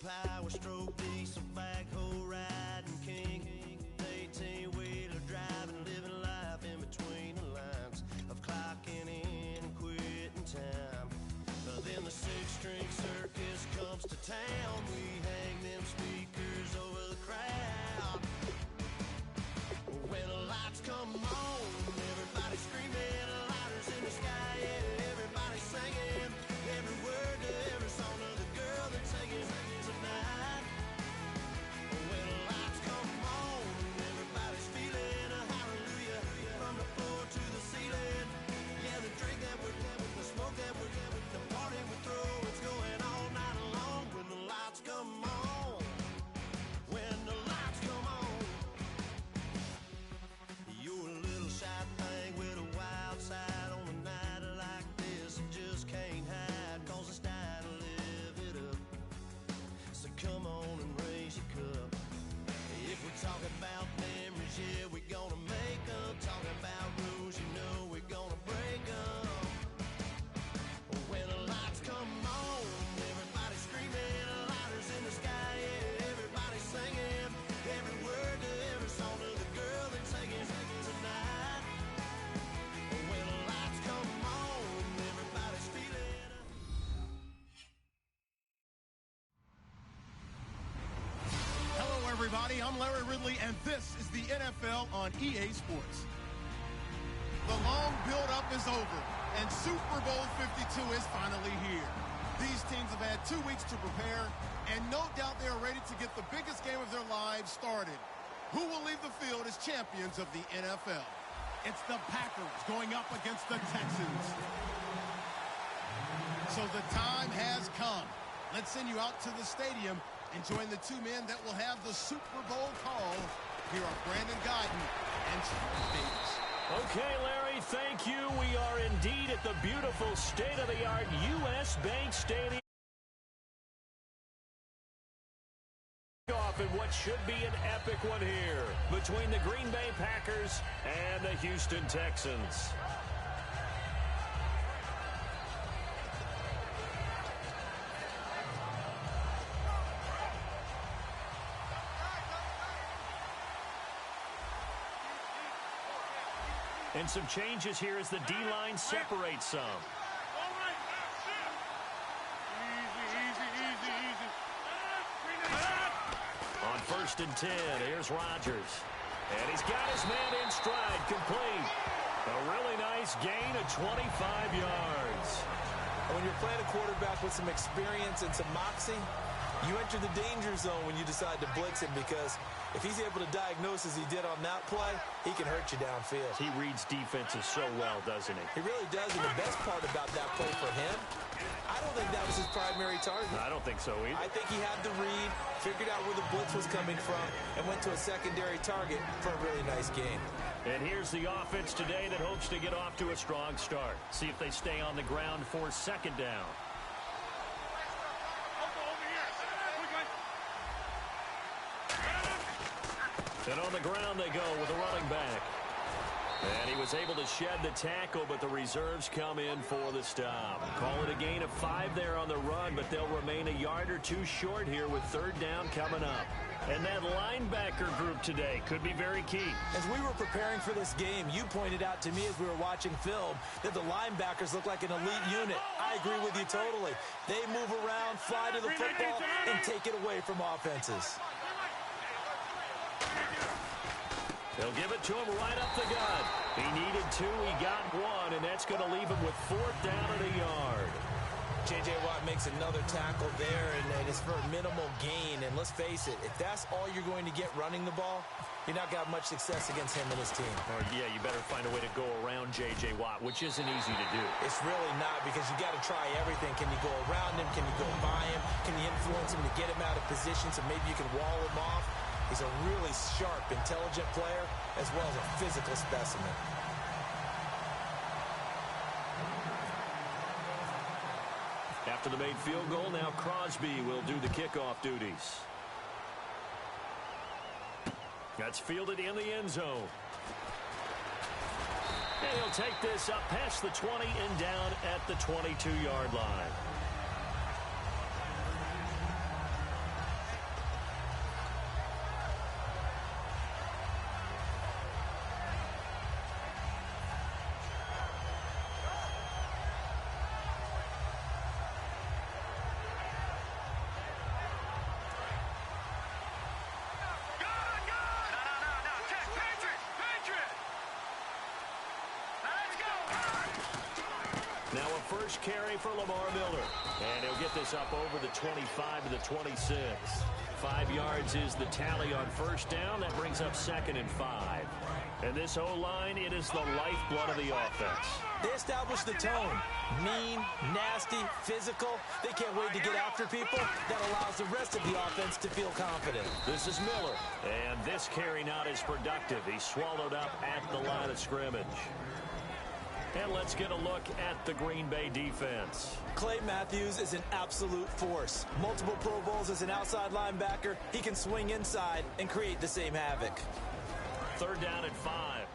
power stroke, diesel backhoe riding king, 18-wheeler driving, living life in between the lines of clocking in and quitting time. Then the six-string circus comes to town. We hang them speakers over the crowd. When the lights come on, everybody screaming, lighters in the sky, yeah, everybody singing every word to every song of the girl that's singing tonight. When the lights come on, everybody's feeling a hallelujah from the floor to the ceiling. Yeah, the drink that we're having, the smoke that we're having, the party we throw, it's going all night long. When the lights come on, when the lights come on. You're a little shy thing with a wild side on a night like this. You just can't hide, cause it's time to live it up. So come on and raise your cup. If we're talking about memories, yeah, we're gonna make them. Talking about rules, you know we're gonna break them. When the lights come on, everybody screaming, lighters in the sky, yeah, everybody singing every word to every song of the girl that's singing tonight. When the lights come on, everybody's feeling. Hello, everybody. I'm Larry Ridley, and this is the NFL on EA Sports. The long build-up is over, and Super Bowl 52 is finally here. These teams have had 2 weeks to prepare, and no doubt they are ready to get the biggest game of their lives started. Who will leave the field as champions of the NFL? It's the Packers going up against the Texans. So the time has come. Let's send you out to the stadium and join the two men that will have the Super Bowl call. Here are Brandon Guyton and Charles Davis. Okay, Larry, thank you. We are indeed at the beautiful state-of-the-art U.S. Bank Stadium. Off in what should be an epic one here between the Green Bay Packers and the Houston Texans. And some changes here as the D-line separates some. On 1st and 10, here's Rodgers. And he's got his man in stride, complete. A really nice gain of 25 yards. When you're playing a quarterback with some experience and some moxie, you enter the danger zone when you decide to blitz him, because if he's able to diagnose as he did on that play, he can hurt you downfield. He reads defenses so well, doesn't he? He really does, and the best part about that play for him, I don't think that was his primary target. I don't think so either. I think he had the read, figured out where the blitz was coming from, and went to a secondary target for a really nice game. And here's the offense today that hopes to get off to a strong start. See if they stay on the ground for 2nd down. And on the ground they go with a running back. And he was able to shed the tackle, but the reserves come in for the stop. Call it a gain of 5 there on the run, but they'll remain a yard or two short here with 3rd down coming up. And that linebacker group today could be very key. As we were preparing for this game, you pointed out to me as we were watching film that the linebackers look like an elite unit. I agree with you totally. They move around, fly to the football, and take it away from offenses. They'll give it to him right up the gut. He needed 2, he got 1, and that's going to leave him with 4th down and a yard. J.J. Watt makes another tackle there, and it's for a minimal gain. And let's face it, if that's all you're going to get running the ball, you're not going to have much success against him and his team. Or, yeah, you better find a way to go around J.J. Watt, which isn't easy to do. It's really not, because you got to try everything. Can you go around him? Can you go by him? Can you influence him to get him out of position so maybe you can wall him off? He's a really sharp, intelligent player, as well as a physical specimen. After the made field goal, now Crosby will do the kickoff duties. That's fielded in the end zone. And he'll take this up past the 20 and down at the 22-yard line. first carry for Lamar Miller. And he'll get this up over the 25 to the 26. 5 yards is the tally on first down. That brings up 2nd and 5. And this O-line, it is the lifeblood of the offense. They establish the tone. Mean, nasty, physical. They can't wait to get after people. That allows the rest of the offense to feel confident. This is Miller. And this carry not as productive. He's swallowed up at the line of scrimmage. And let's get a look at the Green Bay defense. Clay Matthews is an absolute force. Multiple Pro Bowls as an outside linebacker. He can swing inside and create the same havoc. 3rd down and 5.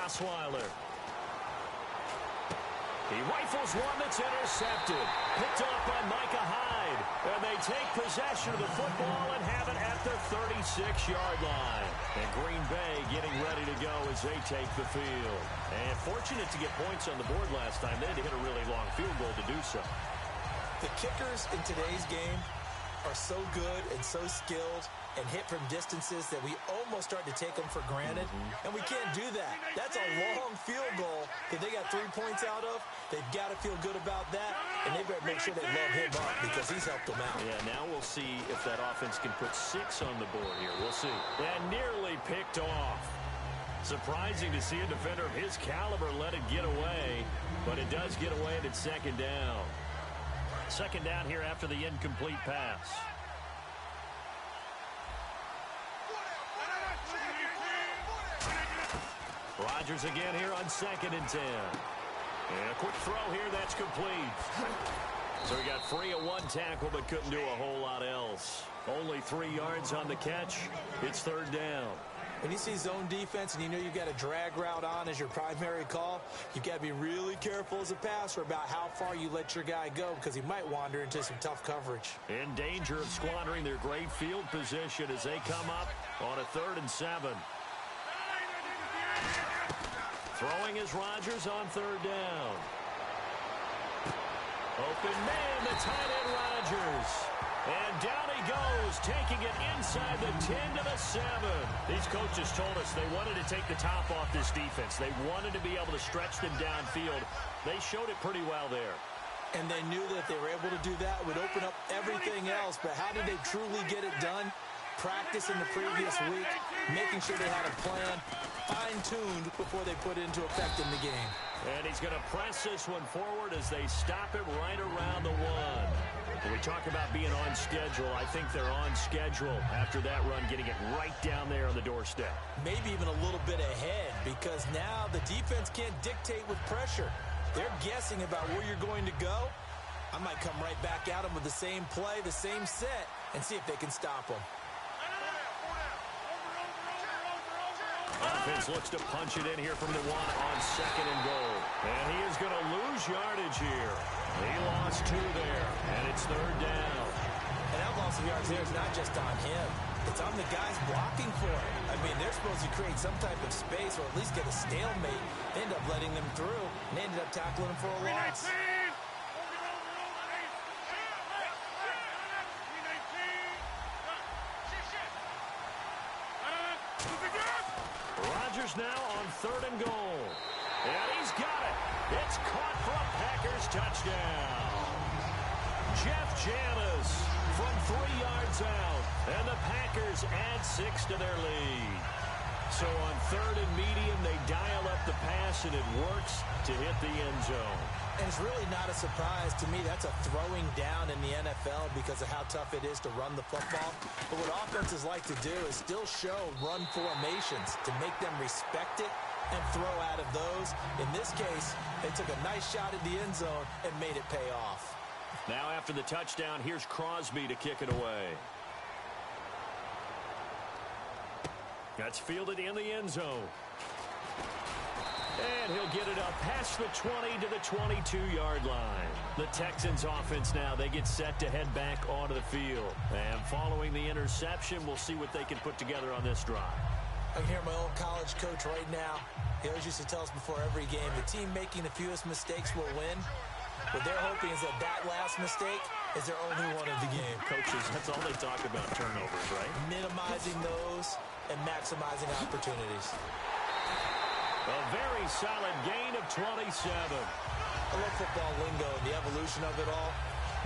Osweiler. He rifles one that's intercepted. Picked off by Micah Hyde. And they take possession of the football and have it at the 36-yard line. And Green Bay getting ready to go as they take the field. And fortunate to get points on the board last time. They had to hit a really long field goal to do so. The kickers in today's game are so good and so skilled and hit from distances that we almost start to take them for granted. And we can't do that. That's a long field goal that they got 3 points out of. They've got to feel good about that, and they better make sure they love him up because he's helped them out. Yeah, now we'll see if that offense can put 6 on the board here. We'll see. And nearly picked off. Surprising to see a defender of his caliber let it get away, but it does get away and it's 2nd down. 2nd down here after the incomplete pass. Rodgers again here on 2nd and 10. And a quick throw here, that's complete. So he got free of 1 tackle but couldn't do a whole lot else. Only 3 yards on the catch. It's 3rd down. When you see zone defense and you know you've got a drag route on as your primary call, you've got to be really careful as a passer about how far you let your guy go because he might wander into some tough coverage. In danger of squandering their great field position as they come up on a 3rd and 7. Throwing is Rodgers on 3rd down. Open man, the tight end Rodgers. And down he goes, taking it inside the 10 to the 7. These coaches told us they wanted to take the top off this defense. They wanted to be able to stretch them downfield. They showed it pretty well there. And they knew that if they were able to do that, it would open up everything else. But how did they truly get it done? Practice in the previous week, making sure they had a plan, fine-tuned before they put it into effect in the game. And he's going to press this one forward as they stop it right around the 1. When we talk about being on schedule, I think they're on schedule after that run, getting it right down there on the doorstep. Maybe even a little bit ahead because now the defense can't dictate with pressure. They're guessing about where you're going to go. I might come right back at them with the same play, the same set, and see if they can stop them. Offense looks to punch it in here from the 1 on 2nd and goal. And he is going to lose yardage here. He lost 2 there, and it's 3rd down. And that loss of yards there is not just on him. It's on the guys blocking for it. I mean, they're supposed to create some type of space or at least get a stalemate. They end up letting them through, and they ended up tackling them for a loss. Rodgers now on 3rd and goal. And he's got it. It's caught for a Packers touchdown. Jeff Janis from 3 yards out. And the Packers add 6 to their lead. So on 3rd and medium, they dial up the pass, and it works to hit the end zone. And it's really not a surprise to me. That's a throwing down in the NFL because of how tough it is to run the football. But what offenses like to do is still show run formations to make them respect it and throw out of those. In this case, they took a nice shot at the end zone and made it pay off. Now after the touchdown, here's Crosby to kick it away. That's fielded in the end zone. And he'll get it up past the 20 to the 22-yard line. The Texans offense now, they get set to head back onto the field. And following the interception, we'll see what they can put together on this drive. I can hear my old college coach right now. He always used to tell us before every game, the team making the fewest mistakes will win. What they're hoping is that that last mistake is their only one of the game. Coaches, that's all they talk about, turnovers, right? Minimizing those and maximizing opportunities. A very solid gain of 27. I love football lingo and the evolution of it all.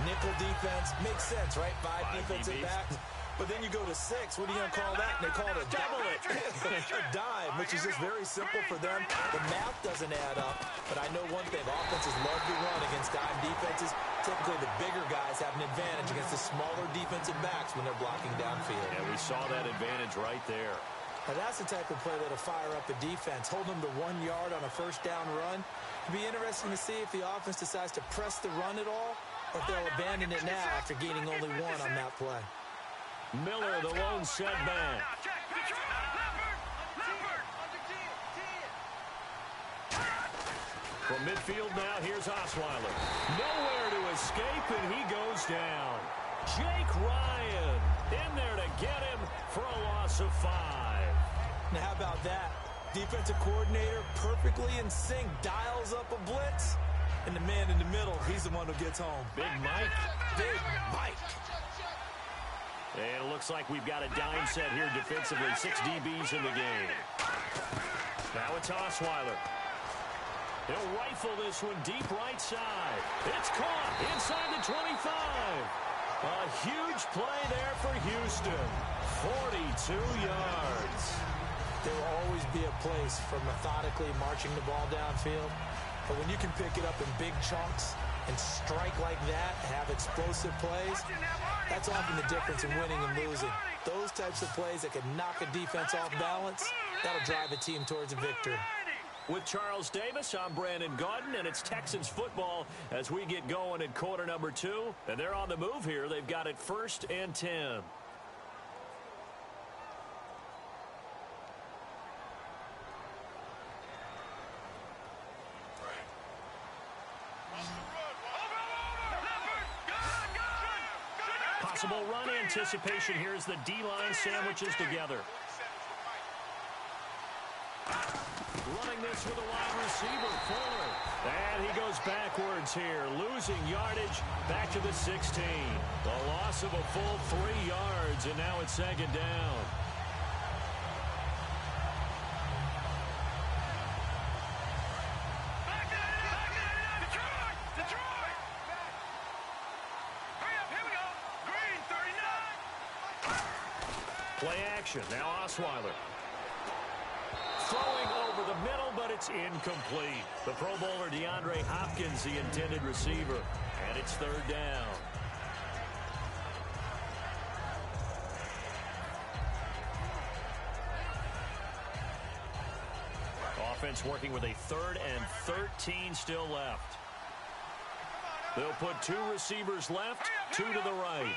Nickel defense makes sense, right? Five defensive backs. But then you go to 6. What are you going to call that? And they call it a double it. A dime, which is just very simple for them. The math doesn't add up. But I know one thing. Offenses love to run against dime defenses. Typically, the bigger guys have an advantage against the smaller defensive backs when they're blocking downfield. Yeah, we saw that advantage right there. Now, that's the type of play that'll fire up a defense. Hold them to 1 yard on a first down run. It'll be interesting to see if the offense decides to press the run at all or if they'll abandon it now after gaining only 1 on that play. Miller, the lone setback. From midfield now, here's Osweiler. Nowhere to escape, and he goes down. Jake Ryan in there to get him for a loss of 5. Now, how about that? Defensive coordinator perfectly in sync, dials up a blitz, and the man in the middle, he's the one who gets home. Big Mike. Big Mike. And it looks like we've got a dime set here defensively. 6 DBs in the game. Now it's Osweiler. He'll rifle this one deep right side. It's caught inside the 25. A huge play there for Houston. 42 yards. There will always be a place for methodically marching the ball downfield. But when you can pick it up in big chunks and strike like that, have explosive plays, that's often the difference in winning and losing. Those types of plays that can knock a defense off balance, that'll drive a team towards a victory. With Charles Davis, I'm Brandon Gaudin, and it's Texans football as we get going in quarter number 2. And they're on the move here. They've got it 1st and 10. Possible run anticipation here as the D-line sandwiches together. Running this with a wide receiver, Fuller. And he goes backwards here, losing yardage back to the 16. The loss of a full 3 yards, and now it's 2nd down. Play action. Now Osweiler. Throwing over the middle, but it's incomplete. The Pro Bowler DeAndre Hopkins, the intended receiver. And it's 3rd down. Offense working with a 3rd and 13 still left. They'll put 2 receivers left, 2 to the right.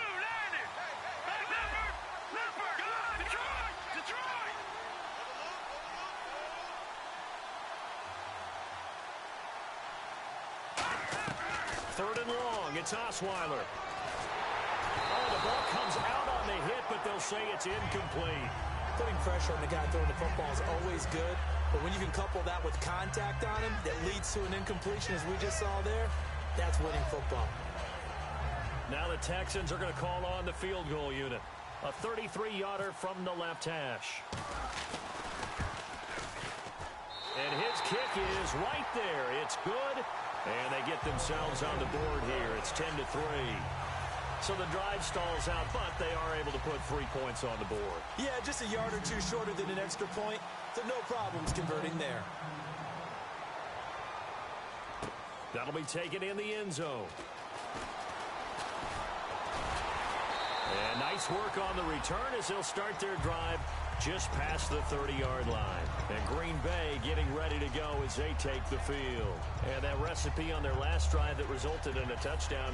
Third and long, it's Osweiler. Oh, the ball comes out on the hit, but they'll say it's incomplete. Putting pressure on the guy throwing the football is always good, but when you can couple that with contact on him that leads to an incompletion, as we just saw there, that's winning football. Now the Texans are going to call on the field goal unit. A 33-yarder from the left hash. And his kick is right there. It's good. And they get themselves on the board here. It's 10-3. So the drive stalls out, but they are able to put 3 points on the board. Yeah, just a yard or 2 shorter than an extra point. So no problems converting there. That'll be taken in the end zone. And nice work on the return as they'll start their drive just past the 30-yard line. And Green Bay getting ready to go as they take the field. And that recipe on their last drive that resulted in a touchdown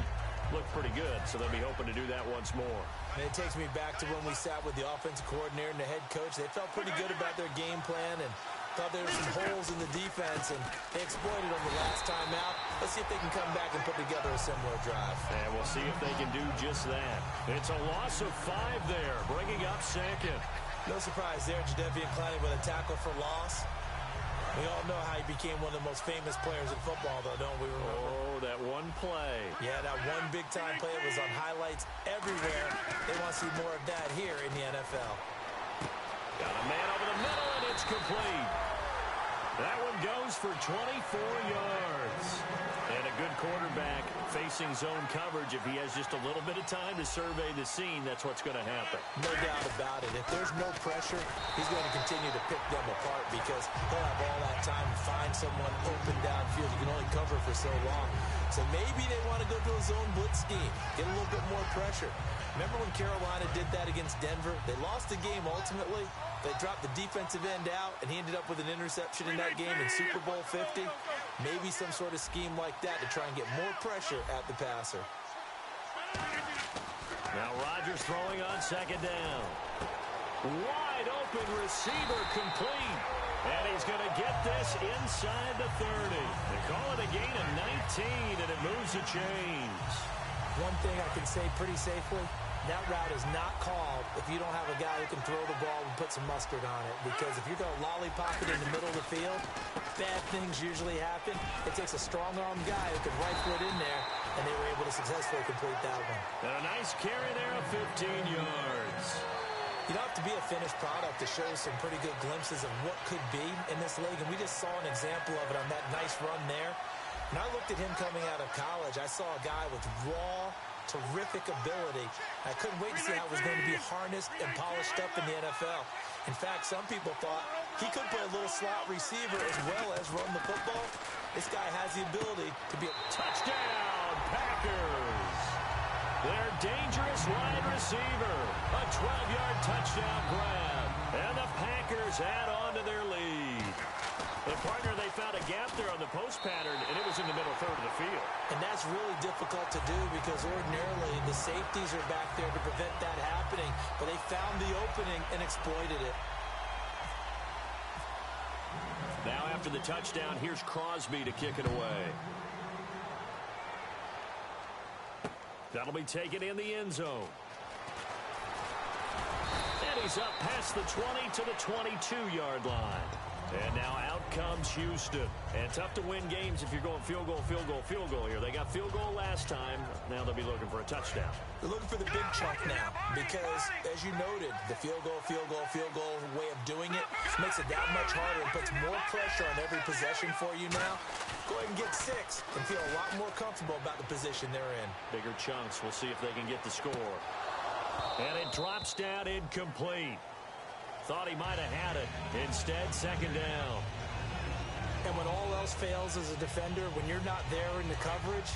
looked pretty good, so they'll be hoping to do that once more. And it takes me back to when we sat with the offensive coordinator and the head coach. They felt pretty good about their game plan and thought there were some holes in the defense, and they exploited them the last time out. Let's see if they can come back and put together a similar drive. And we'll see if they can do just that. It's a loss of 5 there, bringing up 2nd. No surprise there, Jadeveon Clowney with a tackle for loss. We all know how he became one of the most famous players in football, though, don't we remember? Oh, that one play. Yeah, that one big-time play was on highlights everywhere. They want to see more of that here in the NFL. Got a man over the middle, and it's complete. That one goes for 24 yards. And a good quarterback facing zone coverage. If he has just a little bit of time to survey the scene, that's what's going to happen. No doubt about it. If there's no pressure, he's going to continue to pick them apart because he'll have all that time to find someone open downfield. You can only cover for so long. So maybe they want to go to a zone blitz scheme, get a little bit more pressure. Remember when Carolina did that against Denver? They lost the game ultimately. They dropped the defensive end out, and he ended up with an interception in that game in Super Bowl 50. Maybe some sort of scheme like that to try and get more pressure at the passer. Now Rodgers throwing on second down. Wide open receiver complete. And he's going to get this inside the 30. They call it a gain of 19, and it moves the chains. One thing I can say pretty safely, that route is not called if you don't have a guy who can throw the ball and put some mustard on it. Because if you're going to lollipop it in the middle of the field, bad things usually happen. It takes a strong-arm guy who can rifle it in there, and they were able to successfully complete that one. And a nice carry there of 15 yards. You don't have to be a finished product to show some pretty good glimpses of what could be in this league, and we just saw an example of it on that nice run there. When I looked at him coming out of college, I saw a guy with raw, terrific ability. I couldn't wait to see how it was going to be harnessed and polished up in the NFL. In fact, some people thought he could play a little slot receiver as well as run the football. This guy has the ability to be a touchdown, Packers. Their dangerous wide receiver. A 12-yard touchdown grab. And the Packers add on to their lead. The partner, they found a gap there on the post pattern, and it was in the middle third of the field. And that's really difficult to do because ordinarily the safeties are back there to prevent that happening. But they found the opening and exploited it. Now after the touchdown, here's Crosby to kick it away. That'll be taken in the end zone. And he's up past the 20 to the 22-yard line. And now out comes Houston. And tough to win games if you're going field goal, field goal, field goal here. They got field goal last time. Now they'll be looking for a touchdown. They're looking for the big chunk now because, as you noted, the field goal way of doing it makes it that much harder and puts more pressure on every possession for you now. Go ahead and get 6 and feel a lot more comfortable about the position they're in. Bigger chunks. We'll see if they can get the score. And it drops down incomplete. Thought he might have had it. Instead, second down. And when all else fails as a defender, when you're not there in the coverage,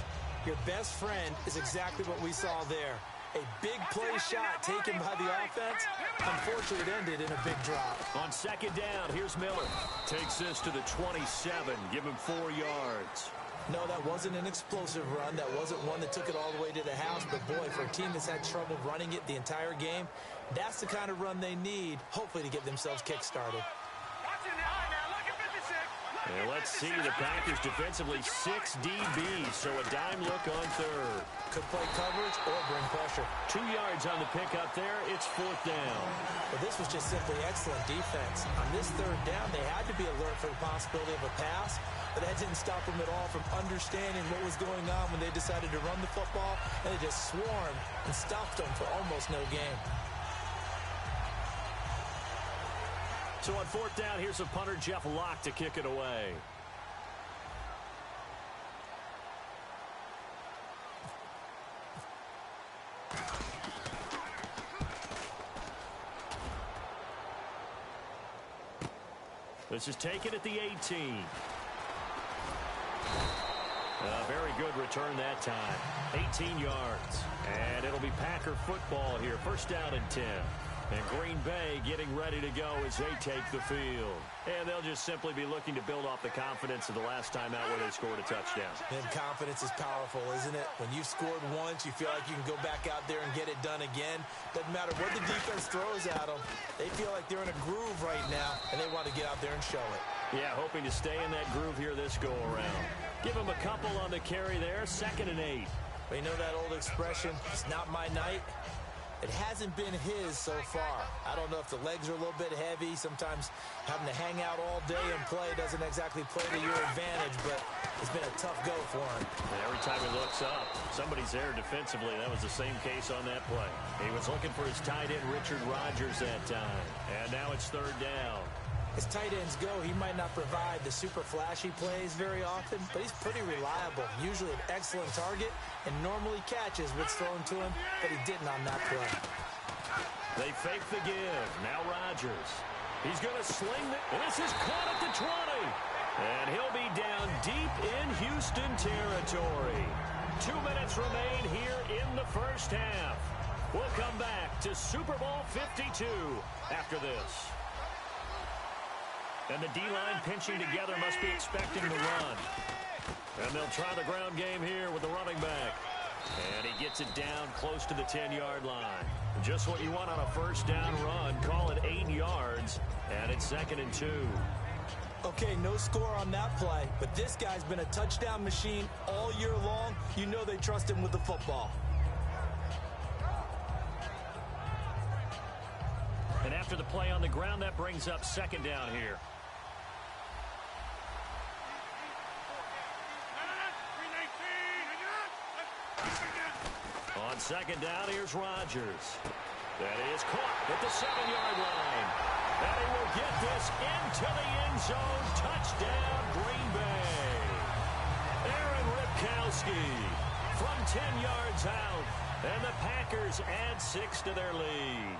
your best friend is exactly what we saw there. A big play shot taken by the offense. Unfortunately, it ended in a big drop. On second down, here's Miller. Takes this to the 27. Give him 4 yards. No, that wasn't an explosive run. That wasn't one that took it all the way to the house. But, boy, for a team that's had trouble running it the entire game, that's the kind of run they need, hopefully, to get themselves kick-started. And let's see the Packers defensively, 6 DBs, so a dime look on third. Could play coverage or bring pressure. 2 yards on the pickup there. It's 4th down. But this was just simply excellent defense. On this third down, they had to be alert for the possibility of a pass, but that didn't stop them at all from understanding what was going on when they decided to run the football, and they just swarmed and stopped them for almost no gain. So on 4th down, here's a punter, Jeff Locke, to kick it away. This is taken at the 18. A very good return that time. 18 yards. And it'll be Packer football here. 1st down and 10. And Green Bay getting ready to go as they take the field. And they'll just simply be looking to build off the confidence of the last time out where they scored a touchdown. And confidence is powerful, isn't it? When you've scored once, you feel like you can go back out there and get it done again. Doesn't matter what the defense throws at them. They feel like they're in a groove right now, and they want to get out there and show it. Yeah, hoping to stay in that groove here this go-around. Give them a couple on the carry there, 2nd and 8. But you know that old expression, it's not my night? It hasn't been his so far. I don't know if the legs are a little bit heavy. Sometimes having to hang out all day and play doesn't exactly play to your advantage, but it's been a tough go for him. And every time he looks up, somebody's there defensively. That was the same case on that play. He was looking for his tight end, Richard Rodgers, that time. And now it's third down. As tight ends go, he might not provide the super flashy plays very often, but he's pretty reliable. Usually an excellent target and normally catches what's thrown to him, but he didn't on that play. They fake the give. Now Rodgers. He's going to sling it. And this is caught at the 20. And he'll be down deep in Houston territory. 2 minutes remain here in the first half. We'll come back to Super Bowl 52 after this. And the D-line pinching together must be expecting the run. And they'll try the ground game here with the running back. And he gets it down close to the 10-yard line. Just what you want on a first down run. Call it 8 yards. And it's 2nd and 2. Okay, no score on that play, but this guy's been a touchdown machine all year long. You know they trust him with the football. And after the play on the ground, that brings up 2nd down here. On 2nd down, here's Rodgers. That is caught at the 7-yard line. And he will get this into the end zone. Touchdown, Green Bay. Aaron Ripkowski from 10 yards out. And the Packers add 6 to their lead.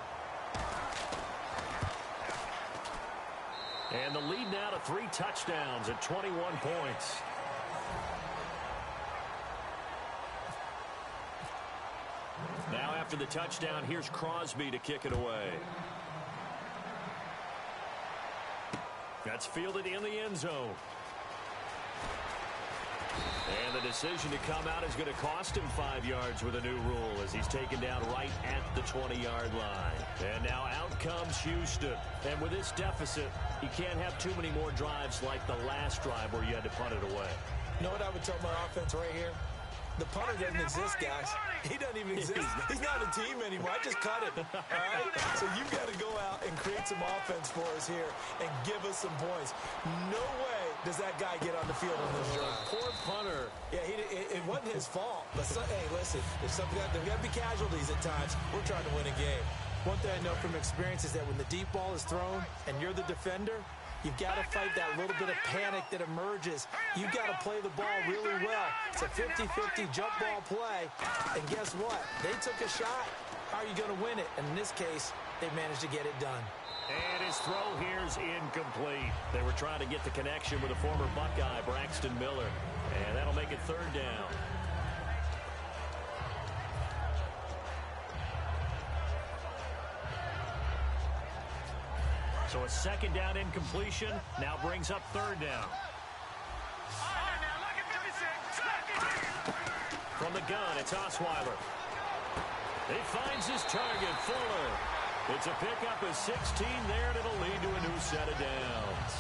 And the lead now to 3 touchdowns at 21 points. Now after the touchdown, here's Crosby to kick it away. That's fielded in the end zone. And the decision to come out is going to cost him 5 yards with a new rule as he's taken down right at the 20-yard line. And now out comes Houston. And with this deficit, you can't have too many more drives like the last drive where you had to punt it away. You know what I would tell my offense right here? The punter doesn't exist, guys. He doesn't even exist. He's not a team anymore. I just cut him. All right? So you've got to go out and create some offense for us here and give us some points. No way does that guy get on the field on this drive. Poor punter. Yeah, it wasn't his fault. But, hey, listen, there's got to be casualties at times. We're trying to win a game. One thing I know from experience is that when the deep ball is thrown and you're the defender, you've got to fight that little bit of panic that emerges. You've got to play the ball really well. It's a 50-50 jump ball play. And guess what? They took a shot. How are you going to win it? And in this case, they managed to get it done. And his throw here's incomplete. They were trying to get the connection with a former Buckeye, Braxton Miller. And that'll make it 3rd down. So a 2nd down incompletion now brings up 3rd down. From the gun, it's Osweiler. He finds his target, Fuller. It's a pickup of 16 there, and it'll lead to a new set of downs.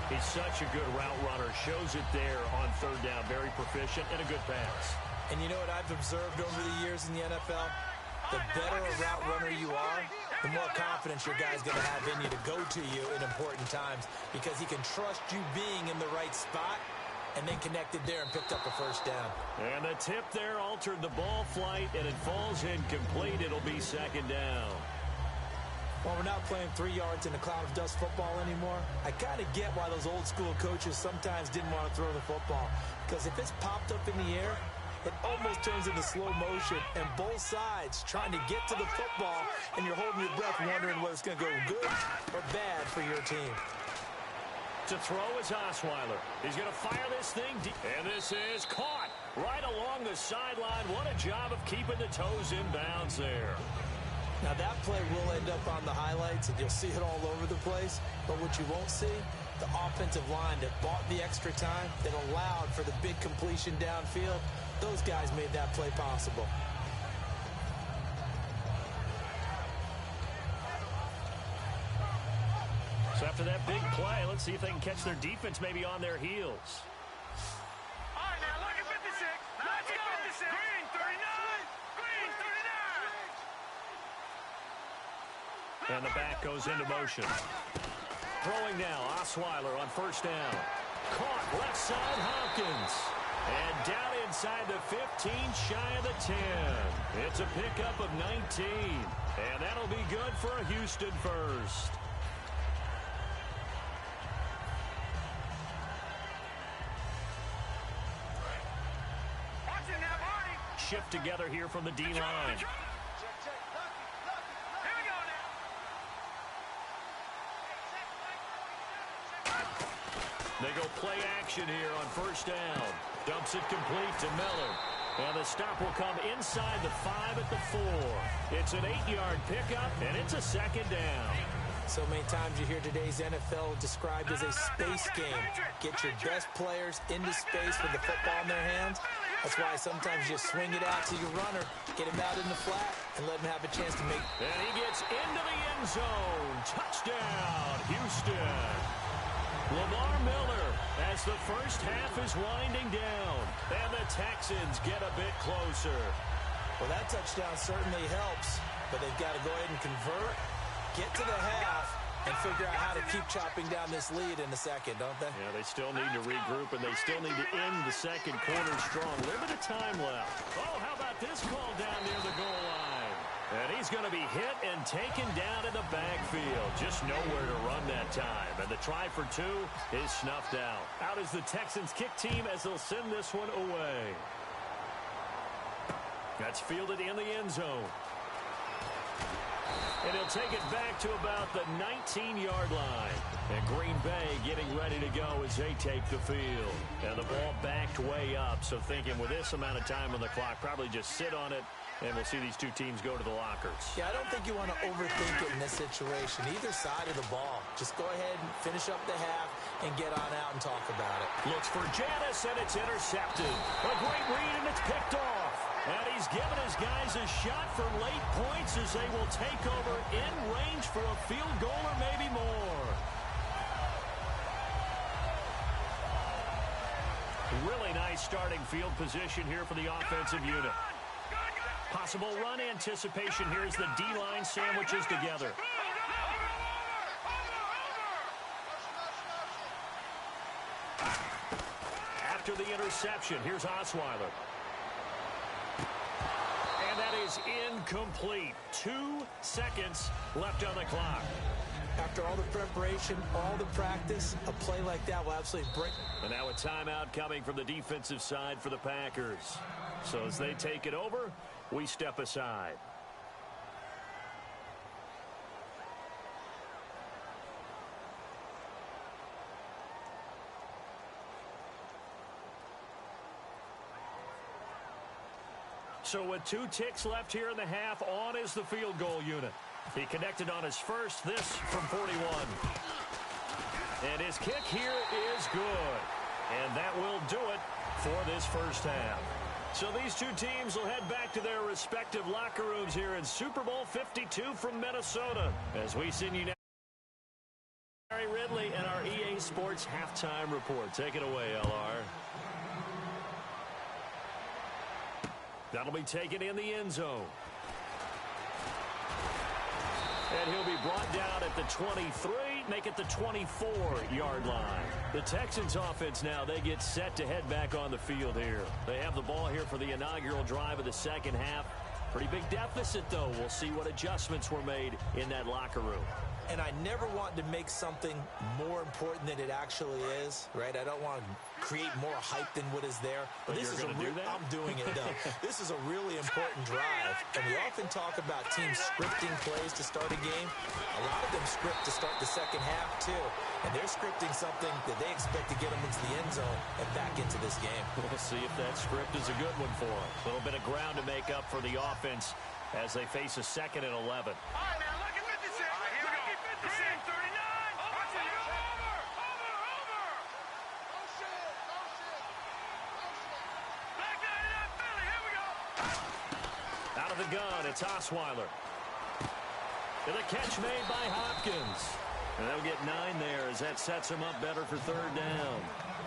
He's such a good route runner. Shows it there on 3rd down. Very proficient and a good pass. And you know what I've observed over the years in the NFL? The better a route runner you are, the more confidence your guy's going to have in you to go to you in important times because he can trust you being in the right spot and then connected there and picked up a 1st down. And the tip there altered the ball flight, and it falls incomplete. It'll be 2nd down. While we're not playing 3 yards in a cloud of dust football anymore, I kind of get why those old school coaches sometimes didn't want to throw the football. Because if it's popped up in the air, it almost turns into slow motion, and both sides trying to get to the football, and you're holding your breath wondering whether it's going to go good or bad for your team. To throw is Osweiler. He's going to fire this thing deep. And this is caught right along the sideline. What a job of keeping the toes in bounds there. Now that play will end up on the highlights, and you'll see it all over the place. But what you won't see, the offensive line that bought the extra time, that allowed for the big completion downfield, those guys made that play possible. So after that big play, let's see if they can catch their defense maybe on their heels. All right, now look at 56. Let's go. 56. Green 39. Green 39. And the back goes into motion. Throwing now, Osweiler on first down. Caught left side, Hopkins. And down inside the 15, shy of the 10. It's a pickup of 19. And that'll be good for a Houston first. Shift together here from the D-line. They go play action here on first down. Dumps it complete to Miller. And the stop will come inside the 5 at the 4. It's an 8-yard pickup, and it's a second down. So many times you hear today's NFL described as a space game. Get your best players into space with the football in their hands. That's why sometimes you swing it out to your runner, get him out in the flat, and let him have a chance to make. And he gets into the end zone. Touchdown, Houston. Lamar Miller as the first half is winding down. And the Texans get a bit closer. Well, that touchdown certainly helps, but they've got to go ahead and convert, get to the half, and figure out how to keep chopping down this lead in the second, don't they? Yeah, they still need to regroup, and they still need to end the second quarter strong. Limited time left. Oh, how about this call down near the goal line? And he's going to be hit and taken down in the backfield. Just nowhere to run that time. And the try for 2 is snuffed out. Out is the Texans kick team as they'll send this one away. That's fielded in the end zone. And he'll take it back to about the 19-yard line. And Green Bay getting ready to go as they take the field. And the ball backed way up. So thinking with this amount of time on the clock, probably just sit on it. And we'll see these two teams go to the lockers. Yeah, I don't think you want to overthink it in this situation. Either side of the ball. Just go ahead and finish up the half and get on out and talk about it. Looks for Janice, and it's intercepted. A great read, and it's picked off. And he's given his guys a shot for late points as they will take over in range for a field goal or maybe more. Really nice starting field position here for the offensive unit. Possible run anticipation here as the D-line sandwiches together. After the interception, here's Osweiler. And that is incomplete. 2 seconds left on the clock. After all the preparation, all the practice, a play like that will absolutely break. And now a timeout coming from the defensive side for the Packers. So as they take it over, we step aside. So with 2 ticks left here in the half, on is the field goal unit. He connected on his first, this from 41. And his kick here is good. And that will do it for this first half. So these two teams will head back to their respective locker rooms here in Super Bowl 52 from Minnesota. As we send you now, Larry Ridley and our EA Sports halftime report. Take it away, LR. That'll be taken in the end zone. And he'll be brought down at the 23, make it the 24-yard line. The Texans offense now, they get set to head back on the field here. They have the ball here for the inaugural drive of the second half. Pretty big deficit, though. We'll see what adjustments were made in that locker room. And I never want to make something more important than it actually is, right? I don't want to create more hype than what is there. But this is I'm doing it, though. This is a really important drive. And we often talk about teams scripting plays to start a game. A lot of them script to start the second half, too. And they're scripting something that they expect to get them into the end zone and back into this game. We'll see if that script is a good one for them. A little bit of ground to make up for the offense as they face a 2nd and 11. All right, man, look at 56. All right, here we go. 56, 39. Watch it. Over. Oh, shit. Back 99 Philly. Here we go. Out of the gun, it's Osweiler. And the catch made by Hopkins. And they'll get 9 there as that sets them up better for 3rd down.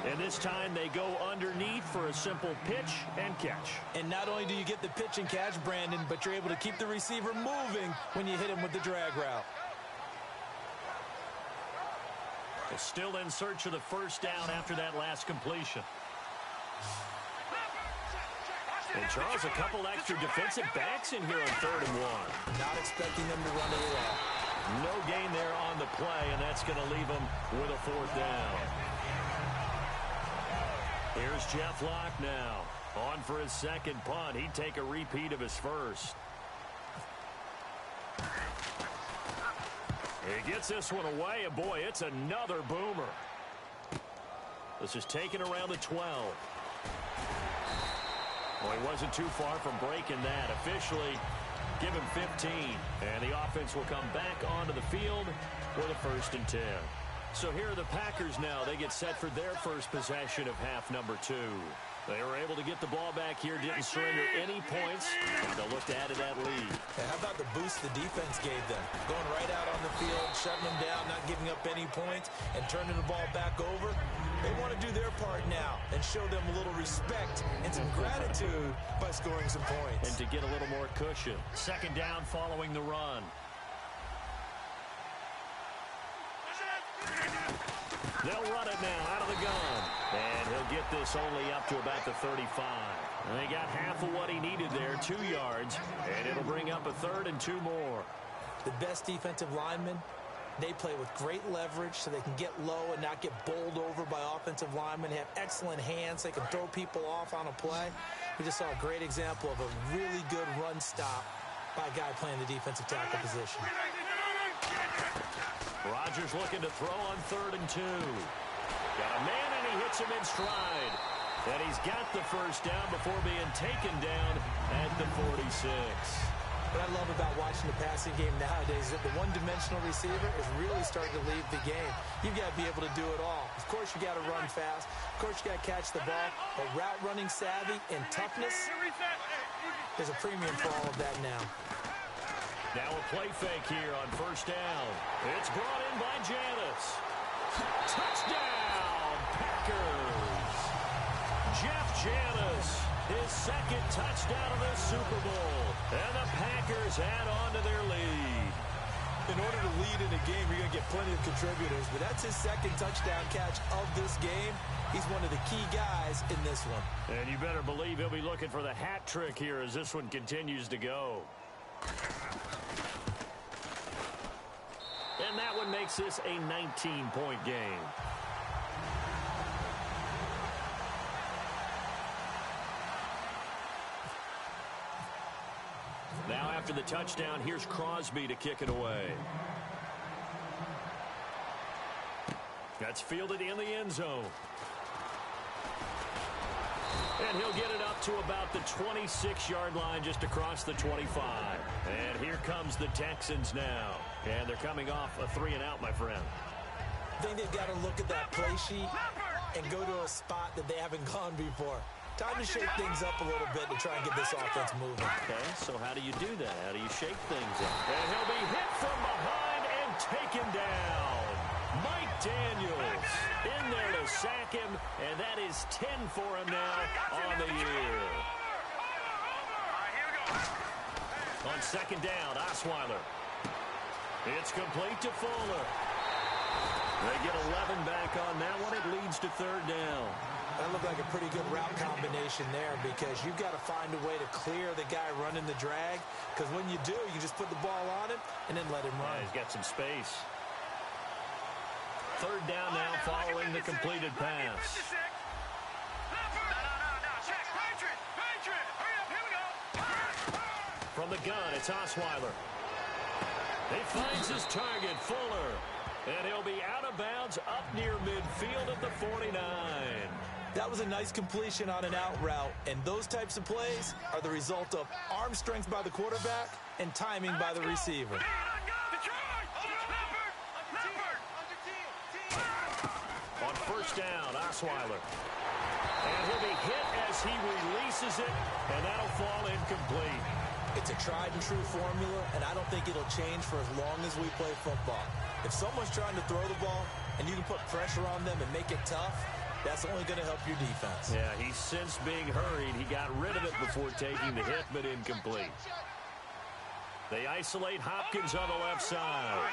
And this time they go underneath for a simple pitch and catch. And not only do you get the pitch and catch, Brandon, but you're able to keep the receiver moving when you hit him with the drag route. They're still in search of the first down after that last completion. And Charles, a couple extra defensive backs in here on 3rd and 1. Not expecting them to run it at all. No gain there on the play, and that's going to leave them with a 4th down. Here's Jeff Locke now. On for his second punt. He'd take a repeat of his first. He gets this one away, and boy, it's another boomer. This is taken around the 12. Well, he wasn't too far from breaking that. Officially, give him 15. And the offense will come back onto the field with a 1st and 10. So here are the Packers now. They get set for their first possession of half number 2. They were able to get the ball back here, didn't surrender any points. They'll look to add to that lead. And how about the boost the defense gave them? Going right out on the field, shutting them down, not giving up any points, and turning the ball back over. They want to do their part now and show them a little respect and some gratitude by scoring some points. And to get a little more cushion. 2nd down following the run. They'll run it now out of the gun. And he'll get this only up to about the 35. And they got half of what he needed there, 2 yards. And it'll bring up a 3rd and 2 more. The best defensive linemen, they play with great leverage so they can get low and not get bowled over by offensive linemen. They have excellent hands. They can throw people off on a play. We just saw a great example of a really good run stop by a guy playing the defensive tackle position. Rodgers looking to throw on 3rd and 2. Got a man, and he hits him in stride. And he's got the first down before being taken down at the 46. What I love about watching the passing game nowadays is that the one-dimensional receiver is really starting to leave the game. You've got to be able to do it all. Of course, you got to run fast. Of course, you got to catch the ball. But route running savvy and toughness, there's a premium for all of that now. Now a play fake here on 1st down. It's brought in by Janis. Touchdown, Packers. Jeff Janis, his 2nd touchdown of the Super Bowl. And the Packers add on to their lead. In order to lead in a game, you're going to get plenty of contributors, but that's his 2nd touchdown catch of this game. He's one of the key guys in this one. And you better believe he'll be looking for the hat trick here as this one continues to go. And that one makes this a 19-point game. Now after the touchdown, here's Crosby to kick it away. That's fielded in the end zone. And he'll get it up to about the 26-yard line just across the 25. And here comes the Texans now. And they're coming off a 3-and-out, my friend. I think they've got to look at that play sheet and go to a spot that they haven't gone before. Time to shake things up a little bit to try and get this offense moving. Okay, so how do you do that? How do you shake things up? And he'll be hit from behind and taken down. Mike Daniels in there to sack him, and that is 10 for him now on the year. On 2nd down, Osweiler. It's complete to Fuller. They get 11 back on that one. It leads to 3rd down. That looked like a pretty good route combination there because you've got to find a way to clear the guy running the drag, because when you do, you just put the ball on him and then let him run. Yeah, he's got some space. 3rd down now following the completed pass. From the gun, it's Osweiler. He finds his target, Fuller. And he'll be out of bounds up near midfield at the 49. That was a nice completion on an out route, and those types of plays are the result of arm strength by the quarterback and timing by the receiver. On 1st down, Osweiler. And he'll be hit as he releases it, and that'll fall incomplete. It's a tried-and-true formula, and I don't think it'll change for as long as we play football. If someone's trying to throw the ball and you can put pressure on them and make it tough, that's only going to help your defense. Yeah, he's since being hurried. He got rid of it before taking the hit, but incomplete. They isolate Hopkins on the left side.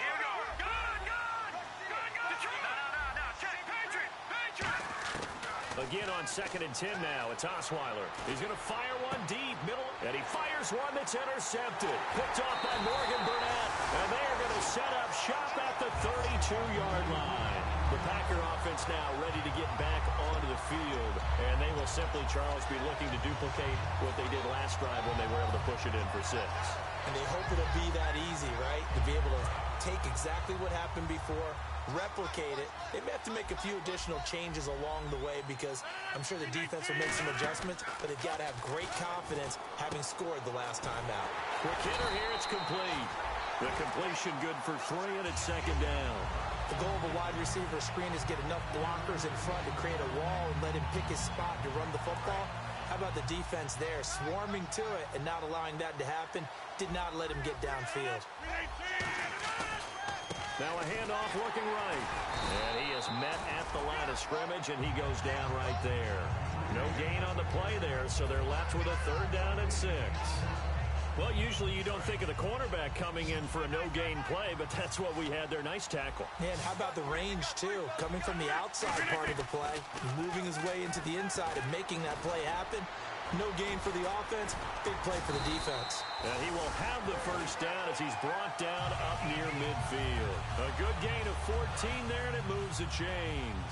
Again on 2nd and 10 now. It's Osweiler. He's going to fire one deep, middle, and he fires one that's intercepted. Picked off by Morgan Burnett, and they are going to set up shop at the 32-yard line. The Packer offense now ready to get back onto the field, and they will simply, Charles, be looking to duplicate what they did last drive when they were able to push it in for 6. And they hope it'll be that easy, right? To be able to take exactly what happened before, replicate it. They may have to make a few additional changes along the way because I'm sure the defense will make some adjustments, but they've got to have great confidence having scored the last time out. Quick hitter here, it's complete. The completion good for 3, and it's 2nd down. The goal of a wide receiver screen is get enough blockers in front to create a wall and let him pick his spot to run the football. How about the defense there, swarming to it and not allowing that to happen? Did not let him get downfield. Now a handoff looking right. And he is met at the line of scrimmage, and he goes down right there. No gain on the play there, so they're left with a 3rd down and 6. Well, usually you don't think of the cornerback coming in for a no-gain play, but that's what we had there. Nice tackle. And how about the range, too? Coming from the outside part of the play, moving his way into the inside and making that play happen. No gain for the offense, big play for the defense. And he will have the 1st down as he's brought down up near midfield. A good gain of 14 there, and it moves the chains.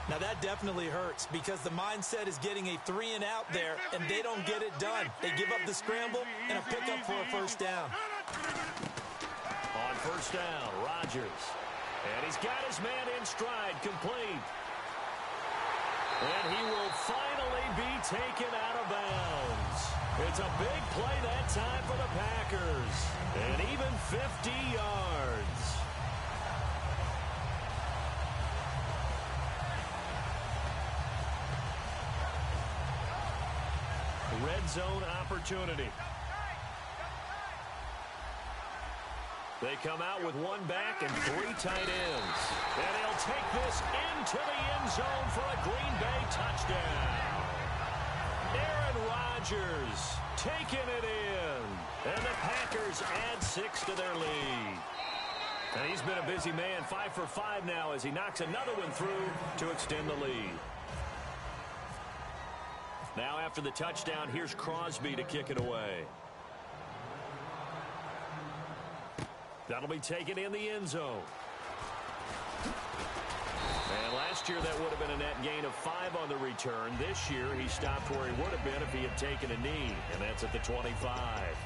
Now that definitely hurts because the mindset is getting a 3-and-out there, and they don't get it done. They give up the scramble and a pickup for a 1st down. On 1st down, Rodgers. And he's got his man in stride, complete. And he will finally be taken out of bounds. It's a big play that time for the Packers. And even 50 yards. Red zone opportunity. They come out with 1 back and 3 tight ends. And they'll take this into the end zone for a Green Bay touchdown. Aaron Rodgers taking it in. And the Packers add 6 to their lead. And he's been a busy man, 5 for 5 now as he knocks another one through to extend the lead. Now after the touchdown, here's Crosby to kick it away. That'll be taken in the end zone. And last year that would have been a net gain of 5 on the return. This year he stopped where he would have been if he had taken a knee, and that's at the 25.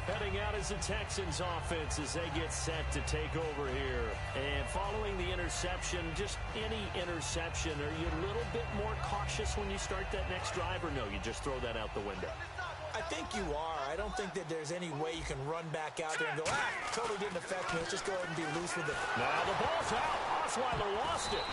Heading out is the Texans offense as they get set to take over here. And following the interception, just any interception, are you a little bit more cautious when you start that next drive, or no, you just throw that out the window? I think you are. I don't think that there's any way you can run back out there and go, totally didn't affect me. Let's just go ahead and be loose with it. Now the ball's out. Osweiler lost it.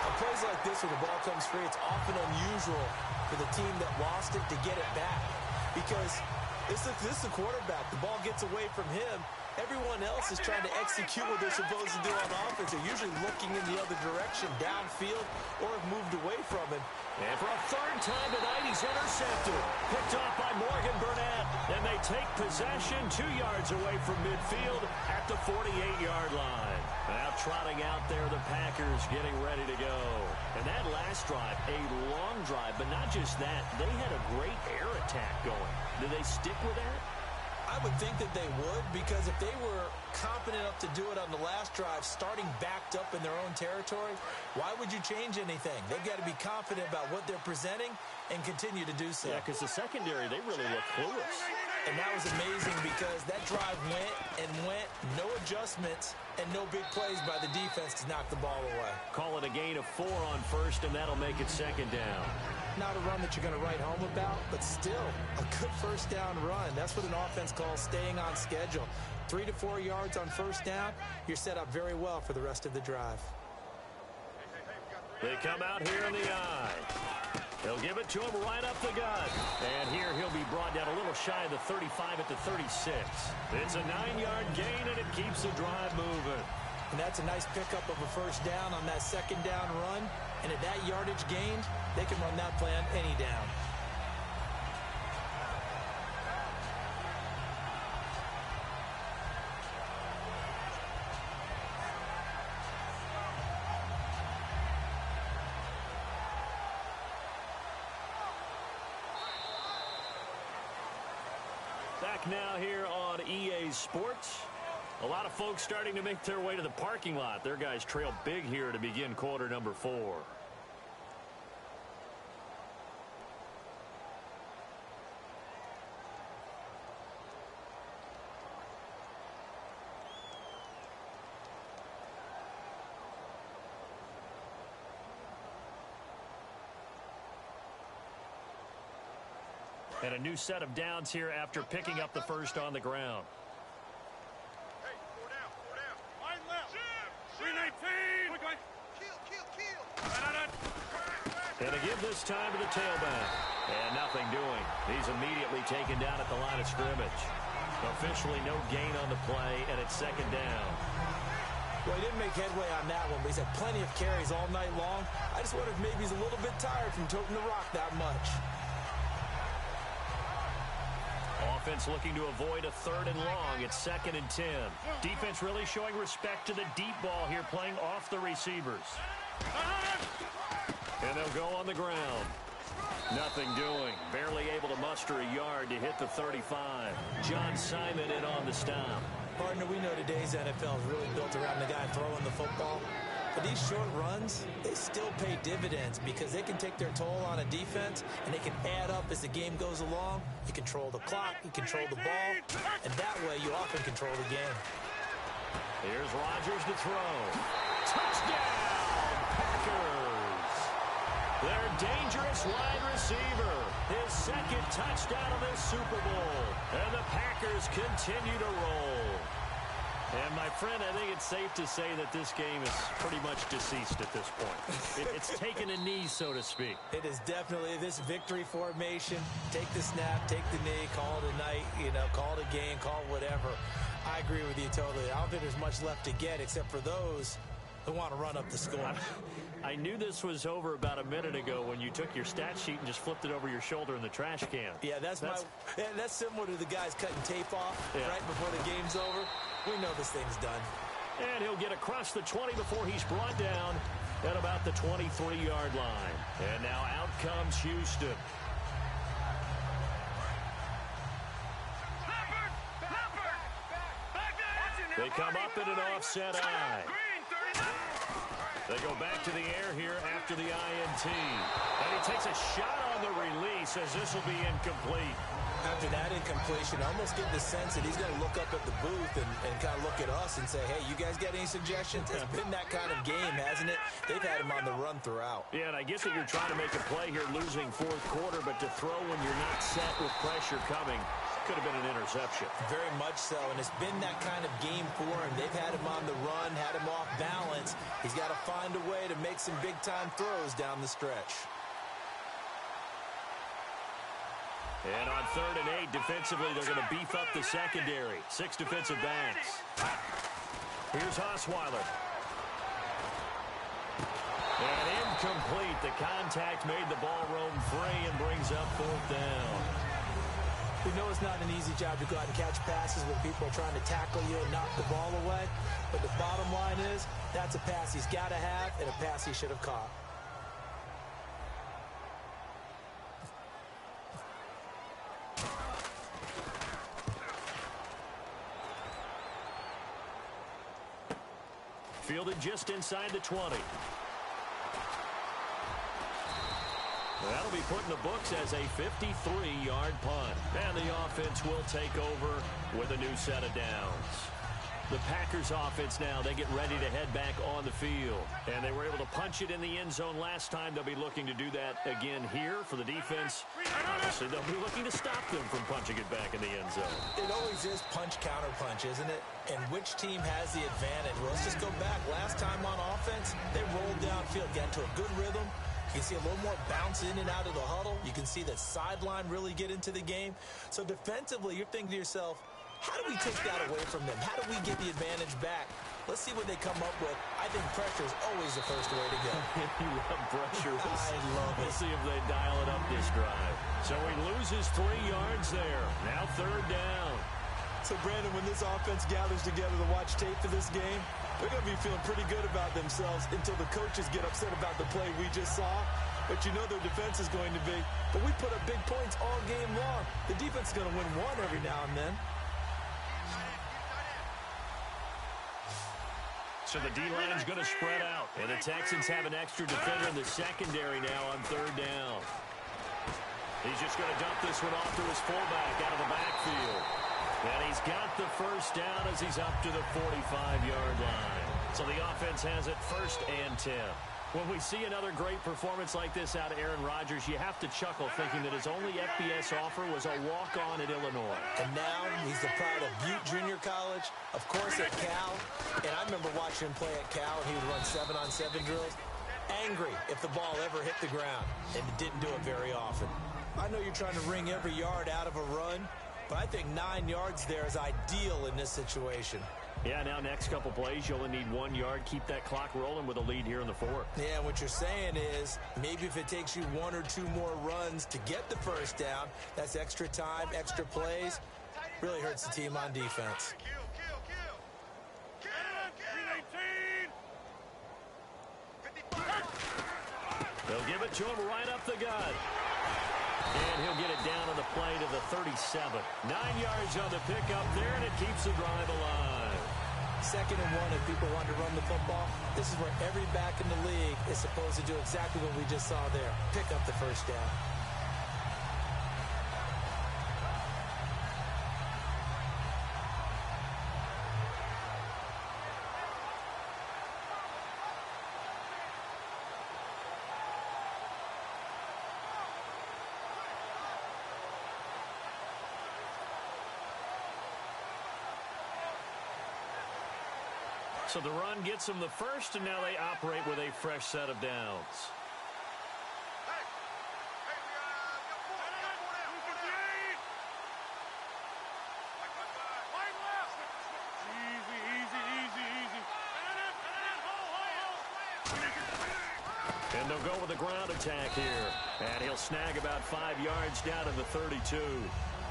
On plays like this where the ball comes free, it's often unusual for the team that lost it to get it back. Because this is the quarterback. The ball gets away from him. Everyone else is trying to execute what they're supposed to do on offense. They're usually looking in the other direction, downfield, or have moved away from him. And for a 3rd time tonight, he's intercepted. Picked off by Morgan Burnett. And they take possession 2 yards away from midfield at the 48-yard line. Now trotting out there, the Packers getting ready to go. And that last drive, a long drive, but not just that. They had a great air attack going. Did they stick with that? I would think that they would, because if they were confident enough to do it on the last drive, starting backed up in their own territory, why would you change anything? They've got to be confident about what they're presenting and continue to do so. Yeah, because the secondary, they really look clueless. And that was amazing because that drive went and went, no adjustments, and no big plays by the defense to knock the ball away. Call it a gain of 4 on 1st, and that'll make it 2nd down. Not a run that you're going to write home about, but still a good 1st down run. That's what an offense calls staying on schedule. 3 to 4 yards on 1st down, you're set up very well for the rest of the drive. They come out here in the eye. They'll give it to him right up the gut. And here he'll be brought down a little shy of the 35 at the 36. It's a 9-yard gain, and it keeps the drive moving. And that's a nice pickup of a 1st down on that 2nd down run. And at that yardage gained, they can run that play on any down. Back now here on EA Sports. A lot of folks starting to make their way to the parking lot. Their guys trail big here to begin quarter number 4. And a new set of downs here after picking up the first on the ground. Hey, 4 down, 4 down. Line left. 319. Quick, kill. And to give this time to the tailback. And nothing doing. He's immediately taken down at the line of scrimmage. Officially no gain on the play, and it's second down. Well, he didn't make headway on that one, but he's had plenty of carries all night long. I just wonder if maybe he's a little bit tired from toting the rock that much. Offense looking to avoid a 3rd and long. It's 2nd and 10. Defense really showing respect to the deep ball here, playing off the receivers. And they'll go on the ground. Nothing doing. Barely able to muster a yard to hit the 35. John Simon in on the stop. Partner, we know today's NFL is really built around the guy throwing the football. But these short runs, they still pay dividends because they can take their toll on a defense, and they can add up as the game goes along. You control the clock, you control the ball, and that way you often control the game. Here's Rodgers to throw. Touchdown, Packers! Their dangerous wide receiver. His 2nd touchdown of this Super Bowl. And the Packers continue to roll. And, my friend, I think it's safe to say that this game is pretty much deceased at this point. It's taken a knee, so to speak. It is definitely this victory formation. Take the snap, take the knee, call it a night, call it a game, call it whatever. I agree with you totally. I don't think there's much left to get except for those who want to run up the score. I knew this was over about a minute ago when you took your stat sheet and just flipped it over your shoulder in the trash can. Yeah, that's similar to the guys cutting tape off right before the game's over. We know this thing's done. And he'll get across the 20 before he's brought down at about the 23-yard line. And now out comes Houston. They come up in an offset eye. They go back to the air here after the INT. And he takes a shot on the release as this will be incomplete. After that incompletion, I almost get the sense that he's going to look up at the booth and kind of look at us and say, hey, you guys got any suggestions? It's been that kind of game, hasn't it? They've had him on the run throughout. Yeah, and I get that you're trying to make a play here losing 4th quarter, but to throw when you're not set with pressure coming could have been an interception. Very much so, and it's been that kind of game for him. They've had him on the run, had him off balance. He's got to find a way to make some big-time throws down the stretch. And on 3rd and 8, defensively, they're going to beef up the secondary. 6 defensive backs. Here's Osweiler. And incomplete. The contact made the ball roam free and brings up 4th down. We know it's not an easy job to go out and catch passes when people are trying to tackle you and knock the ball away. But the bottom line is, that's a pass he's got to have and a pass he should have caught. Fielded just inside the 20. That'll be put in the books as a 53-yard punt. And the offense will take over with a new set of downs. The Packers offense now, they get ready to head back on the field. And they were able to punch it in the end zone last time. They'll be looking to do that again here for the defense. Obviously, they'll be looking to stop them from punching it back in the end zone. It always is punch-counter-punch, isn't it? And which team has the advantage? Well, let's just go back. Last time on offense, they rolled downfield, got into a good rhythm. You can see a little more bounce in and out of the huddle. You can see the sideline really get into the game. So defensively, you're thinking to yourself, how do we take that away from them? How do we get the advantage back? Let's see what they come up with. I think pressure is always the first way to go. You love pressure. I love it. We'll see if they dial it up this drive. So he loses 3 yards there. Now 3rd down. So, Brandon, when this offense gathers together to watch tape for this game, they're going to be feeling pretty good about themselves until the coaches get upset about the play we just saw. but you know their defense is going to be. But we put up big points all game long. The defense is going to win one every now and then. So the D-line's going to spread out. And the Texans have an extra defender in the secondary now on third down. He's just going to dump this one off to his fullback out of the backfield. And he's got the first down as he's up to the 45-yard line. So the offense has it 1st and 10. When we see another great performance like this out of Aaron Rodgers, you have to chuckle thinking that his only FBS offer was a walk-on at Illinois. And now he's the pride of Butte Junior College, of course at Cal. And I remember watching him play at Cal, and he would run 7-on-7 drills. Angry if the ball ever hit the ground, and it didn't do it very often. I know you're trying to wring every yard out of a run, but I think 9 yards there is ideal in this situation. Yeah, now next couple plays, you only need 1 yard. Keep that clock rolling with a lead here in the 4th. Yeah, what you're saying is maybe if it takes you 1 or 2 more runs to get the first down, that's extra time, extra plays. Really hurts the team on defense. They'll give it to him right up the gut. And he'll get it down on the play to the 37. 9 yards on the pickup there, and it keeps the drive alive. 2nd and 1 if people want to run the football. This is where every back in the league is supposed to do exactly what we just saw there. Pick up the first down. So the run gets them the first, and now they operate with a fresh set of downs. And they'll go with a ground attack here. And he'll snag about 5 yards down to the 32.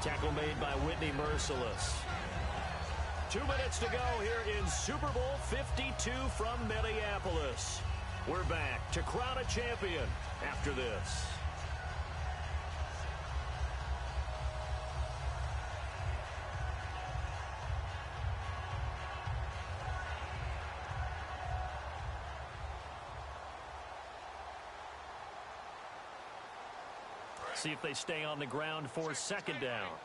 Tackle made by Whitney Merciless. 2 minutes to go here in Super Bowl 52 from Minneapolis. We're back to crown a champion after this. See if they stay on the ground for 2nd down.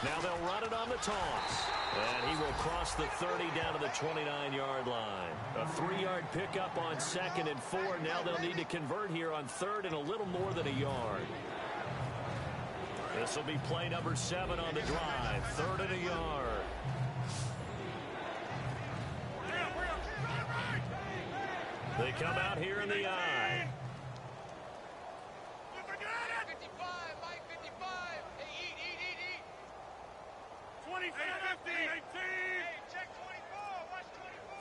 Now they'll run it on the toss. And he will cross the 30 down to the 29-yard line. A 3-yard pickup on 2nd and 4. Now they'll need to convert here on 3rd and a little more than a yard. This will be play number 7 on the drive. 3rd and a yard. They come out here in the I. 20, 15, 18. Hey, check 24. Watch 24.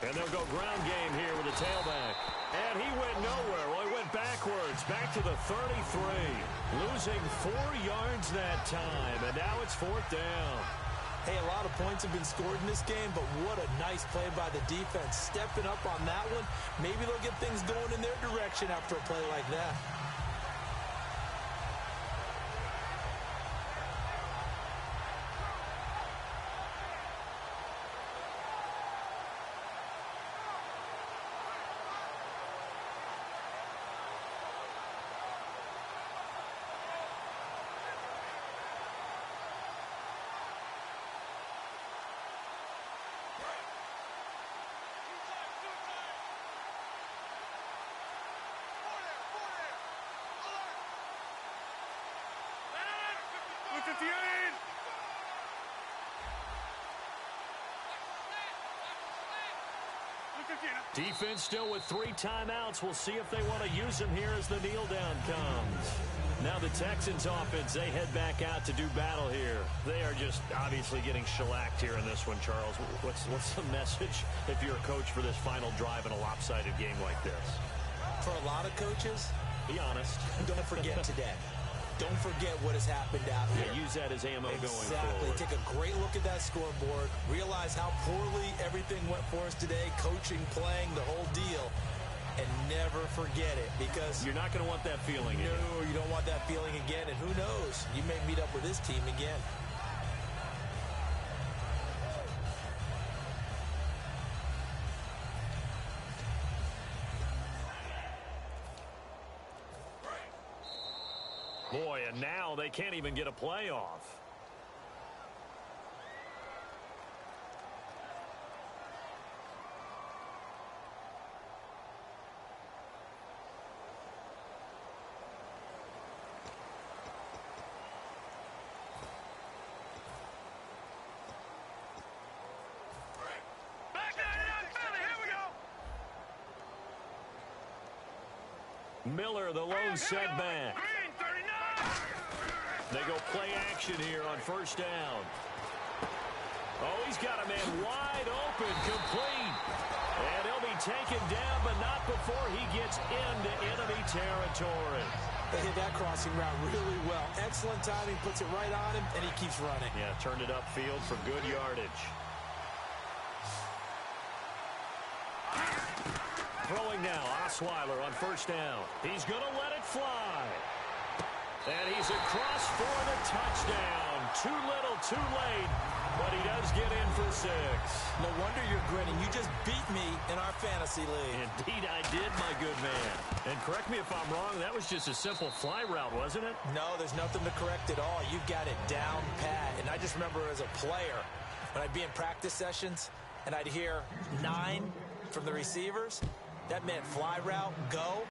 And they'll go ground game here with the tailback. And he went nowhere. Well, he went backwards, back to the 33. Losing 4 yards that time. And now it's 4th down. Hey, a lot of points have been scored in this game, but what a nice play by the defense. Stepping up on that one. Maybe they'll get things going in their direction after a play like that. Defense still with 3 timeouts. We'll see if they want to use them here as the kneel down comes. Now the Texans offense, they head back out to do battle here. They are just obviously getting shellacked here in this one, Charles. What's the message if you're a coach for this final drive in a lopsided game like this? For a lot of coaches, be honest. Don't forget today. Don't forget what has happened out here. Yeah, use that as ammo going Exactly. forward. Take a great look at that scoreboard. Realize how poorly everything went for us today. Coaching, playing, the whole deal. And never forget it, because you're not going to want that feeling again. No, you don't want that feeling again. And who knows? You may meet up with this team again. Boy, and now they can't even get a playoff. Miller, the lone setback. They go play action here on first down. Oh, he's got a man wide open, complete. And he'll be taken down, but not before he gets into enemy territory. They hit that crossing route really well. Excellent timing, puts it right on him, and he keeps running. Yeah, turned it upfield for good yardage. Throwing now, Osweiler on first down. He's going to let it fly. And he's across for the touchdown. Too little, too late, but he does get in for 6. No wonder you're grinning. You just beat me in our fantasy league. Indeed I did, my good man. And correct me if I'm wrong, that was just a simple fly route, wasn't it? No, there's nothing to correct at all. You've got it down pat. And I just remember as a player, when I'd be in practice sessions and I'd hear 9 from the receivers, that meant fly route, go.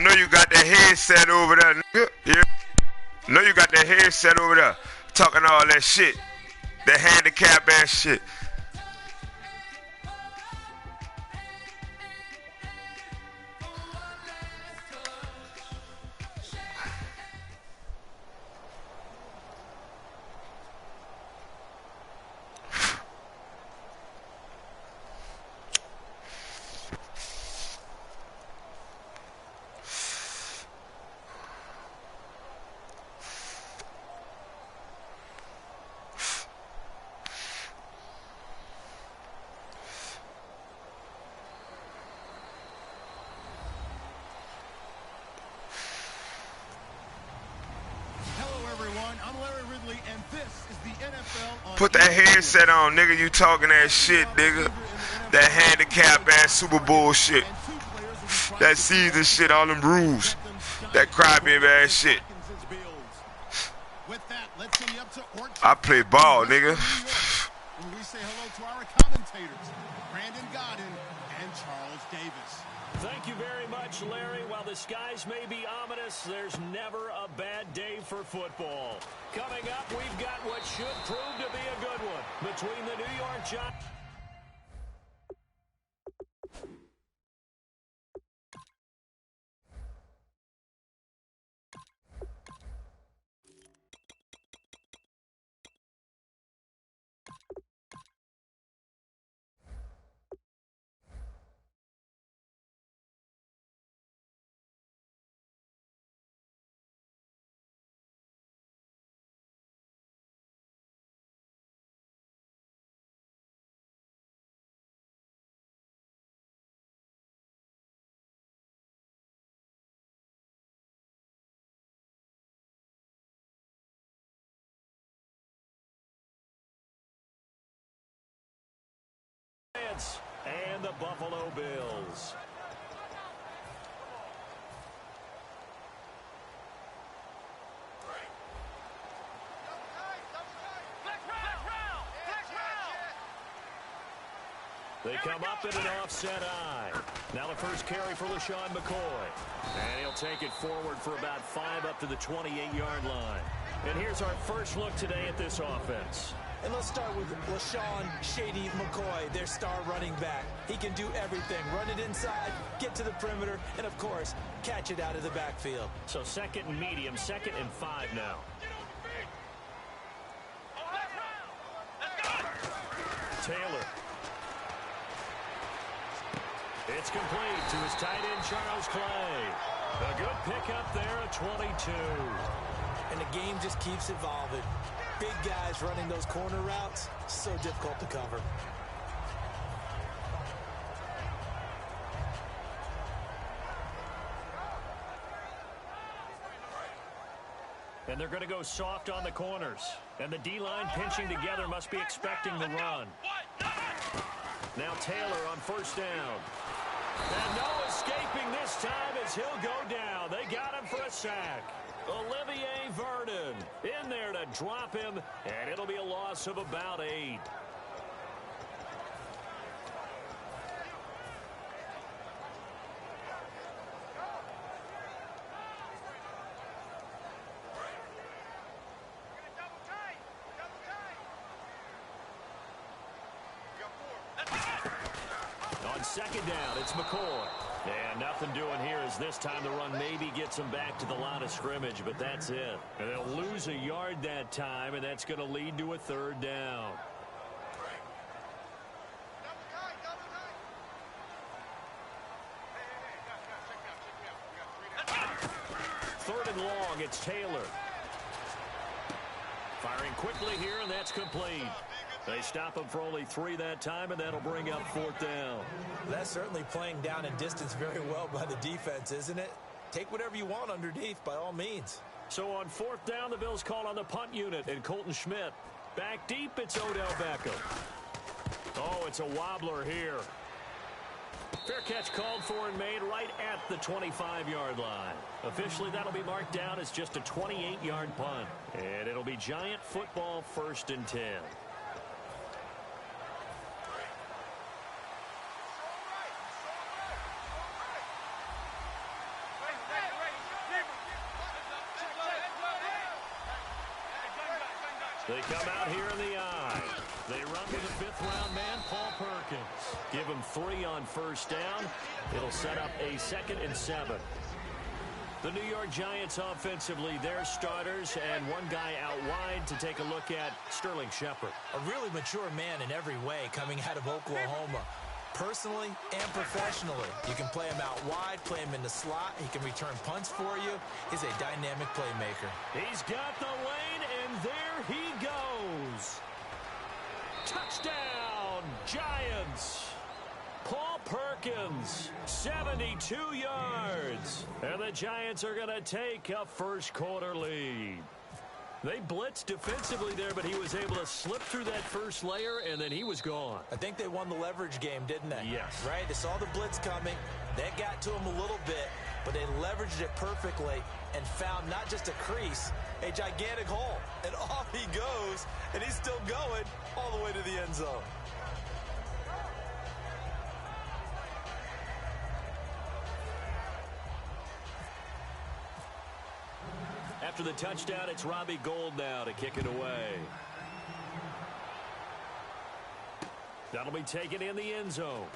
know you got that headset over there, nigga. Yeah. I know you got that headset over there, talking all that shit. That handicap ass shit. Put that headset on, nigga. You talking that shit, nigga. That handicap ass Super Bowl shit. That season shit, all them rules. That crybaby ass shit. I play ball, nigga. We say hello to our commentators, Brandon Godden and Charles Davis. Thank you very much, Larry. While the skies may be ominous, there's never a bad day for football. Coming up, we've got what should prove to be a good one between the New York Giants. And the Buffalo Bills. They come up in an offset eye. Now the first carry for LaShawn McCoy. And he'll take it forward for about 5 up to the 28-yard line. And here's our first look today at this offense. And let's start with LaShawn Shady McCoy, their star running back. He can do everything. Run it inside, get to the perimeter, and, of course, catch it out of the backfield. So second and medium, 2nd and 5 now. Taylor. It's complete to his tight end, Charles Clay. A good pickup there at 22. And the game just keeps evolving. Big guys running those corner routes, so difficult to cover. And they're going to go soft on the corners. And the D-line pinching together must be expecting the run. Now Taylor on first down. And no escaping this time as he'll go down. They got him for a sack. Olivier Vernon in there to drop him, and it'll be a loss of about 8. On second down, it's McCoy. And nothing doing here as this time the run maybe gets them back to the line of scrimmage, but that's it. And they'll lose a yard that time, and that's going to lead to a 3rd down. Third and long, it's Taylor. Firing quickly here, and that's complete. They stop him for only 3 that time, and that'll bring up 4th down. That's certainly playing down and distance very well by the defense, isn't it? Take whatever you want underneath, by all means. So on 4th down, the Bills call on the punt unit, and Colton Schmidt. Back deep, it's Odell Beckham. Oh, it's a wobbler here. Fair catch called for and made right at the 25-yard line. Officially, that'll be marked down as just a 28-yard punt. And it'll be Giant football 1st and 10. They come out here in the eye. They run with the fifth-round man, Paul Perkins. Give him 3 on first down. It'll set up a 2nd and 7. The New York Giants offensively, their starters, and one guy out wide to take a look at, Sterling Shepard. A really mature man in every way coming out of Oklahoma. Personally and professionally, you can play him out wide, play him in the slot. He can return punts for you. He's a dynamic playmaker. He's got the lane, and there he goes. Touchdown, Giants. Paul Perkins, 72 yards. And the Giants are going to take a first-quarter lead. They blitzed defensively there, but he was able to slip through that first layer, and then he was gone. I think they won the leverage game, didn't they? Yes. Right? They saw the blitz coming. That got to him a little bit, but they leveraged it perfectly and found not just a crease, a gigantic hole. And off he goes, and he's still going all the way to the end zone. After the touchdown, it's Robbie Gould now to kick it away. That'll be taken in the end zone.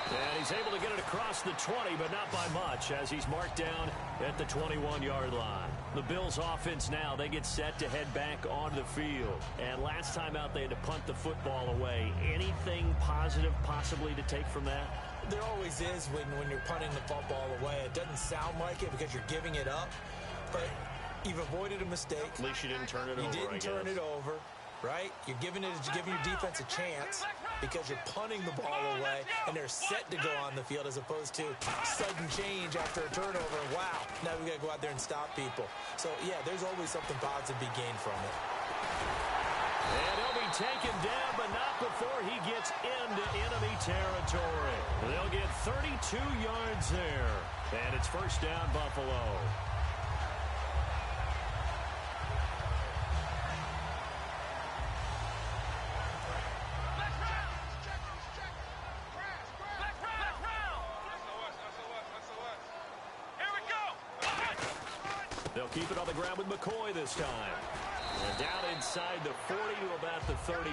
And he's able to get it across the 20, but not by much, as he's marked down at the 21-yard line. The Bills' offense now, they get set to head back onto the field. And last time out, they had to punt the football away. Anything positive possibly to take from that? There always is when you're punting the football away. It doesn't sound like it because you're giving it up, but you've avoided a mistake. At least you didn't turn it over, You didn't turn it over, right? You're giving your defense a chance because you're punting the ball away, and they're set to go on the field as opposed to sudden change after a turnover. Wow, now we got to go out there and stop people. So, yeah, there's always something positive to be gained from it. And he'll be taken down, but not before he gets into enemy territory. They'll get 32 yards there. And it's first down, Buffalo. They'll keep it on the ground with McCoy this time. And down inside the 40 to about the 38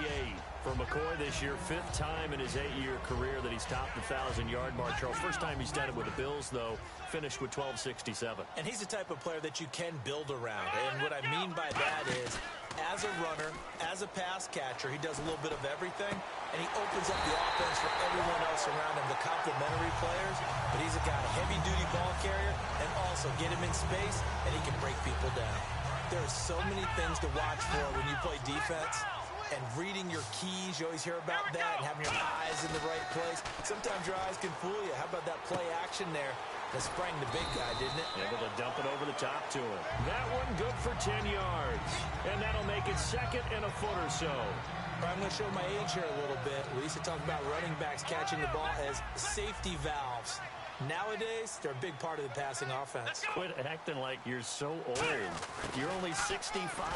for McCoy this year. 5th time in his 8-year career that he's topped the 1,000-yard mark. Charles, first time he's done it with the Bills, though, finished with 1267. And he's the type of player that you can build around. And what I mean by that is, as a runner, as a pass catcher, he does a little bit of everything, and he opens up the offense for everyone else around him, the complementary players. But he's a guy, heavy-duty ball carrier, and also get him in space, and he can break people down. There are so many things to watch for when you play defense, and reading your keys, you always hear about that, and having your eyes in the right place. Sometimes your eyes can fool you. How about that play action there? That sprang the big guy, didn't it? Able to dump it over the top to him. That one good for 10 yards. And that'll make it 2nd and a foot or so. I'm going to show my age here a little bit. We used to talk about running backs catching the ball as safety valves. Nowadays, they're a big part of the passing offense. Quit acting like you're so old. You're only 65.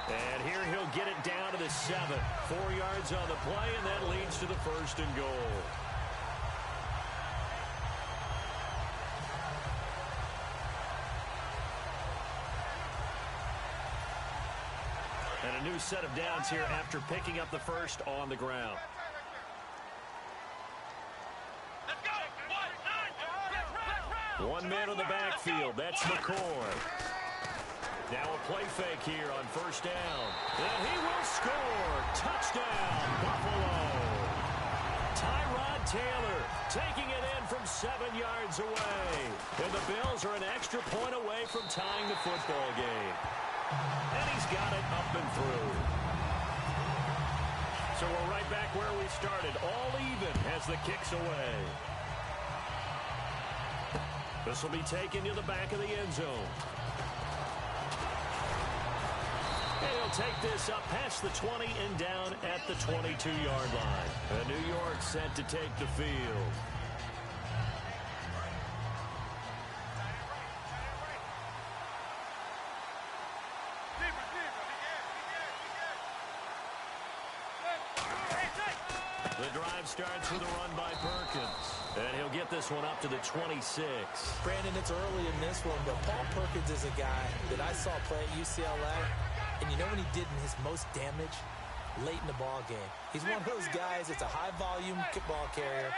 And here he'll get it down to the 7. 4 yards on the play, and that leads to the 1st and goal. And a new set of downs here after picking up the 1st on the ground. One man on the backfield. That's McCoy. Now a play fake here on 1st down. And he will score. Touchdown, Buffalo. Tyrod Taylor taking it in from 7 yards away. And the Bills are an extra point away from tying the football game. And he's got it up and through. So we're right back where we started. All even as the kick's away. This will be taken to the back of the end zone. And he'll take this up past the 20 and down at the 22-yard line. And New York set to take the field. The drive starts with a run by Perkins. And he'll get this one up to the 26. Brandon, it's early in this one, but Paul Perkins is a guy that I saw play at UCLA. And you know when he did his most damage? Late in the ball game. He's one of those guys that's a high-volume ball carrier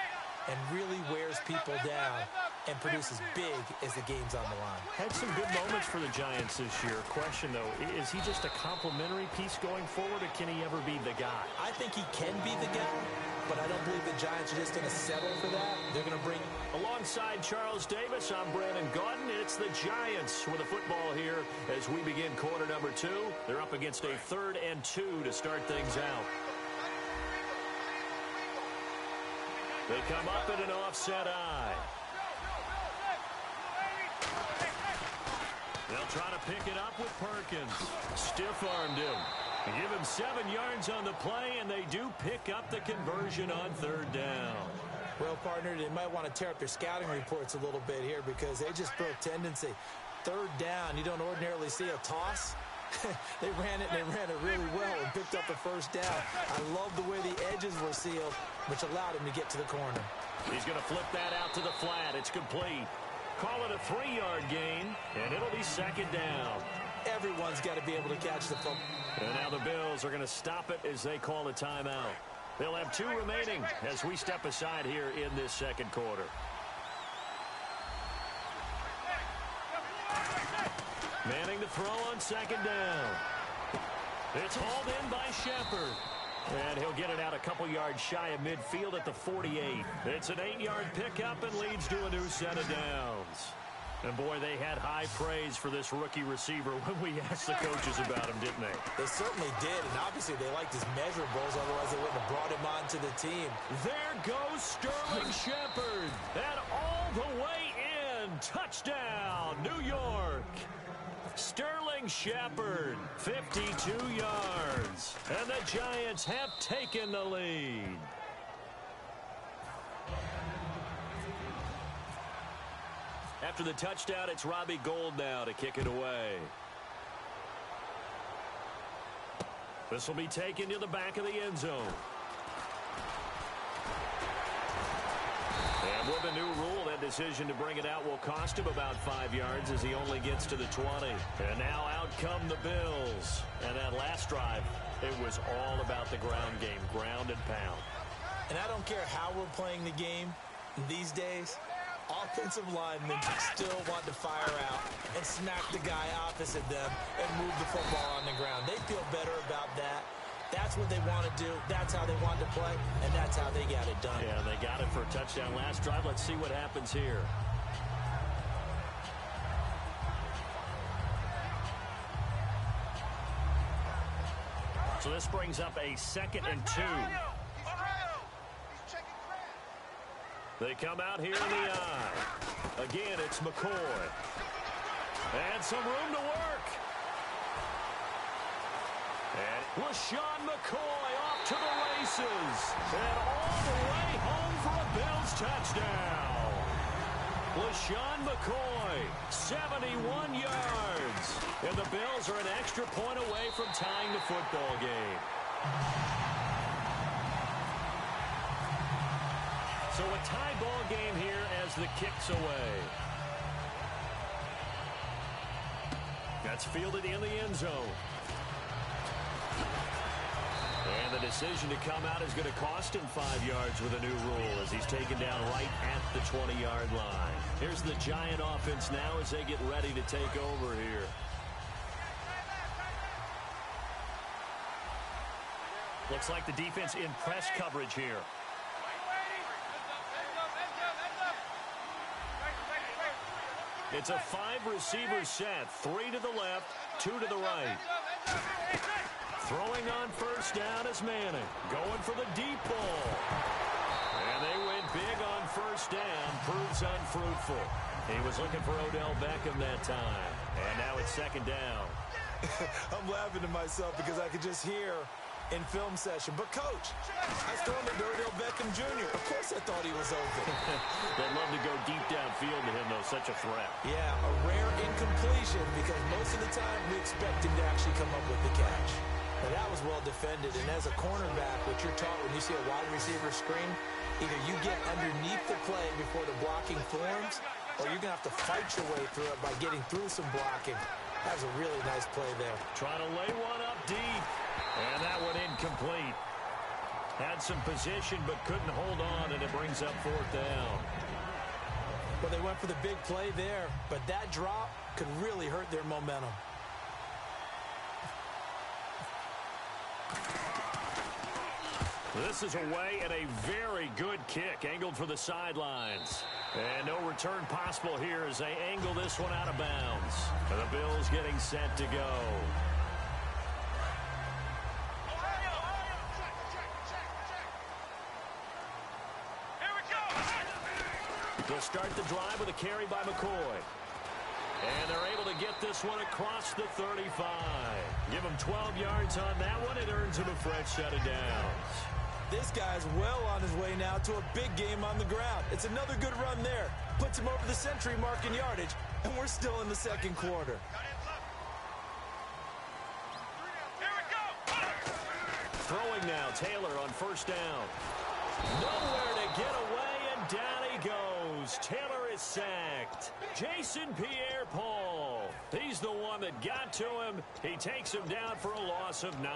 and really wears people down and produces big as the game's on the line. Had some good moments for the Giants this year. Question, though, is he just a complimentary piece going forward, or can he ever be the guy? I think he can be the guy, but I don't believe the Giants are just going to settle for that. They're going to bring... Alongside Charles Davis, I'm Brandon Gaudin. It's the Giants with the football here as we begin quarter number 2. They're up against a 3rd and 2 to start things out. They come up at an offset eye. They'll try to pick it up with Perkins. Stiff-armed him. They give him 7 yards on the play, and they do pick up the conversion on 3rd down. Well, partner, they might want to tear up their scouting reports a little bit here because they just broke tendency. 3rd down, you don't ordinarily see a toss. They ran it, and they ran it really well and picked up the 1st down. I love the way the edges were sealed, which allowed him to get to the corner. He's going to flip that out to the flat. It's complete. Call it a 3-yard gain, and it'll be 2nd down. Everyone's got to be able to catch the football. And now the Bills are going to stop it as they call a timeout. They'll have 2 remaining as we step aside here in this 2nd quarter. Manning to throw on 2nd down. It's hauled in by Shepard. And he'll get it out a couple yards shy of midfield at the 48. It's an 8-yard pickup and leads to a new set of downs. And, boy, they had high praise for this rookie receiver when we asked the coaches about him, didn't they? They certainly did, and obviously they liked his measurables, otherwise they wouldn't have brought him onto the team. There goes Sterling Shepard. And all the way in. Touchdown, New York. Sterling Shepard, 52 yards. And the Giants have taken the lead. After the touchdown, it's Robbie Gould now to kick it away. This will be taken to the back of the end zone. And with the new rule, that decision to bring it out will cost him about 5 yards as he only gets to the 20. And now out come the Bills. And that last drive, it was all about the ground game, ground and pound. And I don't care how we're playing the game these days, offensive linemen still want to fire out and smack the guy opposite them and move the football on the ground. They feel better about that. That's what they want to do. That's how they want to play, and that's how they got it done. Yeah, they got it for a touchdown last drive. Let's see what happens here. So this brings up a 2nd and 2. They come out here in the eye. Again, it's McCoy. And some room to work. And LaShawn McCoy off to the races. And all the way home for a Bills touchdown. LaShawn McCoy, 71 yards. And the Bills are an extra point away from tying the football game. So a tie ball game here as the kick's away. That's fielded in the end zone. And the decision to come out is going to cost him 5 yards with a new rule as he's taken down right at the 20-yard line. Here's the Giant offense now as they get ready to take over here. Looks like the defense in press coverage here. It's a 5-receiver set. 3 to the left, 2 to the right. Throwing on first down is Manning. Going for the deep ball. And they went big on first down. Proves unfruitful. He was looking for Odell Beckham that time. And now it's 2nd down. I'm laughing to myself because I could just hear in film session. But, Coach, I was throwing to Odell Beckham Jr. Of course I thought he was open. They'd love to go deep downfield to him, though. Such a threat. Yeah, a rare incompletion because most of the time we expect him to actually come up with the catch. Now, that was well defended, and as a cornerback, what you're taught when you see a wide receiver screen, either you get underneath the play before the blocking forms, or you're going to have to fight your way through it by getting through some blocking. That was a really nice play there. Trying to lay one up deep, and that one incomplete. Had some position, but couldn't hold on, and it brings up 4th down. Well, they went for the big play there, but that drop could really hurt their momentum. This is away and a very good kick, angled for the sidelines. And no return possible here as they angle this one out of bounds. And the Bills getting set to go. They'll start the drive with a carry by McCoy. And they're able to get this one across the 35. Give him 12 yards on that one. It earns him a fresh set of downs. This guy's well on his way now to a big game on the ground. It's another good run there. Puts him over the century mark in yardage, and we're still in the second quarter. Throwing now, Taylor on 1st down. Nowhere to get away, and down he goes. Taylor is sacked. Jason Pierre-Paul. He's the one that got to him. He takes him down for a loss of 9.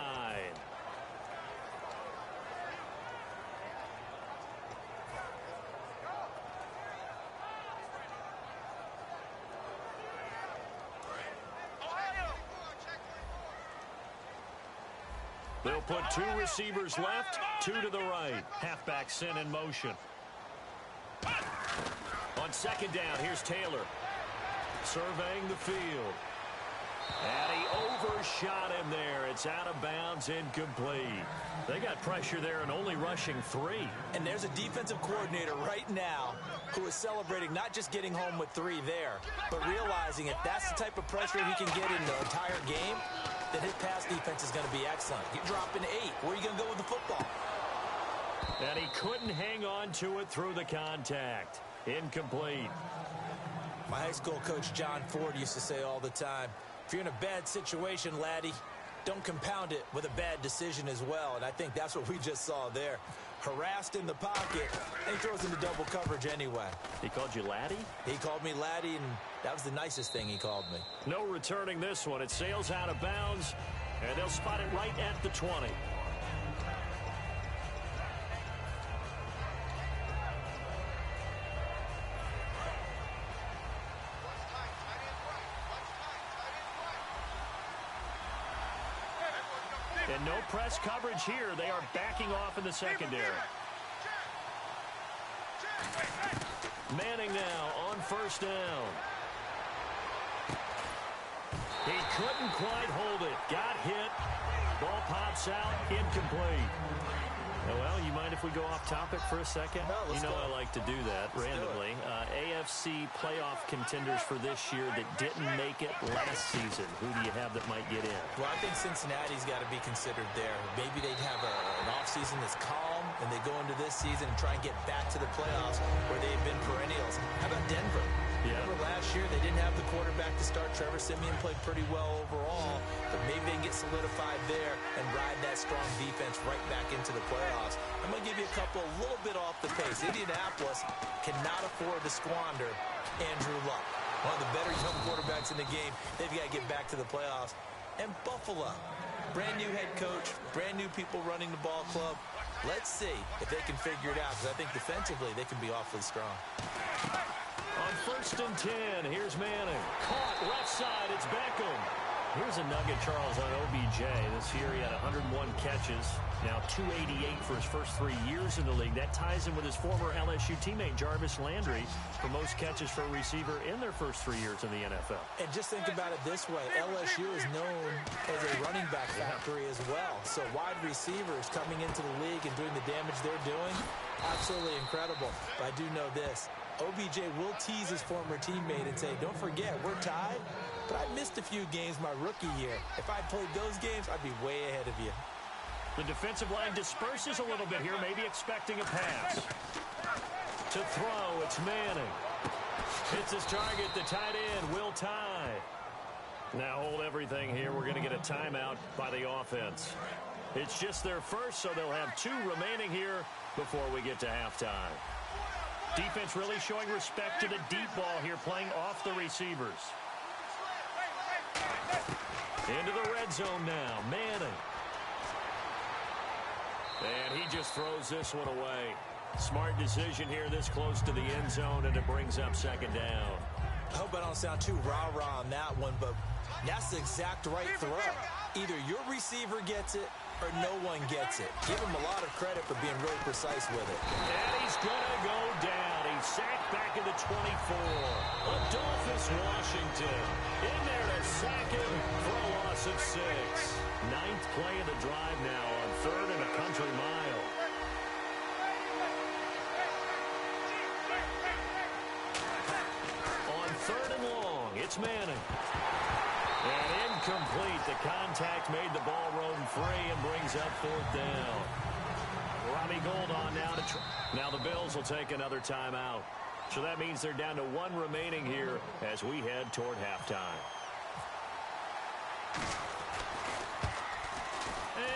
They'll put 2 receivers left, 2 to the right. Halfback sent in motion. On 2nd down, here's Taylor. Surveying the field. And he overshot him there. It's out of bounds, incomplete. They got pressure there and only rushing 3. And there's a defensive coordinator right now who is celebrating not just getting home with 3 there, but realizing if that's the type of pressure he can get in the entire game, then his pass defense is going to be excellent. You're dropping 8. Where are you going to go with the football? And he couldn't hang on to it through the contact. Incomplete. My high school coach, John Ford, used to say all the time, if you're in a bad situation, laddie, don't compound it with a bad decision as well. And I think that's what we just saw there. Harassed in the pocket, and he throws into double coverage anyway. He called you laddie? He called me laddie, and that was the nicest thing he called me. No returning this one. It sails out of bounds, and they'll spot it right at the 20. And no press coverage here. They are backing off in the secondary. Manning now on 1st down. He couldn't quite hold it. Got hit. Ball pops out. Incomplete. Oh, well, you mind if we go off topic for a second? No, let's go. I like to do that randomly. AFC playoff contenders for this year that didn't make it last season. Who do you have that might get in? Well, I think Cincinnati's got to be considered there. Maybe they'd have an offseason that's calm, and they go into this season and try and get back to the playoffs where they've been perennials. How about Denver? Yeah. Remember last year they didn't have the quarterback to start. Trevor Siemian played pretty well overall, but maybe they can get solidified there and ride that strong defense right back into the playoffs. I'm going to give you a couple a little bit off the pace. Indianapolis cannot afford to squander Andrew Luck, one of the better young quarterbacks in the game. They've got to get back to the playoffs. And Buffalo, brand new head coach, brand new people running the ball club. Let's see if they can figure it out, because I think defensively they can be awfully strong. On 1st and 10, here's Manning. Caught left side, it's Beckham. Here's a nugget, Charles, on OBJ. This year he had 101 catches, now 288 for his first 3 years in the league. That ties him with his former LSU teammate Jarvis Landry for most catches for a receiver in their first 3 years in the NFL. And just think about it this way. LSU is known as a running back factory as well. So wide receivers coming into the league and doing the damage they're doing, absolutely incredible. But I do know this. OBJ will tease his former teammate and say, don't forget, we're tied, but I missed a few games my rookie year. If I played those games, I'd be way ahead of you. The defensive line disperses a little bit here, maybe expecting a pass. To throw, it's Manning. Hits his target, the tight end, Will Tye. Now hold everything here. We're going to get a timeout by the offense. It's just their first, so they'll have 2 remaining here before we get to halftime. Defense really showing respect to the deep ball here, playing off the receivers. Into the red zone now, Manning. And he just throws this one away. Smart decision here this close to the end zone, and it brings up second down. I hope I don't sound too rah-rah on that one, but that's the exact right throw. Either your receiver gets it or no one gets it. Give him a lot of credit for being really precise with it. And he's going to go down. He's sacked back at the 24. Adolphus Washington in there to sack him for a loss of 6. 9th play of the drive now on 3rd and a country mile. On 3rd and long, it's Manning. And incomplete. The contact made the ball roam free and brings up 4th down. Robbie Gould on now to now the Bills will take another timeout. So that means they're down to 1 remaining here as we head toward halftime.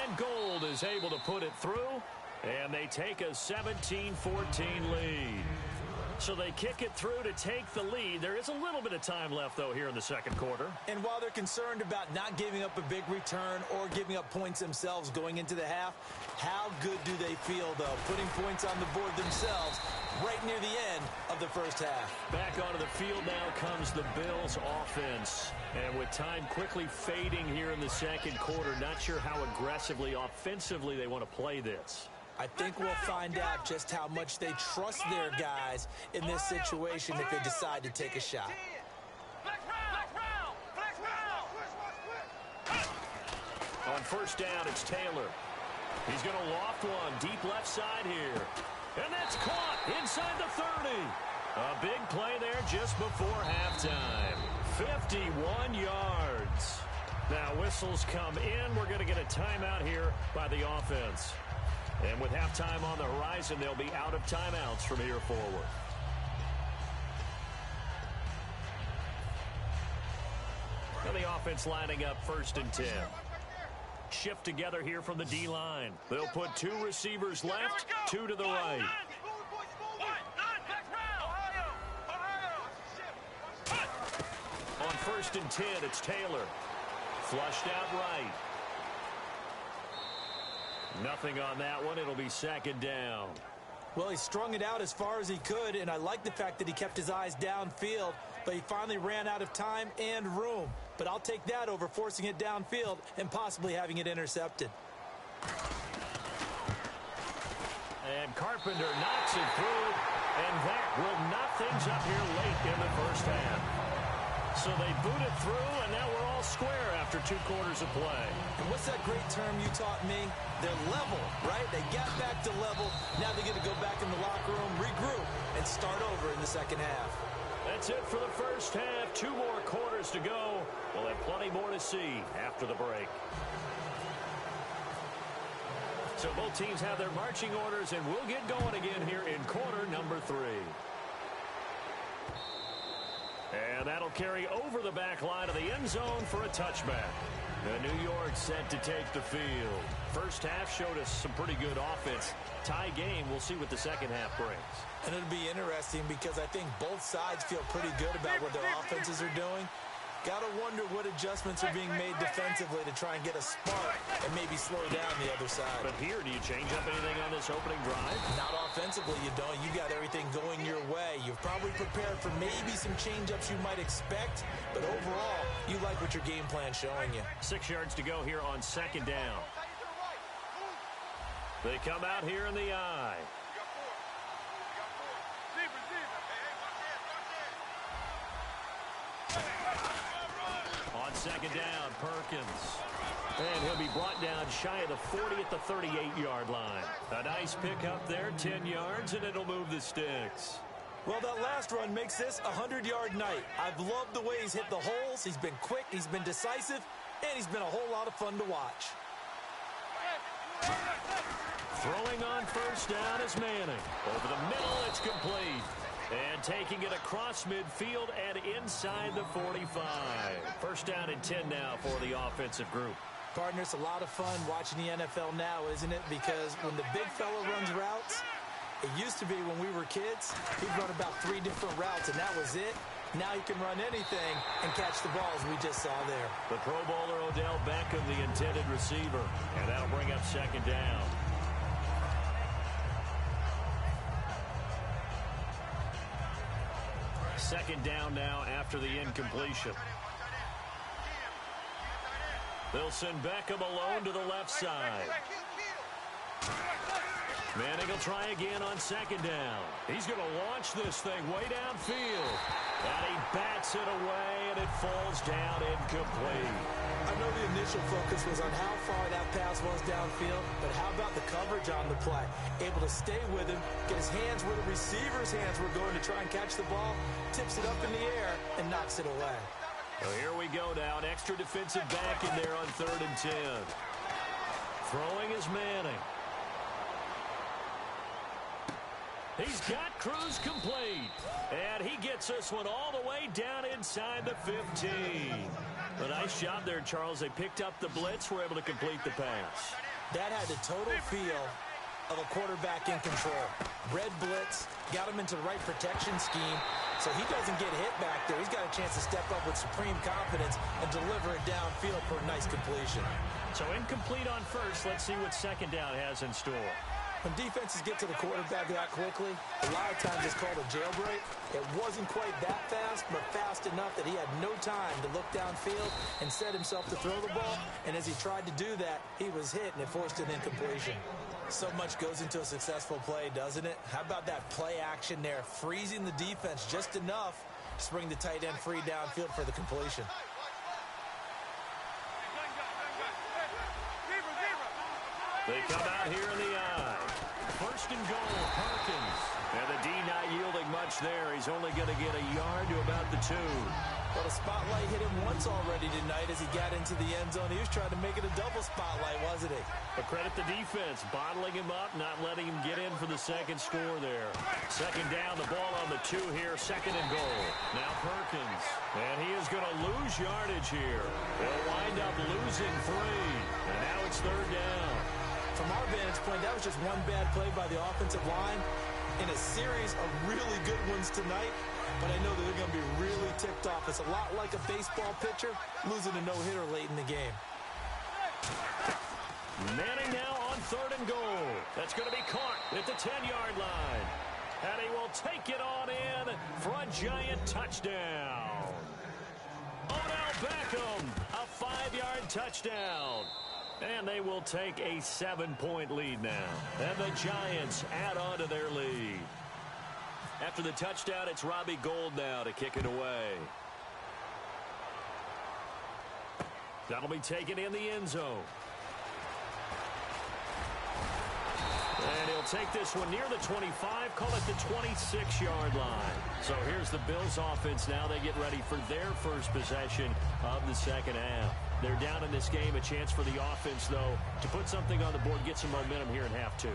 And Gould is able to put it through, and they take a 17-14 lead. So they kick it through to take the lead. There is a little bit of time left, though, here in the second quarter. And while they're concerned about not giving up a big return or giving up points themselves going into the half, how good do they feel, though, putting points on the board themselves right near the end of the first half? Back onto the field now comes the Bills offense. And with time quickly fading here in the second quarter, not sure how aggressively, offensively they want to play this. I think we'll find out just how much they trust their guys in this situation if they decide to take a shot. On first down, it's Taylor. He's going to loft one deep left side here. And that's caught inside the 30. A big play there just before halftime. 51 yards. Now whistles come in. We're going to get a timeout here by the offense. And with halftime on the horizon, they'll be out of timeouts from here forward. And the offense lining up 1st and 10. Shift together here from the D-line. They'll put 2 receivers left, 2 to the right. On 1st and 10, it's Taylor. Flushed out right. Nothing on that one. It'll be second down. Well, he strung it out as far as he could, and I like the fact that he kept his eyes downfield, but he finally ran out of time and room. But I'll take that over forcing it downfield and possibly having it intercepted. And Carpenter knocks it through, and that will knock things up here late in the first half. So they boot it through, and now we're all square after 2 quarters of play. And what's that great term you taught me? They're level, right? They got back to level. Now they get to go back in the locker room, regroup, and start over in the second half. That's it for the first half. 2 more quarters to go. We'll have plenty more to see after the break. So both teams have their marching orders, and we'll get going again here in quarter number 3. And that'll carry over the back line of the end zone for a touchback. New York set to take the field. First half showed us some pretty good offense. Tie game. We'll see what the second half brings. And it'll be interesting because I think both sides feel pretty good about what their offenses are doing. Got to wonder what adjustments are being made defensively to try and get a spark and maybe slow down the other side. But here, do you change up anything on this opening drive? Not offensively, you don't. You got everything going your way. You've probably prepared for maybe some change-ups you might expect, but overall, you like what your game plan's showing you. 6 yards to go here on second down. They come out here in the eye. On second down, Perkins. And he'll be brought down shy of the 40 at the 38-yard line. A nice pickup there, 10 yards, and it'll move the sticks. Well, that last run makes this a 100-yard night. I've loved the way he's hit the holes. He's been quick, he's been decisive, and he's been a whole lot of fun to watch. Throwing on first down is Manning. Over the middle, it's complete. And taking it across midfield and inside the 45. First down and 10 now for the offensive group. Partner, it's a lot of fun watching the NFL now, isn't it? Because when the big fella runs routes, it used to be when we were kids, he'd run about 3 different routes, and that was it. Now he can run anything and catch the balls we just saw there. The Pro Bowler Odell Beckham, the intended receiver, and that'll bring up second down. Second down now after the incompletion. They'll send Beckham alone to the left side. Manning will try again on second down. He's going to launch this thing way downfield. And he bats it away, and it falls down incomplete. I know the initial focus was on how far that pass was downfield, but how about the coverage on the play? Able to stay with him, get his hands where the receiver's hands were going to try and catch the ball, tips it up in the air, and knocks it away. So here we go now. An extra defensive back in there on 3rd and 10. Throwing is Manning. He's got Cruz complete. And he gets this one all the way down inside the 15. A nice job there, Charles. They picked up the blitz, were able to complete the pass. That had the total feel of a quarterback in control. Red blitz, got him into the right protection scheme, so he doesn't get hit back there. He's got a chance to step up with supreme confidence and deliver it downfield for a nice completion. So incomplete on first. Let's see what second down has in store. When defenses get to the quarterback that quickly, a lot of times it's called a jailbreak. It wasn't quite that fast, but fast enough that he had no time to look downfield and set himself to throw the ball. And as he tried to do that, he was hit, and it forced an incompletion. So much goes into a successful play, doesn't it? How about that play action there, freezing the defense just enough to bring the tight end free downfield for the completion. They come out here in the eye. First and goal, Perkins. And the D not yielding much there. He's only going to get a yard to about the 2. Well, the spotlight hit him once already tonight as he got into the end zone. He was trying to make it a double spotlight, wasn't he? But credit the defense, bottling him up, not letting him get in for the second score there. Second down, the ball on the 2 here, second and goal. Now Perkins, and he is going to lose yardage here. They'll wind up losing 3, and now it's third down. From our vantage point, that was just one bad play by the offensive line in a series of really good ones tonight. But I know that they're going to be really ticked off. It's a lot like a baseball pitcher losing a no-hitter late in the game. Manning now on third and goal. That's going to be caught at the 10-yard line. And he will take it on in for a giant touchdown. Odell Beckham, a 5-yard touchdown. And they will take a 7-point lead now. And the Giants add on to their lead. After the touchdown, it's Robbie Gould now to kick it away. That'll be taken in the end zone. And he'll take this one near the 25, call it the 26-yard line. So here's the Bills offense now. They get ready for their first possession of the second half. They're down in this game. A chance for the offense, though, to put something on the board, get some momentum here in half 2.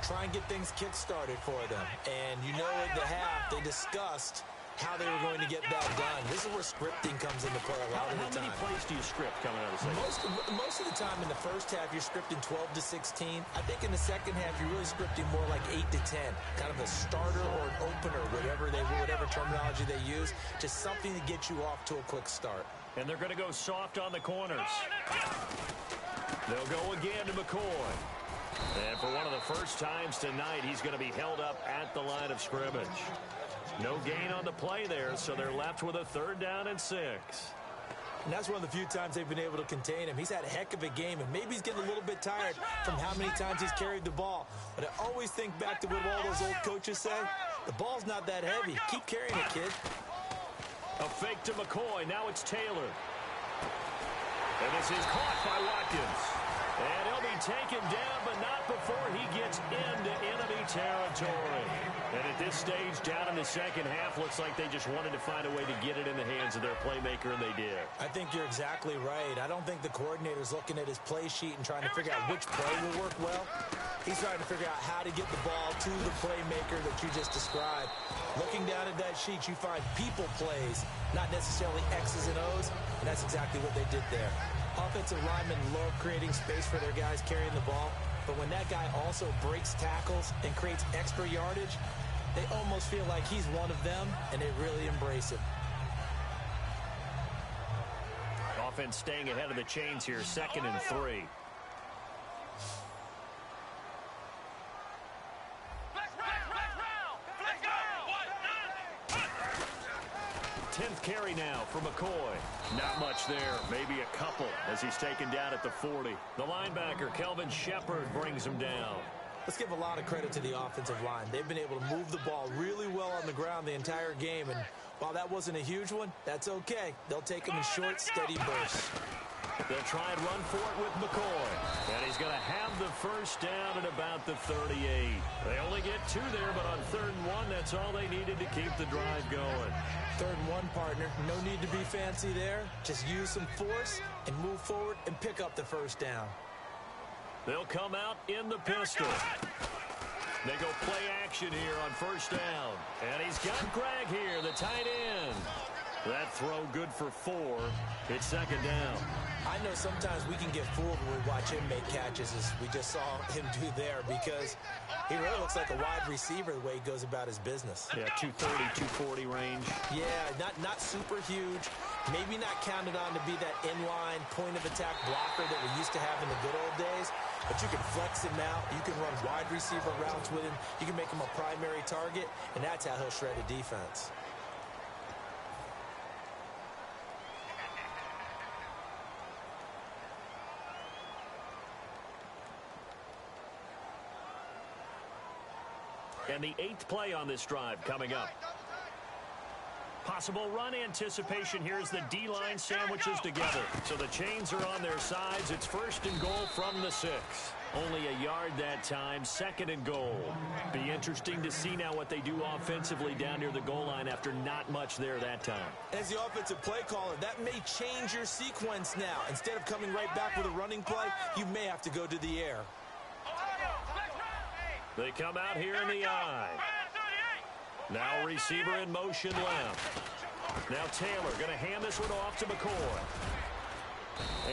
Try and get things kick-started for them. And you know at the half, they discussed how they were going to get that done. This is where scripting comes into play a lot of the time. How many plays do you script coming out of the second? Most of the time in the first half, you're scripting 12 to 16. I think in the second half, you're really scripting more like 8 to 10. Kind of a starter or an opener, whatever terminology they use. Just something to get you off to a quick start. And they're going to go soft on the corners. They'll go again to McCoy. And for one of the first times tonight, he's going to be held up at the line of scrimmage. No gain on the play there, so they're left with a 3rd down and 6. And that's one of the few times they've been able to contain him. He's had a heck of a game, and maybe he's getting a little bit tired from how many times he's carried the ball. But I always think back to what all those old coaches say. The ball's not that heavy. Keep carrying it, kid. A fake to McCoy. Now it's Taylor. And this is caught by Watkins. And he'll be taken down, but not before he gets into enemy territory. And at this stage, down in the second half, looks like they just wanted to find a way to get it in the hands of their playmaker, and they did. I think you're exactly right. I don't think the coordinator's looking at his play sheet and trying to figure out which play will work well. He's trying to figure out how to get the ball to the playmaker that you just described. Looking down at that sheet, you find people plays, not necessarily X's and O's. And that's exactly what they did there. Offensive linemen love creating space for their guys carrying the ball, but when that guy also breaks tackles and creates extra yardage, they almost feel like he's one of them, and they really embrace him. Offense staying ahead of the chains here, 2nd and 3. 10th carry now for McCoy. Not much there, maybe a couple as he's taken down at the 40. The linebacker, Kelvin Shepard, brings him down. Let's give a lot of credit to the offensive line. They've been able to move the ball really well on the ground the entire game, and while that wasn't a huge one, that's okay. They'll take them in short, steady bursts. They'll try and run for it with McCoy. And he's going to have the first down at about the 38. They only get 2 there, but on 3rd and 1, that's all they needed to keep the drive going. 3rd and 1, partner. No need to be fancy there. Just use some force and move forward and pick up the first down. They'll come out in the pistol. They go play action here on 1st down. And he's got Greg here, the tight end. That throw good for 4. It's 2nd down. I know sometimes we can get fooled when we watch him make catches, as we just saw him do there, because he really looks like a wide receiver the way he goes about his business. Yeah, 230, 240 range. Yeah, not super huge. Maybe not counted on to be that inline point-of-attack blocker that we used to have in the good old days, but you can flex him out. You can run wide receiver routes with him. You can make him a primary target, and that's how he'll shred a defense. And the 8th play on this drive coming up. Possible run anticipation here as the D-line sandwiches together. So the chains are on their sides. It's 1st and goal from the 6. Only a yard that time, 2nd and goal. Be interesting to see now what they do offensively down near the goal line after not much there that time. As the offensive play caller, that may change your sequence now. Instead of coming right back with a running play, you may have to go to the air. They come out here in the I. Now receiver in motion left. Now Taylor going to hand this one off to McCoy.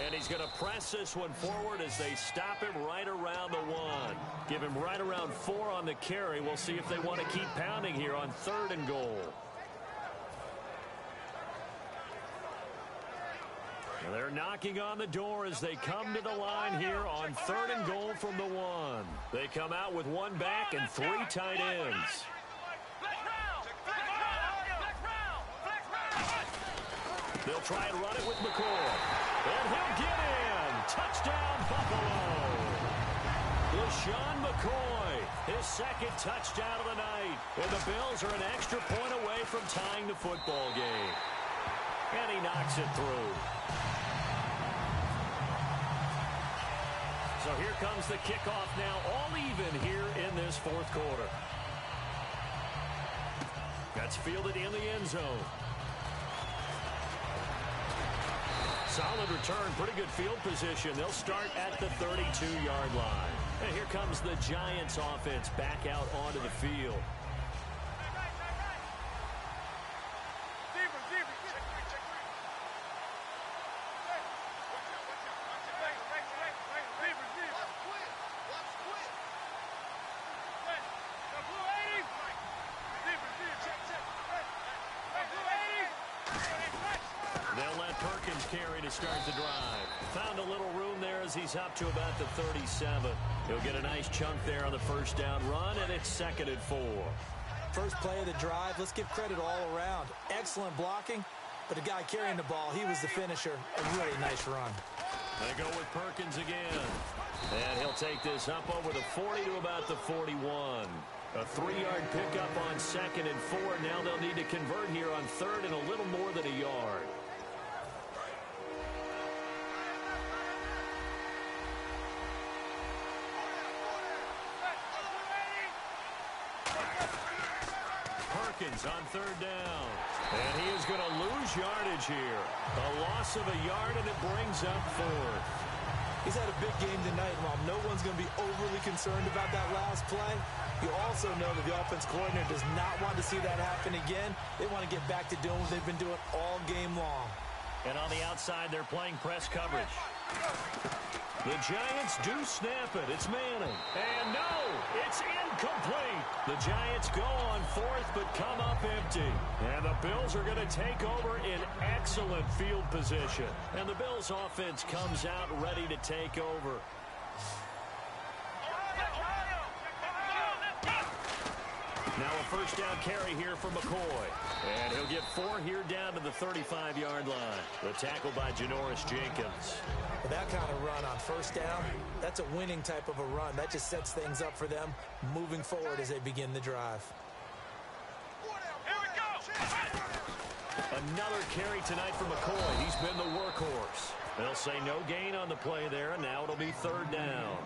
And he's going to press this one forward as they stop him right around the 1. Give him right around 4 on the carry. We'll see if they want to keep pounding here on 3rd and goal. And they're knocking on the door as they come to the line here on 3rd and goal from the 1. They come out with 1 back and 3 tight ends. They'll try and run it with McCoy. And he'll get in. Touchdown, Buffalo. LaShawn McCoy, his 2nd touchdown of the night. And the Bills are an extra point away from tying the football game. And he knocks it through. So here comes the kickoff now, all even here in this 4th quarter. That's fielded in the end zone. Solid return, pretty good field position. They'll start at the 32-yard line. And here comes the Giants offense back out onto the field. They'll let Perkins carry to start the drive. Found a little room there as he's up to about the 37. He'll get a nice chunk there on the 1st down run, and it's 2nd and 4. First play of the drive, let's give credit all around. Excellent blocking, but the guy carrying the ball, he was the finisher. A really nice run. They go with Perkins again. And he'll take this up over the 40 to about the 41. A 3-yard pickup on 2nd and 4. Now they'll need to convert here on 3rd and a little more than a yard. Perkins on 3rd down. And he is going to lose yardage here. A loss of a yard, and it brings up 4th. He's had a big game tonight, and while no one's going to be overly concerned about that last play, you also know that the offense coordinator does not want to see that happen again. They want to get back to doing what they've been doing all game long. And on the outside, they're playing press coverage. The Giants do snap it. It's Manning. And no, it's incomplete. The Giants go on fourth but come up empty. And the Bills are going to take over in excellent field position. And the Bills offense comes out ready to take over. Now a first down carry here for McCoy. And he'll get 4 here down to the 35-yard line. The tackle by Janoris Jenkins. With that kind of run on first down, that's a winning type of a run. That just sets things up for them moving forward as they begin the drive. Here we go. Another carry tonight for McCoy. He's been the workhorse. They'll say no gain on the play there, and now it'll be third down.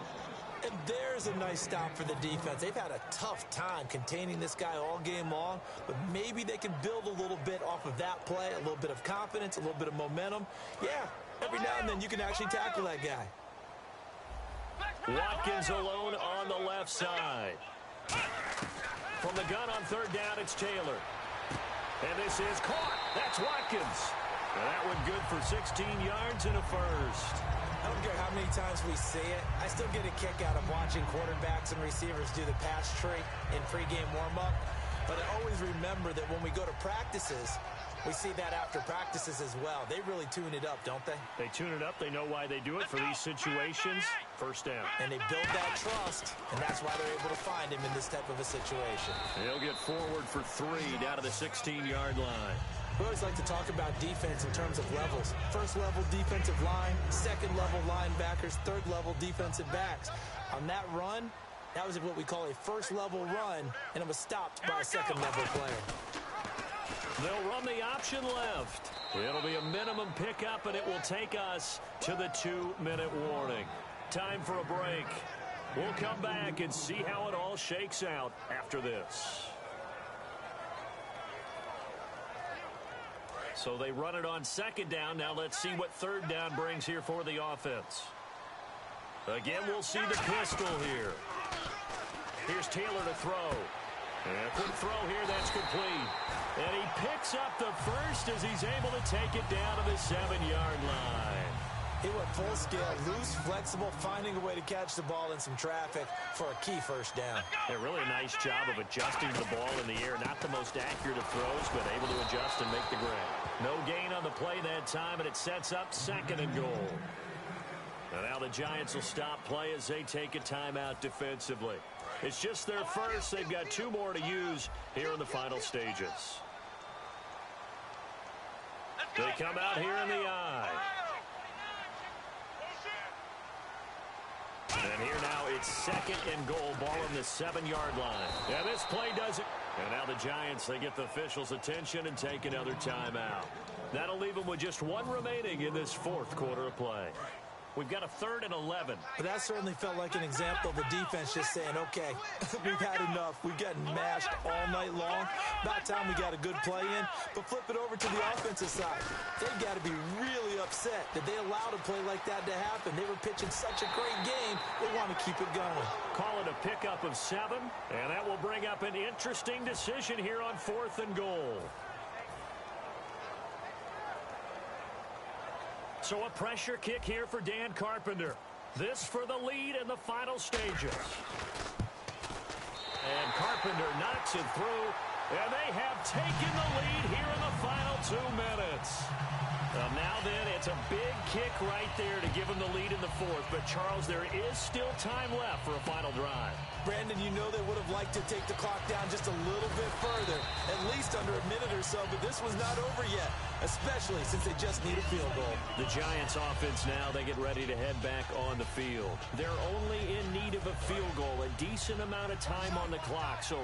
And there's a nice stop for the defense. They've had a tough time containing this guy all game long, but maybe they can build a little bit off of that play, a little bit of confidence, a little bit of momentum. Yeah, every now and then you can actually tackle that guy. Watkins alone on the left side. From the gun on third down, it's Taylor. And this is caught. That's Watkins. And that one good for 16 yards and a first. I don't care how many times we see it. I still get a kick out of watching quarterbacks and receivers do the pass tree in pregame warm-up. But I always remember that when we go to practices, we see that after practices as well. They really tune it up, don't they? They tune it up. They know why they do it for these situations. First down. And they build that trust, and that's why they're able to find him in this type of a situation. He'll get forward for 3 down to the 16-yard line. We always like to talk about defense in terms of levels. First-level defensive line, second-level linebackers, third-level defensive backs. On that run, that was what we call a first-level run, and it was stopped by a second-level player. They'll run the option left. It'll be a minimum pickup, and it will take us to the 2-minute warning. Time for a break. We'll come back and see how it all shakes out after this. So they run it on second down. Now let's see what third down brings here for the offense. Again, we'll see the pistol here. Here's Taylor to throw. And a quick throw here, that's complete. And he picks up the first as he's able to take it down to the 7-yard line. He went full scale, loose, flexible, finding a way to catch the ball in some traffic for a key first down. A really nice job of adjusting the ball in the air. Not the most accurate of throws, but able to adjust and make the grab. No gain on the play that time, and it sets up 2nd and goal. And now the Giants will stop play as they take a timeout defensively. It's just their first. They've got 2 more to use here in the final stages. They come out here in the I. And here now it's 2nd and goal, ball on the 7-yard line. And this play does it. And now the Giants, they get the officials' attention and take another timeout. That'll leave them with just 1 remaining in this 4th quarter of play. We've got a 3rd and 11. But that certainly felt like an example of the defense just saying, okay, we've had enough. We've gotten mashed all night long. About time we got a good play in. But flip it over to the offensive side. They've got to be really upset that they allowed a play like that to happen. They were pitching such a great game. They want to keep it going. Call it a pickup of 7. And that will bring up an interesting decision here on 4th and goal. So a pressure kick here for Dan Carpenter. This for the lead in the final stages. And Carpenter knocks it through. And they have taken the lead here in the final 2 minutes. Now then, it's a big kick right there to give them the lead in the 4th. But, Charles, there is still time left for a final drive. Brandon, you know they would have liked to take the clock down just a little bit further, at least under a minute or so, but this was not over yet, especially since they just need a field goal. The Giants offense now, they get ready to head back on the field. They're only in need of a field goal, a decent amount of time on the clock, so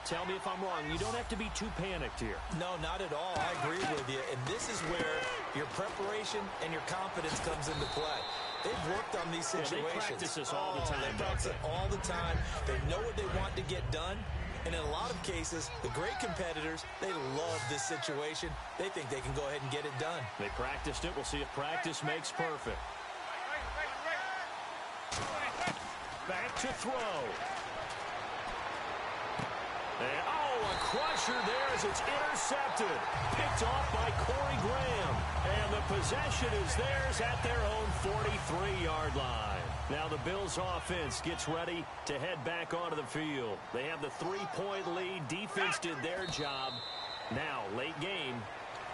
tell me if I'm wrong. You don't have to be too panicked here. No, not at all. I agree with you. And this is where your preparation and your confidence comes into play. They've worked on these situations. They practice this all the time. They practice it all the time. They know what they want to get done. And in a lot of cases, the great competitors, they love this situation. They think they can go ahead and get it done. They practiced it. We'll see if practice makes perfect. Back to throw. And, oh, a crusher there as it's intercepted. Picked off by Corey Graham. And the possession is theirs at their own 43-yard line. Now the Bills offense gets ready to head back onto the field. They have the 3-point lead. Defense did their job. Now, late game.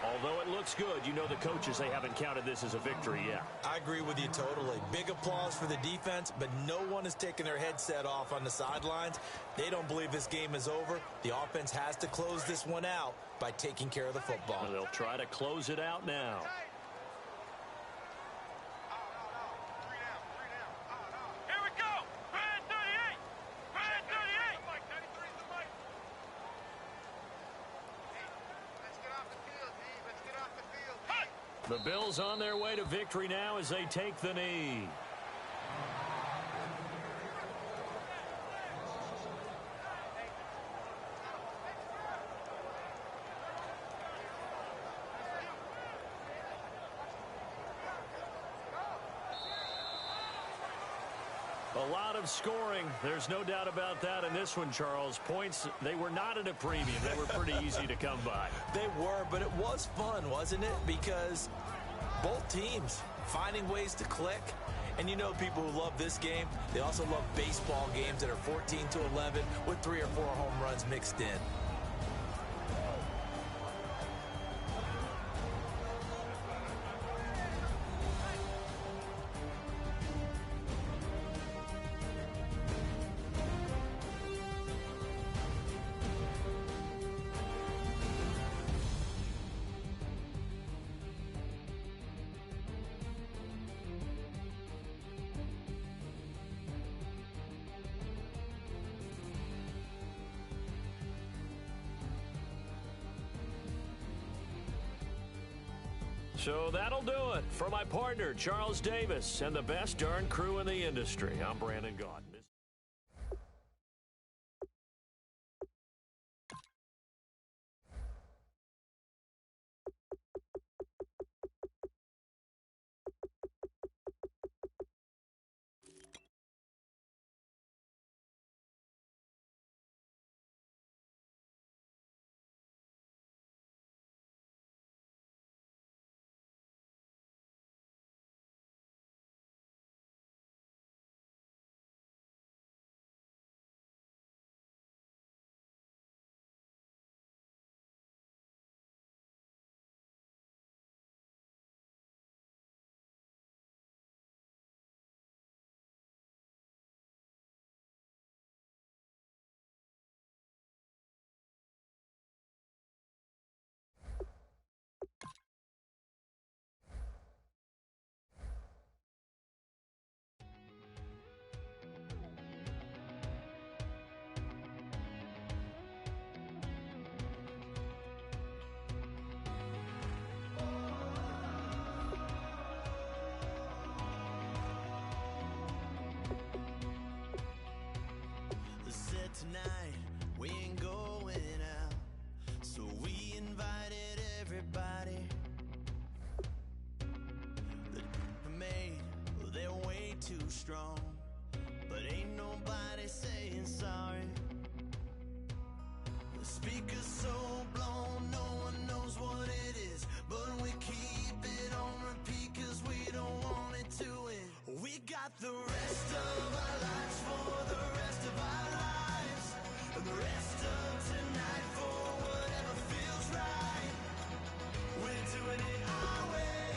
Although it looks good, you know the coaches, they haven't counted this as a victory yet. I agree with you totally. Big applause for the defense, but no one is taking their headset off on the sidelines. They don't believe this game is over. The offense has to close this one out by taking care of the football. They'll try to close it out now. The Bills on their way to victory now as they take the knee. A lot of scoring. There's no doubt about that in this one, Charles. Points, they were not at a premium. They were pretty easy to come by. They were, but it was fun, wasn't it? Because both teams finding ways to click. And you know people who love this game, they also love baseball games that are 14-11 with 3 or 4 home runs mixed in. So that'll do it for my partner, Charles Davis, and the best darn crew in the industry. I'm Brandon Gaudin. Tonight we ain't going out, so we invited everybody. The made, they're way too strong, but ain't nobody saying sorry. The speaker's so blown, no one knows what it is, but we keep it on repeat 'cause we don't want it to end. We got the rest of our lives for the rest of our lives. And the rest of tonight for whatever feels right. We're doing it our way,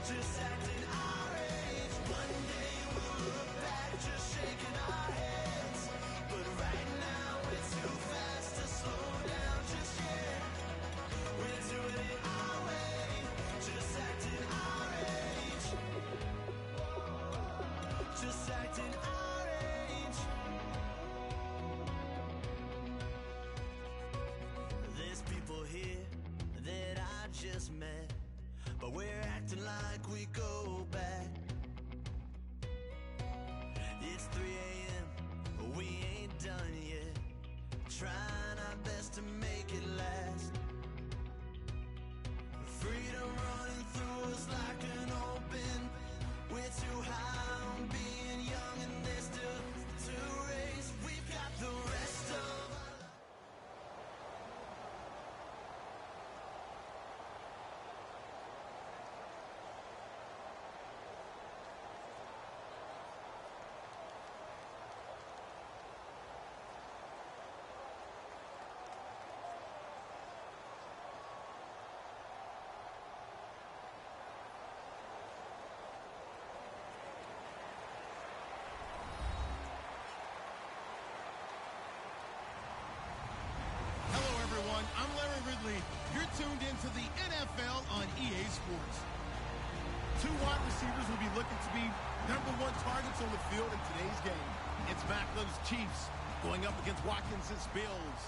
just acting our age. One day we'll look back just shaking our heads, but right now we're too fast to slow down just yet. We're doing it our way, just acting our age. Just acting our age. There's people here that I just met, but we're acting like we go back. It's 3 a.m., but we ain't done yet, trying our best to make it last. Freedom running through us like an open. We're too high on being young and there's still to race. We've got the rest of our Ridley. You're tuned into the NFL on EA Sports. Two wide receivers will be looking to be #1 targets on the field in today's game. It's Macklin's Chiefs going up against Watkins's Bills.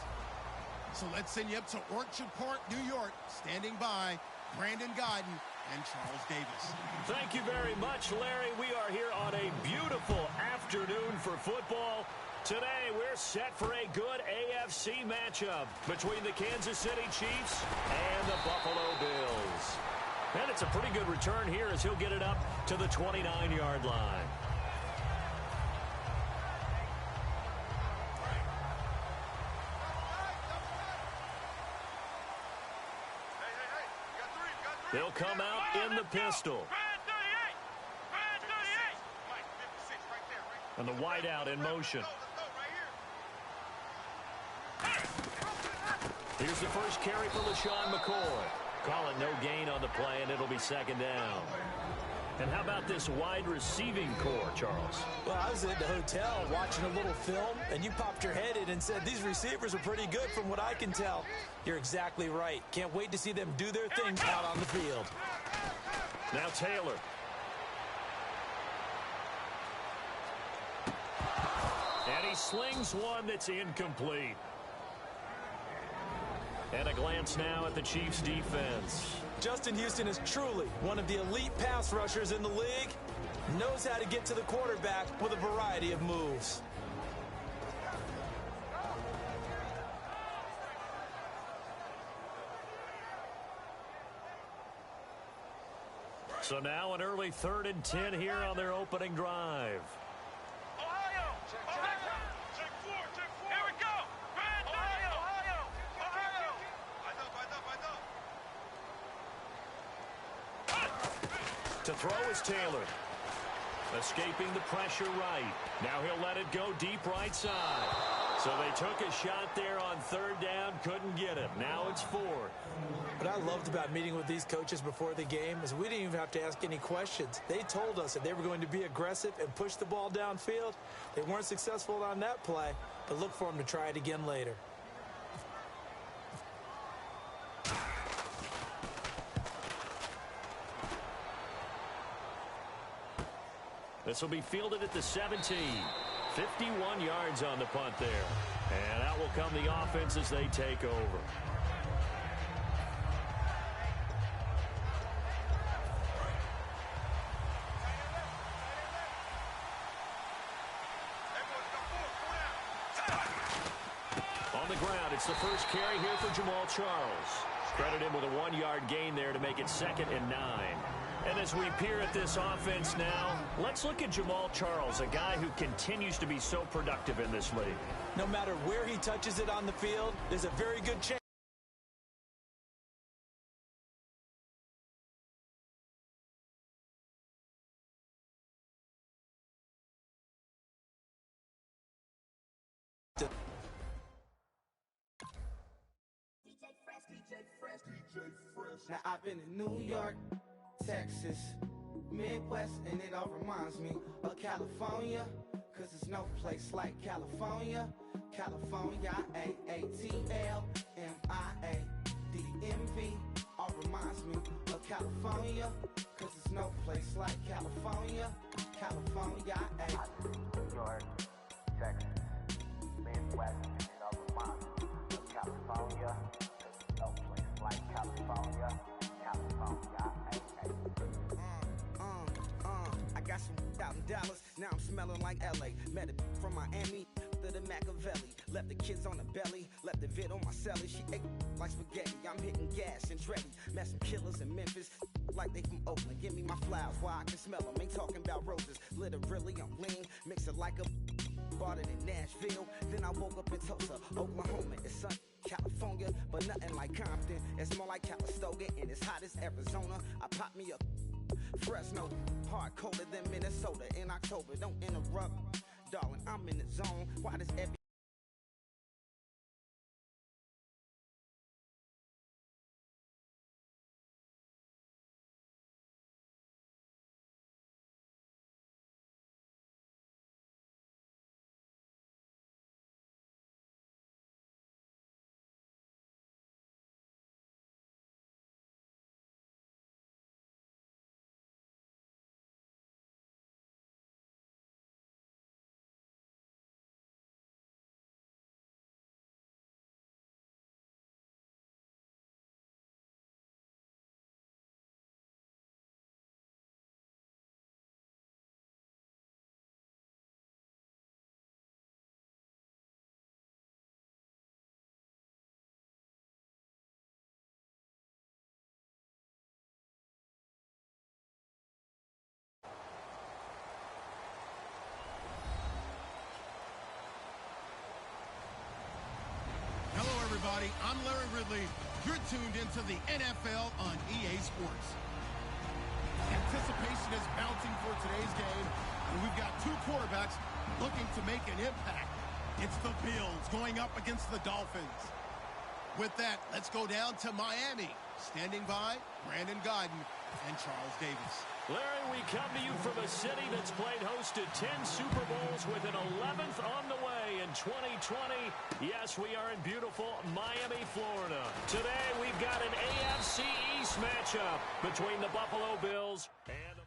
So let's send you up to Orchard Park, New York. Standing by, Brandon Godden and Charles Davis. Thank you very much, Larry. We are here on a beautiful afternoon for football. Today, we're set for a good AFC matchup between the Kansas City Chiefs and the Buffalo Bills. And it's a pretty good return here as he'll get it up to the 29-yard line. They'll come out in the pistol. And the wideout in motion. Here's the first carry for LaShawn McCoy. Call it no gain on the play, and it'll be second down. And how about this wide receiving core, Charles? Well, I was at the hotel watching a little film, and you popped your head in and said, these receivers are pretty good from what I can tell. You're exactly right. Can't wait to see them do their thing out on the field. Now Taylor. And he slings one that's incomplete. And a glance now at the Chiefs' defense. Justin Houston is truly one of the elite pass rushers in the league. Knows how to get to the quarterback with a variety of moves. So now an early 3rd and 10 here on their opening drive. To throw is Taylor. Escaping the pressure right. Now he'll let it go deep right side. So they took a shot there on 3rd down, couldn't get it. Now it's 4th. What I loved about meeting with these coaches before the game is we didn't even have to ask any questions. They told us that they were going to be aggressive and push the ball downfield. They weren't successful on that play, but look for them to try it again later. This will be fielded at the 17. 51 yards on the punt there. And out will come the offense as they take over. On the ground, it's the first carry here for Jamal Charles. Credit him with a 1-yard gain there to make it 2nd and 9. And as we peer at this offense now, let's look at Jamal Charles, a guy who continues to be so productive in this league. No matter where he touches it on the field, there's a very good chance. Now I've been in New York, Texas, Midwest, and it all reminds me of California, cause there's no place like California. California, AATLMIA-DMV, all reminds me of California, cause there's no place like California. California, New York, Texas, Midwest, and it all reminds me of California, cause there's no place like California. I got some out in Dallas, now I'm smelling like LA. Met a from Miami to the Machiavelli. Left the kids on the belly, left the vid on my celly. She ate like spaghetti, I'm hitting gas and Dreddy. Met some killers in Memphis, like they from Oakland. Give me my flowers while I can smell them. Ain't talking about roses, literally I'm lean. Mix it like a bought it in Nashville. Then I woke up in Tulsa, Oklahoma. It's sun, California, but nothing like Compton. It's more like Calistoga, and it's hot as Arizona. I pop me up Fresno, hard colder than Minnesota in October. Don't interrupt, darling, I'm in the zone. Why does every everybody. I'm Larry Ridley. You're tuned into the NFL on EA Sports. Anticipation is mounting for today's game, and we've got two quarterbacks looking to make an impact. It's the Bills going up against the Dolphins. With that, let's go down to Miami. Standing by, Brandon Godden and Charles Davis. Larry, we come to you from a city that's played host to 10 Super Bowls with an 11th on the way in 2020. Yes, we are in beautiful Miami, Florida. Today, we've got an AFC East matchup between the Buffalo Bills and the...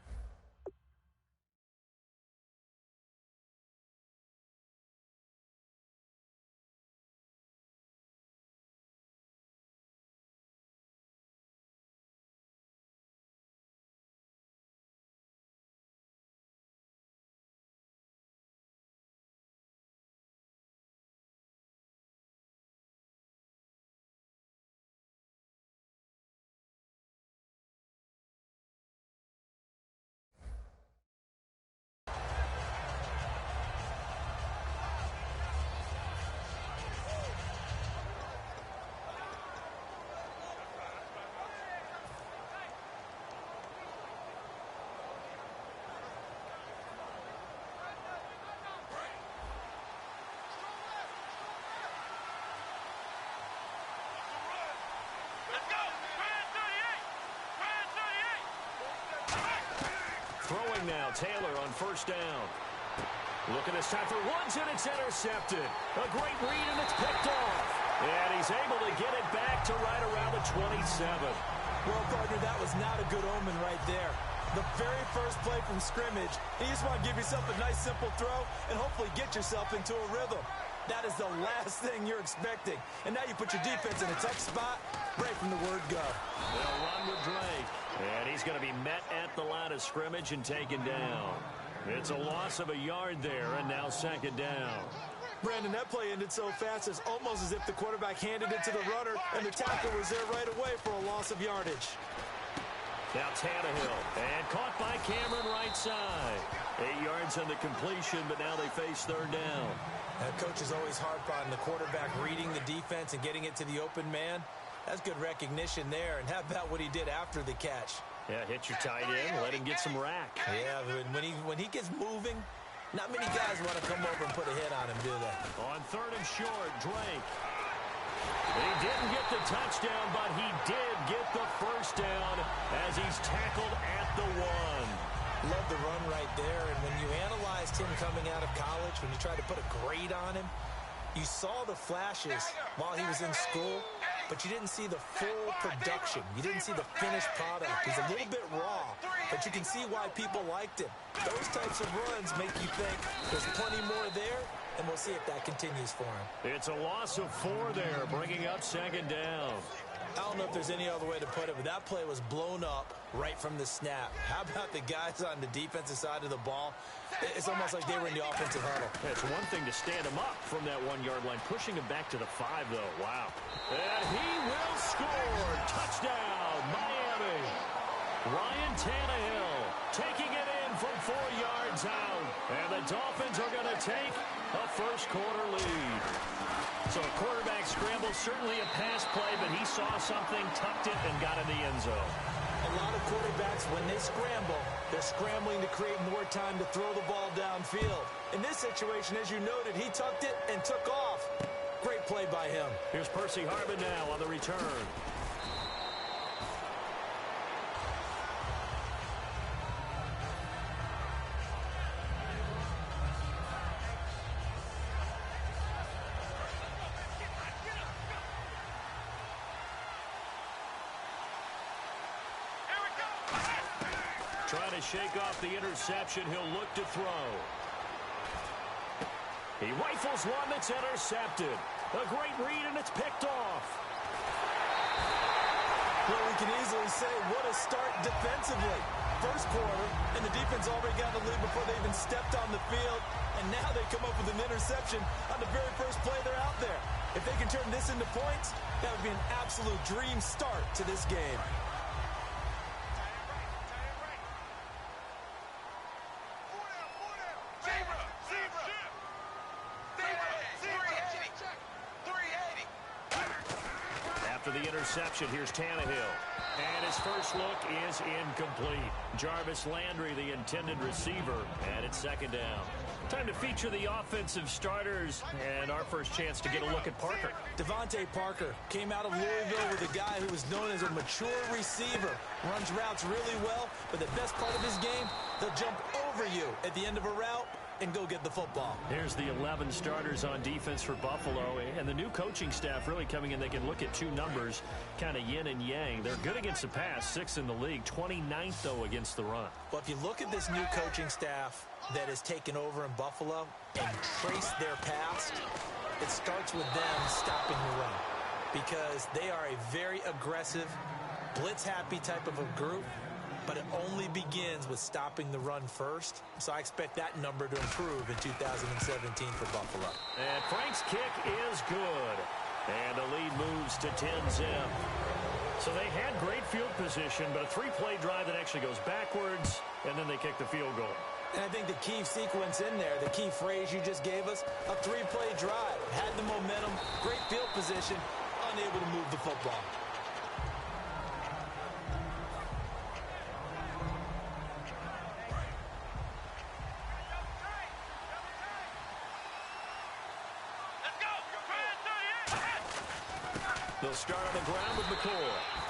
Throwing now, Taylor on first down. Looking this time for Woods, and it's intercepted. A great read, and it's picked off. And he's able to get it back to right around the 27. Well, partner, that was not a good omen right there. The very first play from scrimmage, you just want to give yourself a nice, simple throw and hopefully get yourself into a rhythm. That is the last thing you're expecting. And now you put your defense in a tough spot right from the word go. They'll run with Drake. And he's going to be met at the line of scrimmage and taken down. It's a loss of a yard there, and now second down. Brandon, that play ended so fast, it's almost as if the quarterback handed it to the runner, and the tackle was there right away for a loss of yardage. Now Tannehill, and caught by Cameron right side. 8 yards on the completion, but now they face third down. Coaches always harp on the quarterback reading the defense and getting it to the open man. That's good recognition there. And how about what he did after the catch? Yeah, hit your tight end, let him get some rack. Yeah, when he gets moving, not many guys want to come over and put a hit on him, do they? On third and short, Drake. He didn't get the touchdown, but he did get the first down as he's tackled at the 1. Love the run right there. And when you analyzed him coming out of college, when you tried to put a grade on him, you saw the flashes while he was in school, but you didn't see the full production. You didn't see the finished product. He's a little bit raw, but you can see why people liked him. Those types of runs make you think there's plenty more there, and we'll see if that continues for him. It's a loss of 4 there, bringing up second down. I don't know if there's any other way to put it, but that play was blown up right from the snap. How about the guys on the defensive side of the ball? It's almost like they were in the offensive huddle. It's one thing to stand him up from that 1-yard line. Pushing him back to the 5, though. Wow. And he will score. Touchdown, Miami. Ryan Tannehill taking it in from 4 yards out. And the Dolphins are going to take a first-quarter lead. So a quarterback scramble, certainly a pass play, but he saw something, tucked it, and got in the end zone. A lot of quarterbacks, when they scramble, they're scrambling to create more time to throw the ball downfield. In this situation, as you noted, he tucked it and took off. Great play by him. Here's Percy Harvin now on the return. Trying to shake off the interception. He'll look to throw. He rifles one that's intercepted. A great read, and it's picked off. Well, we can easily say what a start defensively. First quarter, and the defense already got the lead before they even stepped on the field. And now they come up with an interception on the very first play they're out there. If they can turn this into points, that would be an absolute dream start to this game. after the interception. Here's Tannehill. And his first look is incomplete. Jarvis Landry, the intended receiver, and it's second down. Time to feature the offensive starters, and our first chance to get a look at Parker. Devontae Parker came out of Louisville with a guy who was known as a mature receiver. Runs routes really well, but the best part of his game, he'll jump over you at the end of a route and go get the football. Here's the 11 starters on defense for Buffalo, and the new coaching staff really coming in. They can look at two numbers, kind of yin and yang. They're good against the pass, 6th in the league, 29th, though, against the run. Well, if you look at this new coaching staff that has taken over in Buffalo and trace their past, it starts with them stopping the run because they are a very aggressive, blitz-happy type of a group, but it only begins with stopping the run first. So I expect that number to improve in 2017 for Buffalo. And Frank's kick is good. And the lead moves to 10-zip. So they had great field position, but a 3-play drive that actually goes backwards, and then they kick the field goal. And I think the key sequence in there, the key phrase you just gave us, a 3-play drive. Had the momentum, great field position, unable to move the football. They'll start on the ground with McCoy.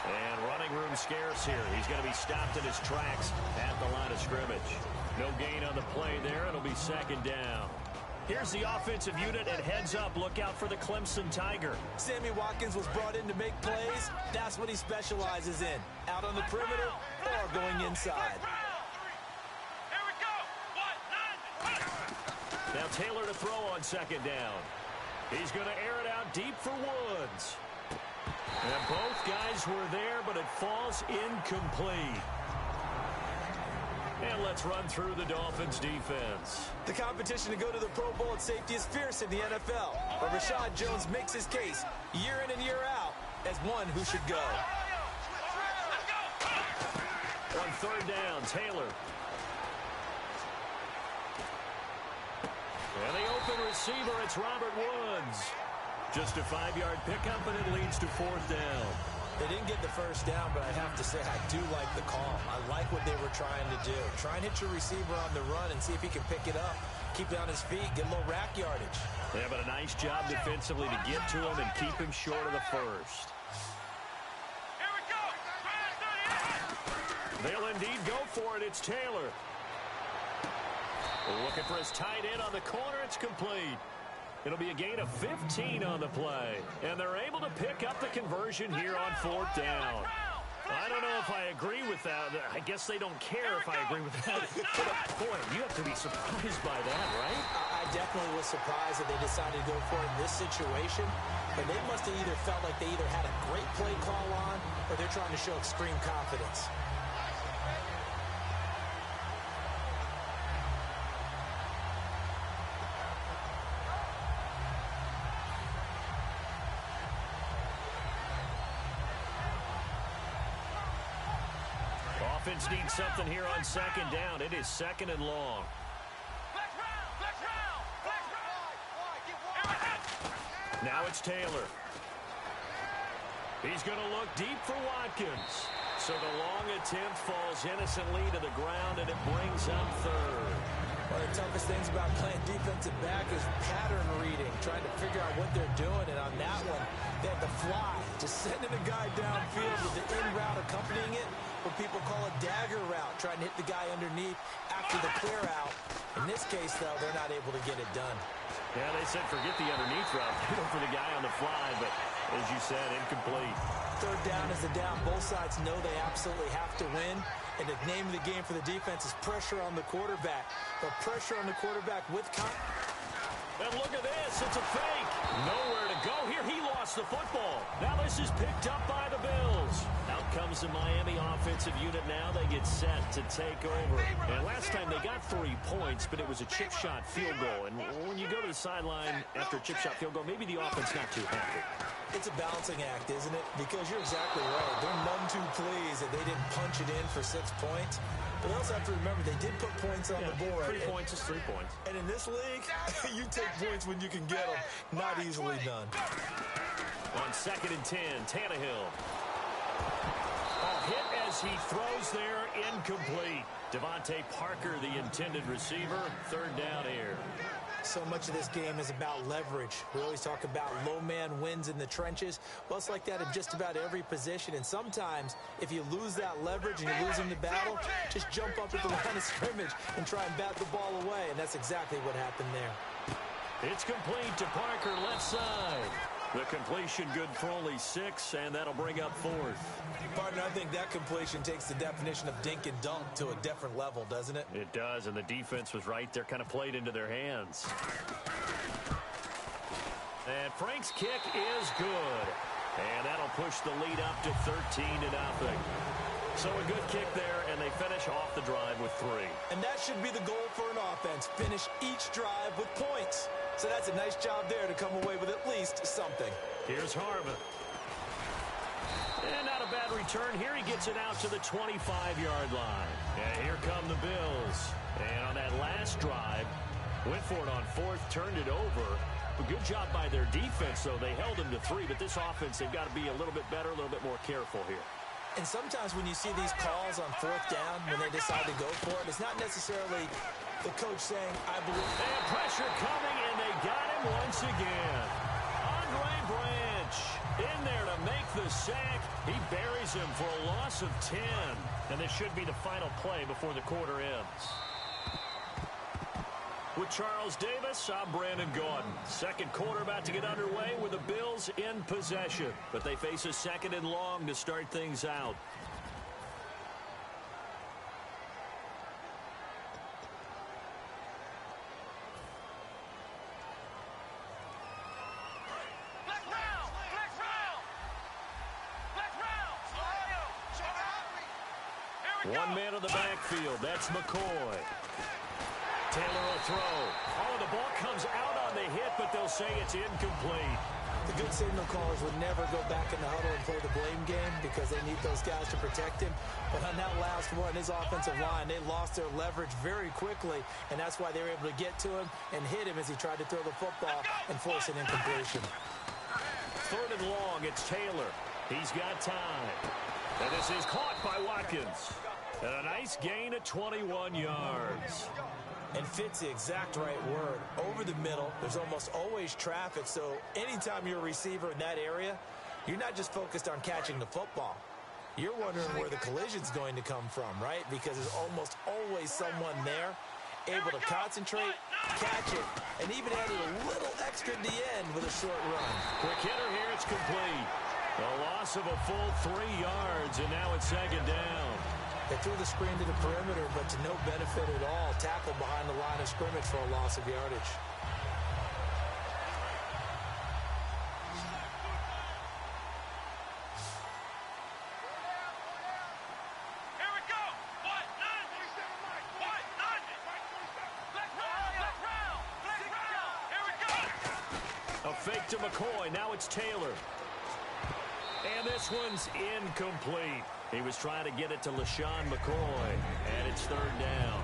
And running room scarce here. He's going to be stopped in his tracks at the line of scrimmage. No gain on the play there. It'll be second down. Here's the offensive unit, and heads up. Look out for the Clemson Tiger. Sammy Watkins was brought in to make plays. That's what he specializes in. Out on the perimeter or going inside. Now Taylor to throw on second down. He's going to air it out deep for Woods. And both guys were there, but it falls incomplete. And let's run through the Dolphins' defense. The competition to go to the Pro Bowl at safety is fierce in the NFL. But Rashad Jones makes his case year in and year out as one who should go. On third down, Taylor. And the open receiver, it's Robert Woods. Just a 5-yard pickup, and it leads to fourth down. They didn't get the first down, but I have to say I do like the call. I like what they were trying to do. Try and hit your receiver on the run and see if he can pick it up. Keep it on his feet, get a little rack yardage. Yeah, but a nice job defensively to get to him and keep him short of the first. Here we go. They'll indeed go for it. It's Taylor. Looking for his tight end on the corner. It's complete. It'll be a gain of 15 on the play. And they're able to pick up the conversion here on fourth down. I don't know if I agree with that. I guess they don't care if I agree with that. Boy, you have to be surprised by that, right? I definitely was surprised that they decided to go for it in this situation. But they must have either felt like they either had a great play call on or they're trying to show extreme confidence. Offense needs something here on second down. It is second and long. Now it's Taylor. He's going to look deep for Watkins. So the long attempt falls innocently to the ground, and it brings up third. One of the toughest things about playing defensive back is pattern reading, trying to figure out what they're doing. And on that one, they had to fly, just sending a guy downfield with the in route accompanying it, what people call a dagger route, trying to hit the guy underneath after the clear out. In this case, though, they're not able to get it done. Yeah, they said forget the underneath route. Hit him for the guy on the fly, but as you said, incomplete. Third down is the down. Both sides know they absolutely have to win. And the name of the game for the defense is pressure on the quarterback. But pressure on the quarterback with and look at this. It's a fake. Nowhere to go here. He lost the football. Now this is picked up by the Bills. Out comes the Miami offensive unit now. They get set to take over. And last time they got 3 points, but it was a chip shot field goal. And when you go to the sideline after a chip shot field goal, maybe the offense not too happy. It's a balancing act, isn't it? Because you're exactly right. They're none too pleased that they didn't punch it in for 6 points. But they also have to remember they did put points on the board. 3 points is 3 points. And in this league, you take points when you can get them. Not easily done. On 2nd and 10, Tannehill. Hit as he throws there, incomplete. Devontae Parker, the intended receiver, 3rd down here. So much of this game is about leverage. We always talk about low man wins in the trenches. Well, it's like that in just about every position. And sometimes, if you lose that leverage and you're losing the battle, just jump up at the line of scrimmage and try and bat the ball away. And that's exactly what happened there. It's complete to Parker, left side. The completion good for only 6, and that'll bring up 4th. Partner, I think that completion takes the definition of dink and dunk to a different level, doesn't it? It does, and the defense was right there, kind of played into their hands. And Frank's kick is good. And that'll push the lead up to 13-0. So a good kick there, and they finish off the drive with 3. And that should be the goal for an offense. Finish each drive with points. So that's a nice job there to come away with at least something. Here's Harvin. And not a bad return. Here he gets it out to the 25-yard line. And here come the Bills. And on that last drive, went for it on 4th, turned it over. A good job by their defense, though. They held them to 3, but this offense, they've got to be a little bit better, a little bit more careful here. And sometimes when you see these calls on 4th down, when they decide to go for it, it's not necessarily the coach saying, I believe. And pressure coming, and they got him once again. Andre Branch in there to make the sack. He buries him for a loss of 10. And this should be the final play before the quarter ends. With Charles Davis, I'm Brandon Gordon. Second quarter about to get underway with the Bills in possession. But they face a 2nd and long to start things out. One man in the backfield. That's McCoy. Taylor will throw. Oh, the ball comes out on the hit, but they'll say it's incomplete. The good signal callers would never go back in the huddle and play the blame game because they need those guys to protect him. But on that last one, his offensive line, they lost their leverage very quickly, and that's why they were able to get to him and hit him as he tried to throw the football and force an incompletion. 3rd and long, it's Taylor. He's got time. And this is caught by Watkins. And a nice gain of 21 yards. And fits the exact right word. Over the middle, there's almost always traffic, so anytime you're a receiver in that area, you're not just focused on catching the football. You're wondering where the collision's going to come from, right? Because there's almost always someone there able to concentrate, catch it, and even added a little extra at the end with a short run. Quick hitter here, it's complete. A loss of a full 3 yards, and now it's 2nd down. They threw the screen to the perimeter, but to no benefit at all. Tackled behind the line of scrimmage for a loss of yardage. Here we go. What? 9. What? 9. Black round. Here we go. A fake to McCoy. Now it's Taylor. And this one's incomplete. He was trying to get it to LaShawn McCoy, and it's 3rd down.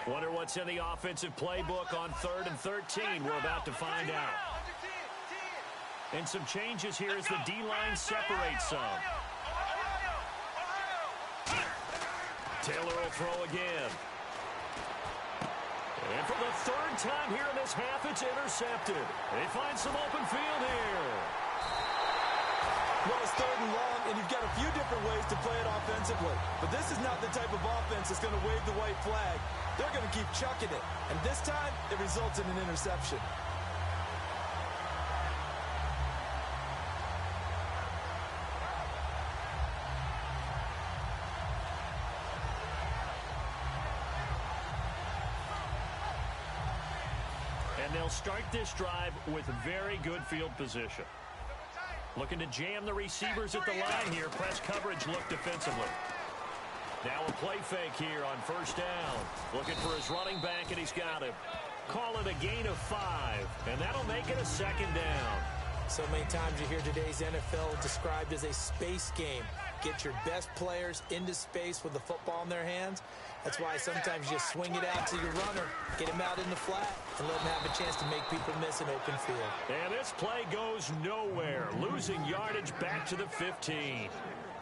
Wonder what's in the offensive playbook on 3rd and 13. We're about to find out. And some changes here as the D-line separates some. Taylor will throw again. And for the 3rd time here in this half, it's intercepted. They find some open field here. Well, it's 3rd and long, and you've got a few different ways to play it offensively. But this is not the type of offense that's going to wave the white flag. They're going to keep chucking it. And this time, it results in an interception. And they'll start this drive with very good field position. Looking to jam the receivers at the line here. Press coverage look defensively. Now a play fake here on 1st down. Looking for his running back, and he's got him. Call it a gain of 5, and that'll make it a second down. So many times you hear today's NFL described as a space game. Get your best players into space with the football in their hands. That's why sometimes you just swing it out to your runner, get him out in the flat, and let him have a chance to make people miss an open field. And this play goes nowhere, losing yardage back to the 15.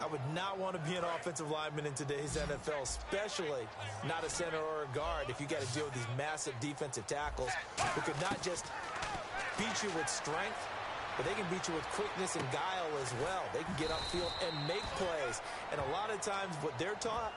I would not want to be an offensive lineman in today's NFL, especially not a center or a guard, if you got to deal with these massive defensive tackles who could not just beat you with strength, but they can beat you with quickness and guile as well. They can get upfield and make plays. And a lot of times what they're taught,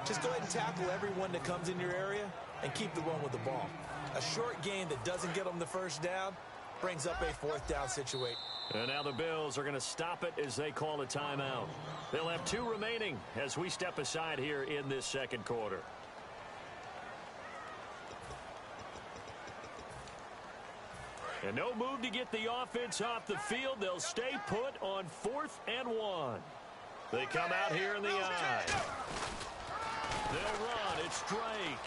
just go ahead and tackle everyone that comes in your area and keep the one with the ball. A short gain that doesn't get them the first down brings up a fourth down situation. And now the Bills are going to stop it as they call a timeout. They'll have 2 remaining as we step aside here in this second quarter. And no move to get the offense off the field. They'll stay put on 4th and 1. They come out here in the eye. They'll run. It's Drake.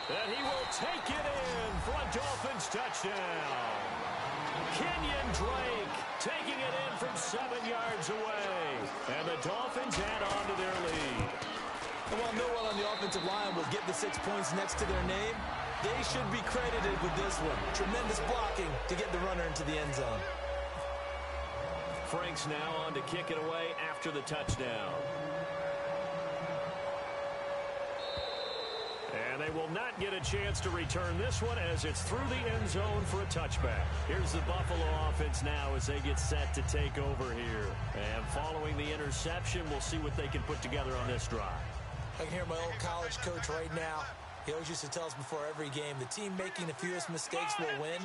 And he will take it in for a Dolphins touchdown. Kenyon Drake taking it in from 7 yards away. And the Dolphins add on to their lead. And while no one on the offensive line will get the 6 points next to their name, they should be credited with this one. Tremendous blocking to get the runner into the end zone. Frank's now on to kick it away after the touchdown. And they will not get a chance to return this one as it's through the end zone for a touchback. Here's the Buffalo offense now as they get set to take over here. And following the interception, we'll see what they can put together on this drive. I can hear my old college coach right now. He always used to tell us before every game, the team making the fewest mistakes will win.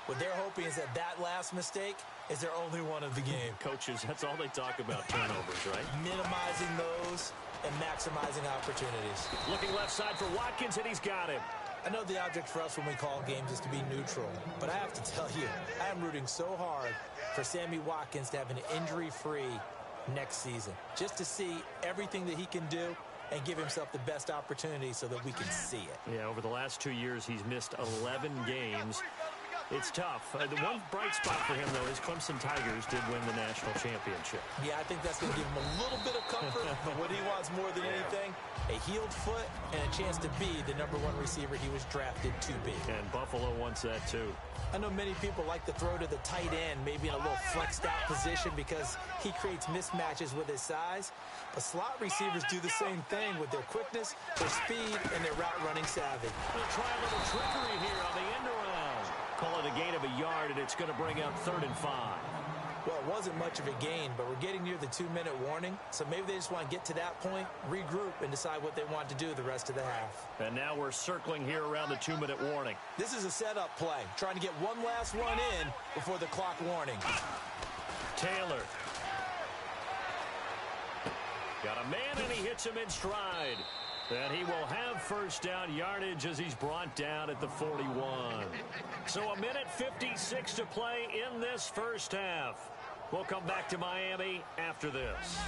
What they're hoping is that that last mistake is their only one of the game. Coaches, that's all they talk about, turnovers, right? Minimizing those and maximizing opportunities. Looking left side for Watkins, and he's got him. I know the object for us when we call games is to be neutral, but I have to tell you, I am rooting so hard for Sammy Watkins to have an injury-free next season, just to see everything that he can do and give himself the best opportunity so that we can see it. Yeah, over the last 2 years, he's missed 11 games. It's tough. The one bright spot for him, though, is Clemson Tigers did win the national championship. Yeah, I think that's going to give him a little bit of comfort, but what he wants more than anything, a healed foot and a chance to be the #1 receiver he was drafted to be. And Buffalo wants that, too. I know many people like to throw to the tight end, maybe in a little flexed out position because he creates mismatches with his size. But slot receivers do the same thing with their quickness, their speed, and their route running savvy. We'll try a little trickery here on the end around. Call it a gain of a yard, and it's going to bring up 3rd and 5. Well, it wasn't much of a gain, but we're getting near the 2-minute warning, so maybe they just want to get to that point, regroup, and decide what they want to do the rest of the half. And now we're circling here around the 2-minute warning. This is a setup play, trying to get one last one in before the clock warning. Taylor. Got a man, and he hits him in stride. And he will have first down yardage as he's brought down at the 41. So 1:56 to play in this first half. We'll come back to Miami after this.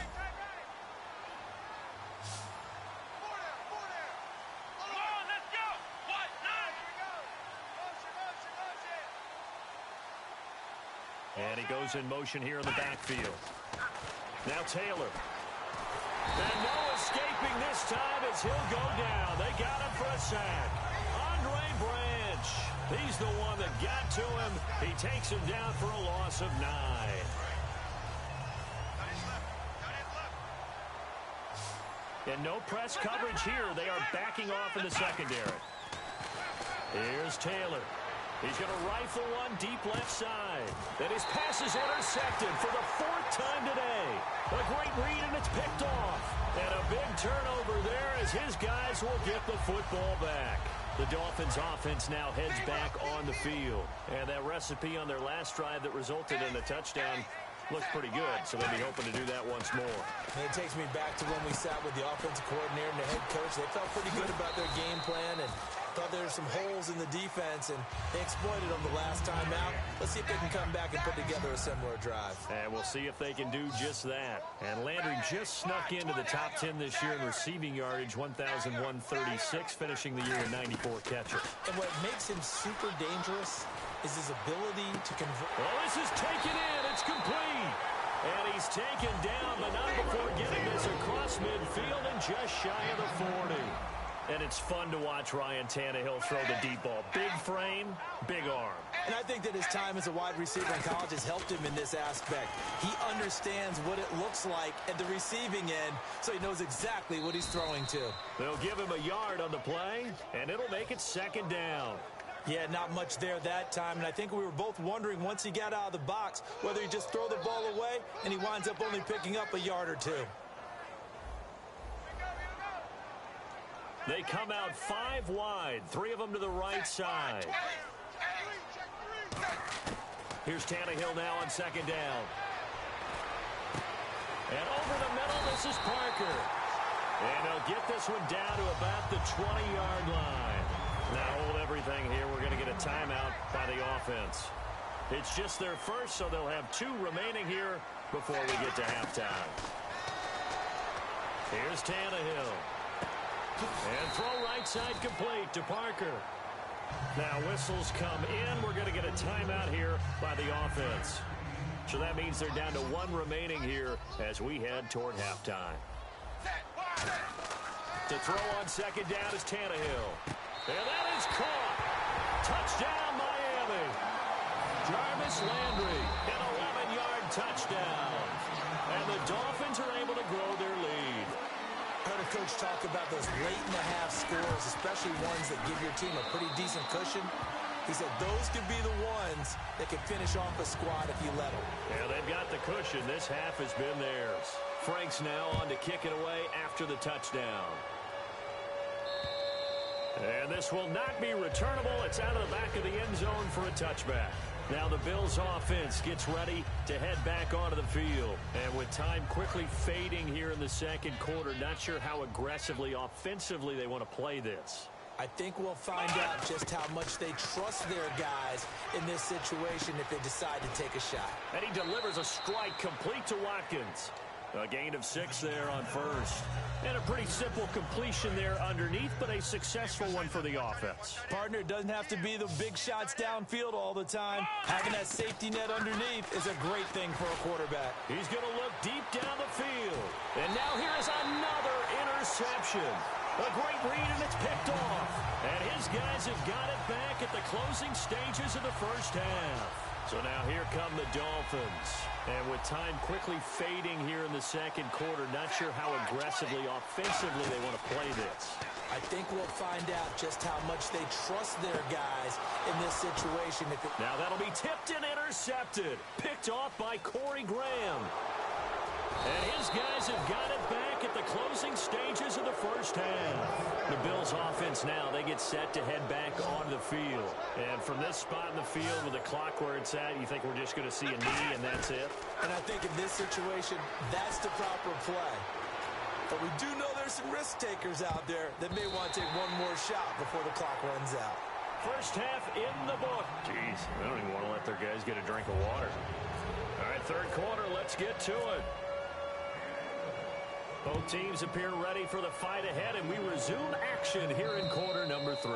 And he goes in motion here in the backfield. Now Taylor. And no escaping this time as he'll go down. They got him for a sack. Andre Branch. He's the one that got to him. He takes him down for a loss of 9. And no press coverage here. They are backing off in the secondary. Here's Taylor. He's going to rifle one deep left side. And his pass is intercepted for the 4th time today. A great read, and it's picked off. And a big turnover there as his guys will get the football back. The Dolphins offense now heads back on the field. And that recipe on their last drive that resulted in a touchdown looks pretty good, so they'll be hoping to do that once more. And it takes me back to when we sat with the offensive coordinator and the head coach. They felt pretty good about their game plan and thought there were some holes in the defense, and they exploited them the last time out. Let's see if they can come back and put together a similar drive. And we'll see if they can do just that. And Landry just snuck into the top 10 this year in receiving yardage, 1,136, finishing the year with 94 catches. And what makes him super dangerous is his ability to convert. Well, this is taken in. It's complete. And he's taken down, but not before getting this across midfield and just shy of the 40. And it's fun to watch Ryan Tannehill throw the deep ball. Big frame, big arm. And I think that his time as a wide receiver in college has helped him in this aspect. He understands what it looks like at the receiving end, so he knows exactly what he's throwing to. They'll give him a yard on the play, and it'll make it second down. Yeah, not much there that time, and I think we were both wondering once he got out of the box whether he'd just throw the ball away, and he winds up only picking up a yard or two. They come out 5 wide, 3 of them to the right side. Here's Tannehill now on second down. And over the middle, this is Parker. And he'll get this one down to about the 20-yard line. Now hold everything here. We're going to get a timeout by the offense. It's just their first, so they'll have 2 remaining here before we get to halftime. Here's Tannehill. And throw right side complete to Parker. Now whistles come in. We're going to get a timeout here by the offense. So that means they're down to 1 remaining here as we head toward halftime. To throw on second down is Tannehill. And that is caught. Touchdown, Miami. Jarvis Landry, an 11-yard touchdown. And the Dolphins are able to grow their lead. I heard a coach talk about those late-in-the-half scores, especially ones that give your team a pretty decent cushion. He said those could be the ones that can finish off a squad if you let them. Yeah, they've got the cushion. This half has been theirs. Frank's now on to kick it away after the touchdown. And this will not be returnable. It's out of the back of the end zone for a touchback. Now the Bills offense gets ready to head back onto the field. And with time quickly fading here in the second quarter, not sure how aggressively, offensively they want to play this. I think we'll find out just how much they trust their guys in this situation if they decide to take a shot. And he delivers a strike complete to Watkins. A gain of 6 there on first. And a pretty simple completion there underneath, but a successful one for the offense. Partner, doesn't have to be the big shots downfield all the time. Having that safety net underneath is a great thing for a quarterback. He's going to look deep down the field. And now here is another interception. A great read, and it's picked off. And his guys have got it back at the closing stages of the first half. So now here come the Dolphins. And with time quickly fading here in the second quarter, not sure how aggressively, offensively they want to play this. I think we'll find out just how much they trust their guys in this situation. Now that'll be tipped and intercepted. Picked off by Corey Graham. And his guys have got it back at the closing stages of the first half. The Bills offense now, they get set to head back onto the field. And from this spot in the field with the clock where it's at, you think we're just going to see a knee and that's it? And I think in this situation, that's the proper play. But we do know there's some risk takers out there that may want to take one more shot before the clock runs out. First half in the book. Jeez, they don't even want to let their guys get a drink of water. All right, third quarter, let's get to it. Both teams appear ready for the fight ahead, and we resume action here in quarter number 3.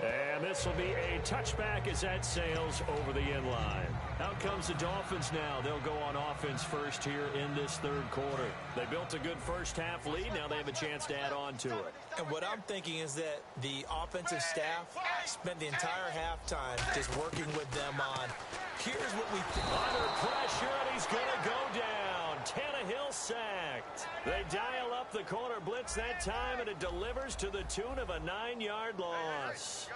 And this will be a touchback as that sails over the end line. Out comes the Dolphins now. They'll go on offense first here in this third quarter. They built a good first half lead. Now they have a chance to add on to it. And what I'm thinking is that the offensive staff spent the entire halftime just working with them on, here's what we think. Under pressure, and he's going to go down. Tannehill sacked. They dial up the corner blitz that time, and it delivers to the tune of a 9-yard loss.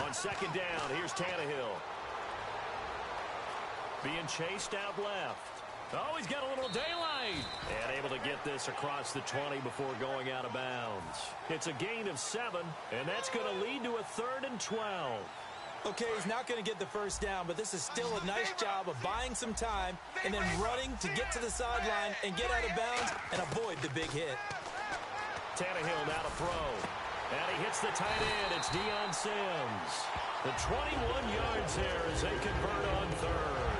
On second down, here's Tannehill. Being chased out left. Oh, he's got a little daylight. And able to get this across the 20 before going out of bounds. It's a gain of 7, and that's going to lead to a 3rd and 12. Okay, he's not going to get the first down, but this is still a nice job of buying some time and then running to get to the sideline and get out of bounds and avoid the big hit. Tannehill now to throw. And he hits the tight end. It's Deion Sims. The 21 yards there as they convert on 3rd.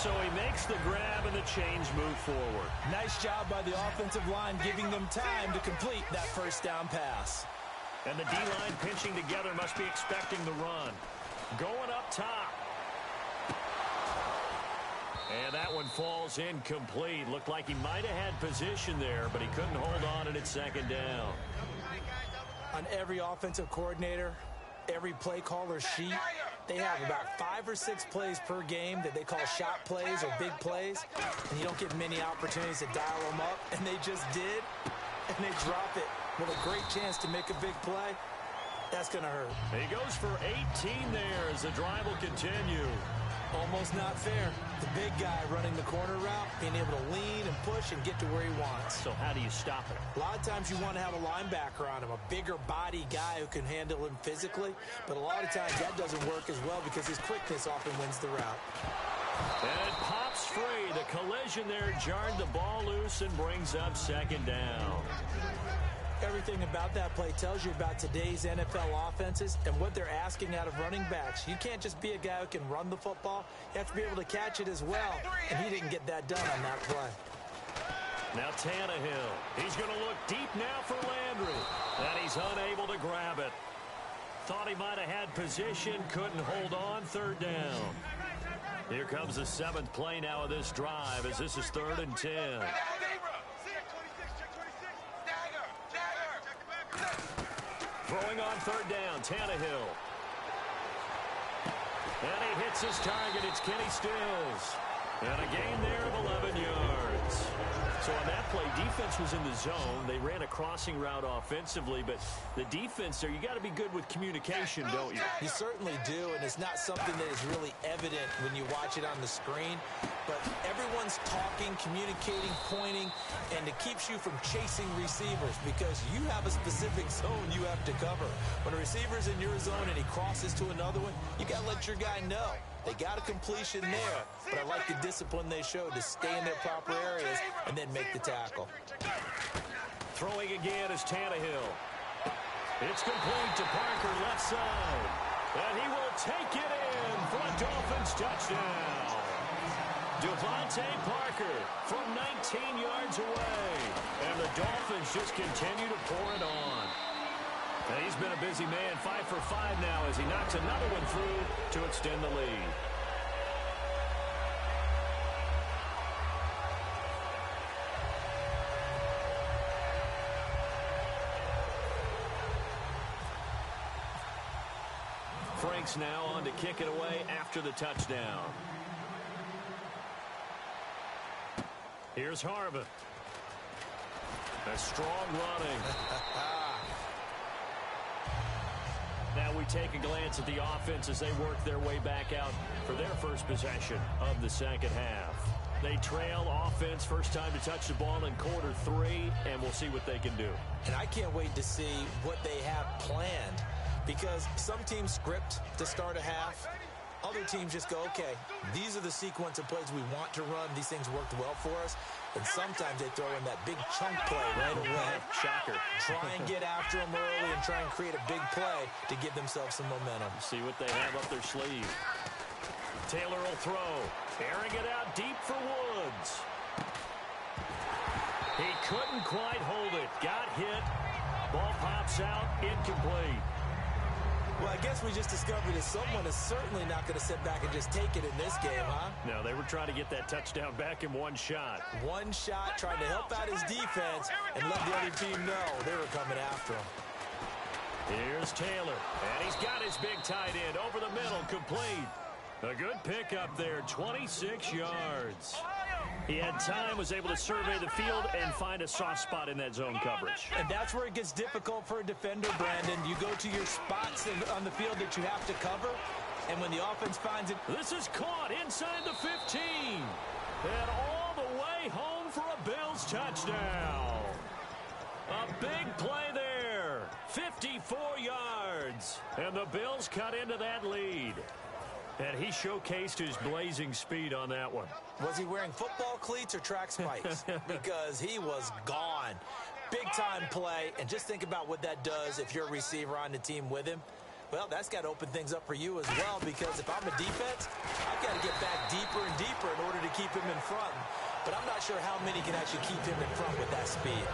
So he makes the grab and the chains move forward. Nice job by the offensive line giving them time to complete that first down pass. And the D-line pinching together must be expecting the run. Going up top. And that one falls incomplete. Looked like he might have had position there, but he couldn't hold on and it's second down. On every offensive coordinator, every play caller sheet, they have about 5 or 6 plays per game that they call shot plays or big plays, and you don't get many opportunities to dial them up, and they just did, and they drop it with a great chance to make a big play. That's going to hurt. He goes for 18 there as the drive will continue. Almost not fair. The big guy running the corner route, being able to lean and push and get to where he wants. So how do you stop it? A lot of times you want to have a linebacker on him, a bigger body guy who can handle him physically. But a lot of times that doesn't work as well because his quickness often wins the route. And it pops free. The collision there jarred the ball loose and brings up second down. Everything about that play tells you about today's NFL offenses and what they're asking out of running backs. You can't just be a guy who can run the football. You have to be able to catch it as well, and he didn't get that done on that play. Now Tannehill. He's going to look deep now for Landry, and he's unable to grab it. Thought he might have had position, couldn't hold on, third down. Here comes the 7th play now of this drive as this is 3rd and 10. Throwing on 3rd down, Tannehill. And he hits his target. It's Kenny Stills. And a gain there of 11 yards. So on that play, defense was in the zone. They ran a crossing route offensively, but the defense there, you got to be good with communication, don't you? You certainly do, and it's not something that is really evident when you watch it on the screen. But everyone's talking, communicating, pointing, and it keeps you from chasing receivers because you have a specific zone you have to cover. When a receiver's in your zone and he crosses to another one, you got to let your guy know. They got a completion there, but I like the discipline they showed to stay in their proper areas and then make the tackle. Throwing again is Tannehill. It's complete to Parker, left side. And he will take it in for a Dolphins touchdown. Devontae Parker from 19 yards away. And the Dolphins just continue to pour it on. And he's been a busy man, 5 for 5 now as he knocks another one through to extend the lead. Frank's now on to kick it away after the touchdown. Here's Harvin. A strong running. Now we take a glance at the offense as they work their way back out for their first possession of the second half. They trail offense, first time to touch the ball in quarter 3, and we'll see what they can do. And I can't wait to see what they have planned because some teams script to start a half. Other teams just go, okay, these are the sequence of plays we want to run. These things worked well for us. And sometimes they throw in that big chunk play right away. Shocker. Try and get after them early and try and create a big play to give themselves some momentum. See what they have up their sleeve. Taylor will throw. Airing it out deep for Woods. He couldn't quite hold it. Got hit. Ball pops out. Incomplete. Well, I guess we just discovered that someone is certainly not going to sit back and just take it in this game, huh? No, they were trying to get that touchdown back in one shot. One shot, trying to help out his defense and let the other team know they were coming after him. Here's Taylor, and he's got his big tight end over the middle, complete. A good pickup there, 26 yards. He had time, was able to survey the field and find a soft spot in that zone coverage. And that's where it gets difficult for a defender, Brandon. You go to your spots on the field that you have to cover, and when the offense finds it... This is caught inside the 15. And all the way home for a Bills touchdown. A big play there. 54 yards. And the Bills cut into that lead. And he showcased his blazing speed on that one. Was he wearing football cleats or track spikes? Because he was gone. Big-time play. And just think about what that does if you're a receiver on the team with him. Well, that's got to open things up for you as well, because if I'm a defense, I've got to get back deeper and deeper in order front, but I'm not sure how many can actually keep him in front with that speed.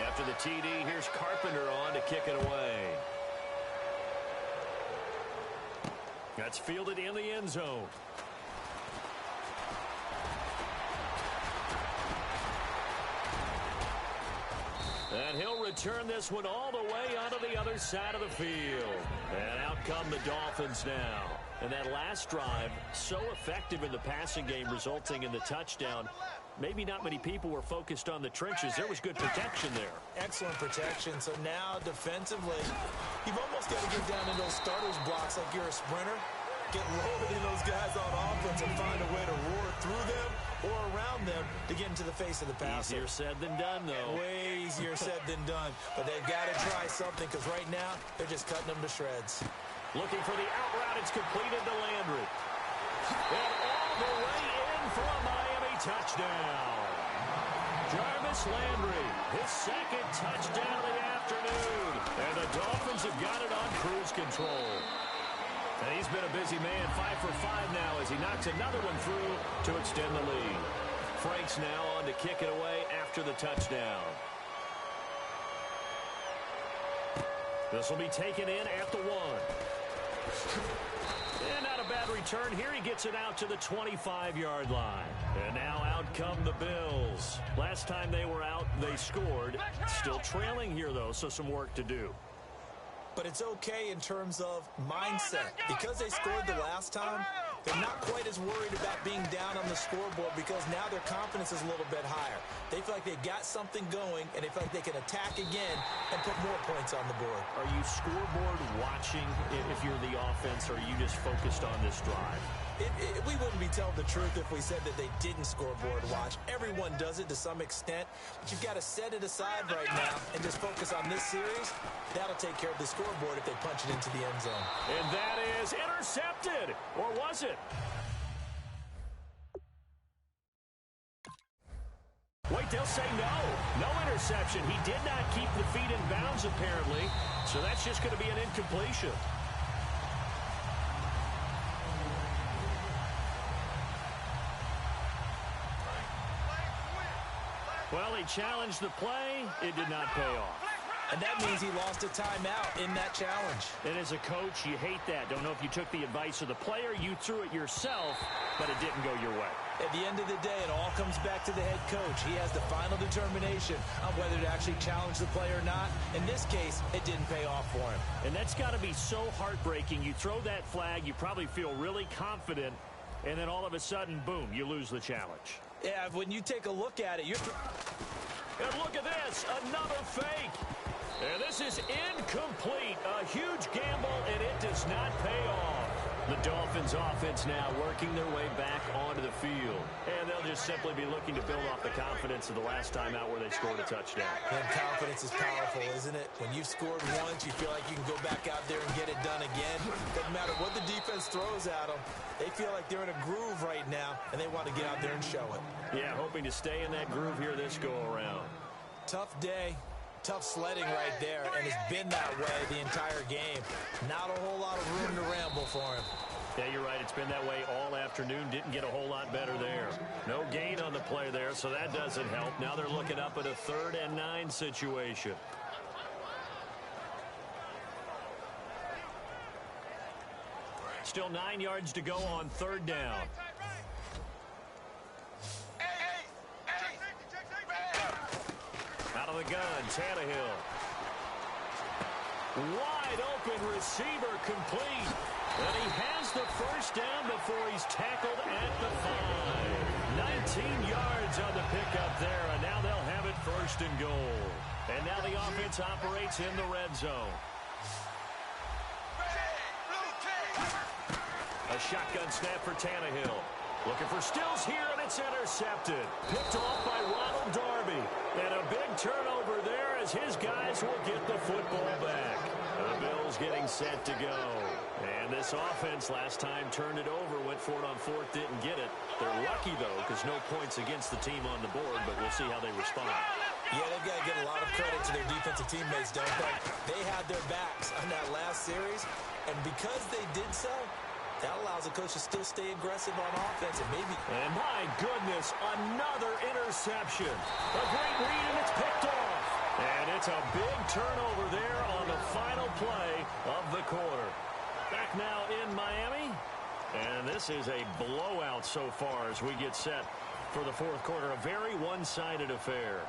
After the TD, here's Carpenter on to kick it away. That's fielded in the end zone. And he'll return this one all the way onto the other side of the field. And out come the Dolphins now. And that last drive, so effective in the passing game, resulting in the touchdown. Maybe not many people were focused on the trenches. There was good protection there. Excellent protection. So now defensively, you've almost got to get down in those starters blocks like you're a sprinter. Get loaded in those guys on offense and find a way to roar through them or around them to get into the face of the passer. Easier said than done, though. Way easier said than done. But they've got to try something because right now they're just cutting them to shreds. Looking for the out route. It's completed to Landry. And all the way in for a Miami touchdown. Jarvis Landry, his second touchdown of the afternoon. And the Dolphins have got it on cruise control. And he's been a busy man, 5 for 5 now as he knocks another one through to extend the lead. Frank's now on to kick it away after the touchdown. This will be taken in at the 1. And not a bad return here. He gets it out to the 25-yard line. And now out come the Bills. Last time they were out, they scored. Still trailing here, though, so some work to do. But it's okay in terms of mindset. Because they scored the last time, they're not quite as worried about being down on the scoreboard because now their confidence is a little bit higher. They feel like they've got something going, and they feel like they can attack again and put more points on the board. Are you scoreboard watching if you're the offense, or are you just focused on this drive? We wouldn't be telling the truth if we said that they didn't scoreboard watch. Everyone does it to some extent, but you've got to set it aside right now and just focus on this series. That'll take care of the scoreboard if they punch it into the end zone. And that is intercepted. Or was it? Wait, they'll say no. No interception. He did not keep the feet in bounds, apparently. So that's just going to be an incompletion. Well, he challenged the play. It did not pay off. And that means he lost a timeout in that challenge. And as a coach, you hate that. Don't know if you took the advice of the player. You threw it yourself, but it didn't go your way. At the end of the day, it all comes back to the head coach. He has the final determination on whether to actually challenge the play or not. In this case, it didn't pay off for him. And that's got to be so heartbreaking. You throw that flag, you probably feel really confident, and then all of a sudden, boom, you lose the challenge. Yeah, when you take a look at it, and look at this, another fake. And this is incomplete. A huge gamble, and it does not pay off. The Dolphins offense now working their way back onto the field. And they'll just simply be looking to build off the confidence of the last time out where they scored a touchdown. And confidence is powerful, isn't it? When you've scored once, you feel like you can go back out there and get it done again. Doesn't matter what the defense throws at them. They feel like they're in a groove right now, and they want to get out there and show it. Yeah, hoping to stay in that groove here this go-around. Tough day. Tough sledding right there, and it's been that way the entire game. Not a whole lot of room to ramble for him. Yeah, you're right. It's been that way all afternoon. Didn't get a whole lot better there. No gain on the play there, so that doesn't help. Now they're looking up at a 3rd and 9 situation. Still 9 yards to go on 3rd down. Out of the gun, Tannehill. Wide open receiver complete. And he has the first down before he's tackled at the 5. 19 yards on the pickup there, and now they'll have it 1st and goal. And now the offense operates in the red zone. A shotgun snap for Tannehill. Looking for Stills here, and it's intercepted. Picked off by Ronald Darby. And a big turnover there as his guys will get the football back. The Bills getting set to go. And this offense last time turned it over, went for it on 4th, didn't get it. They're lucky, though, because no points against the team on the board, but we'll see how they respond. Yeah, they've got to give a lot of credit to their defensive teammates, don't they? They had their backs on that last series, and because they did so, That allows the coach to still stay aggressive on offense and maybe... And my goodness, another interception. A great read, and it's picked off. And it's a big turnover there on the final play of the quarter. Back now in Miami. And this is a blowout so far as we get set for the fourth quarter. A very one-sided affair.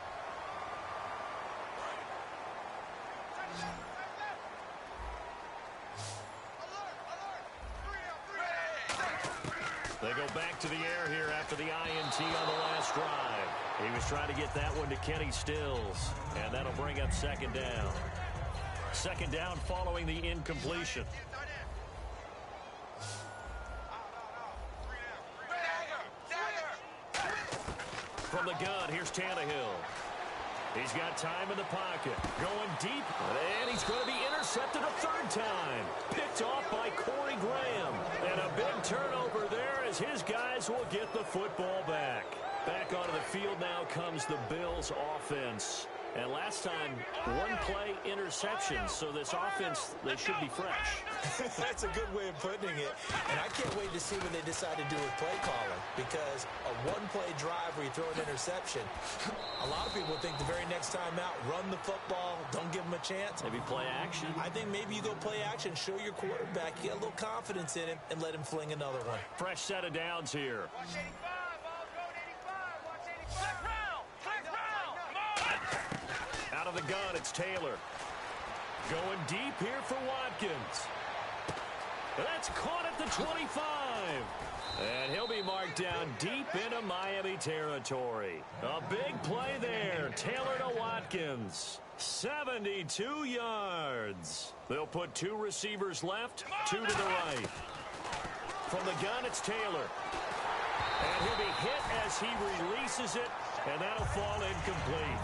They go back to the air here after the INT on the last drive. He was trying to get that one to Kenny Stills, and that'll bring up second down. Second down following the incompletion. From the gun, here's Tannehill. He's got time in the pocket. Going deep, and he's going to be intercepted a third time. Picked off by Corey Graham. And a big turnover there as his guys will get the football back. Back onto the field now comes the Bills offense. And last time, one play interception. So this offense, they should be fresh. That's a good way of putting it. And I can't wait to see what they decide to do with play calling. Because a one-play drive where you throw an interception, a lot of people think the very next time out, run the football, don't give them a chance. Maybe play action. I think maybe you go play action, show your quarterback, you get a little confidence in him, and let him fling another one. Fresh set of downs here. Watch 85, all going 85. Watch 85. Click round. Out of the gun, it's Taylor. Going deep here for Watkins. That's caught at the 25. And he'll be marked down deep into Miami territory. A big play there. Taylor to Watkins. 72 yards. They'll put two receivers left, two to the right. From the gun, it's Taylor. And he'll be hit as he releases it, and that'll fall incomplete.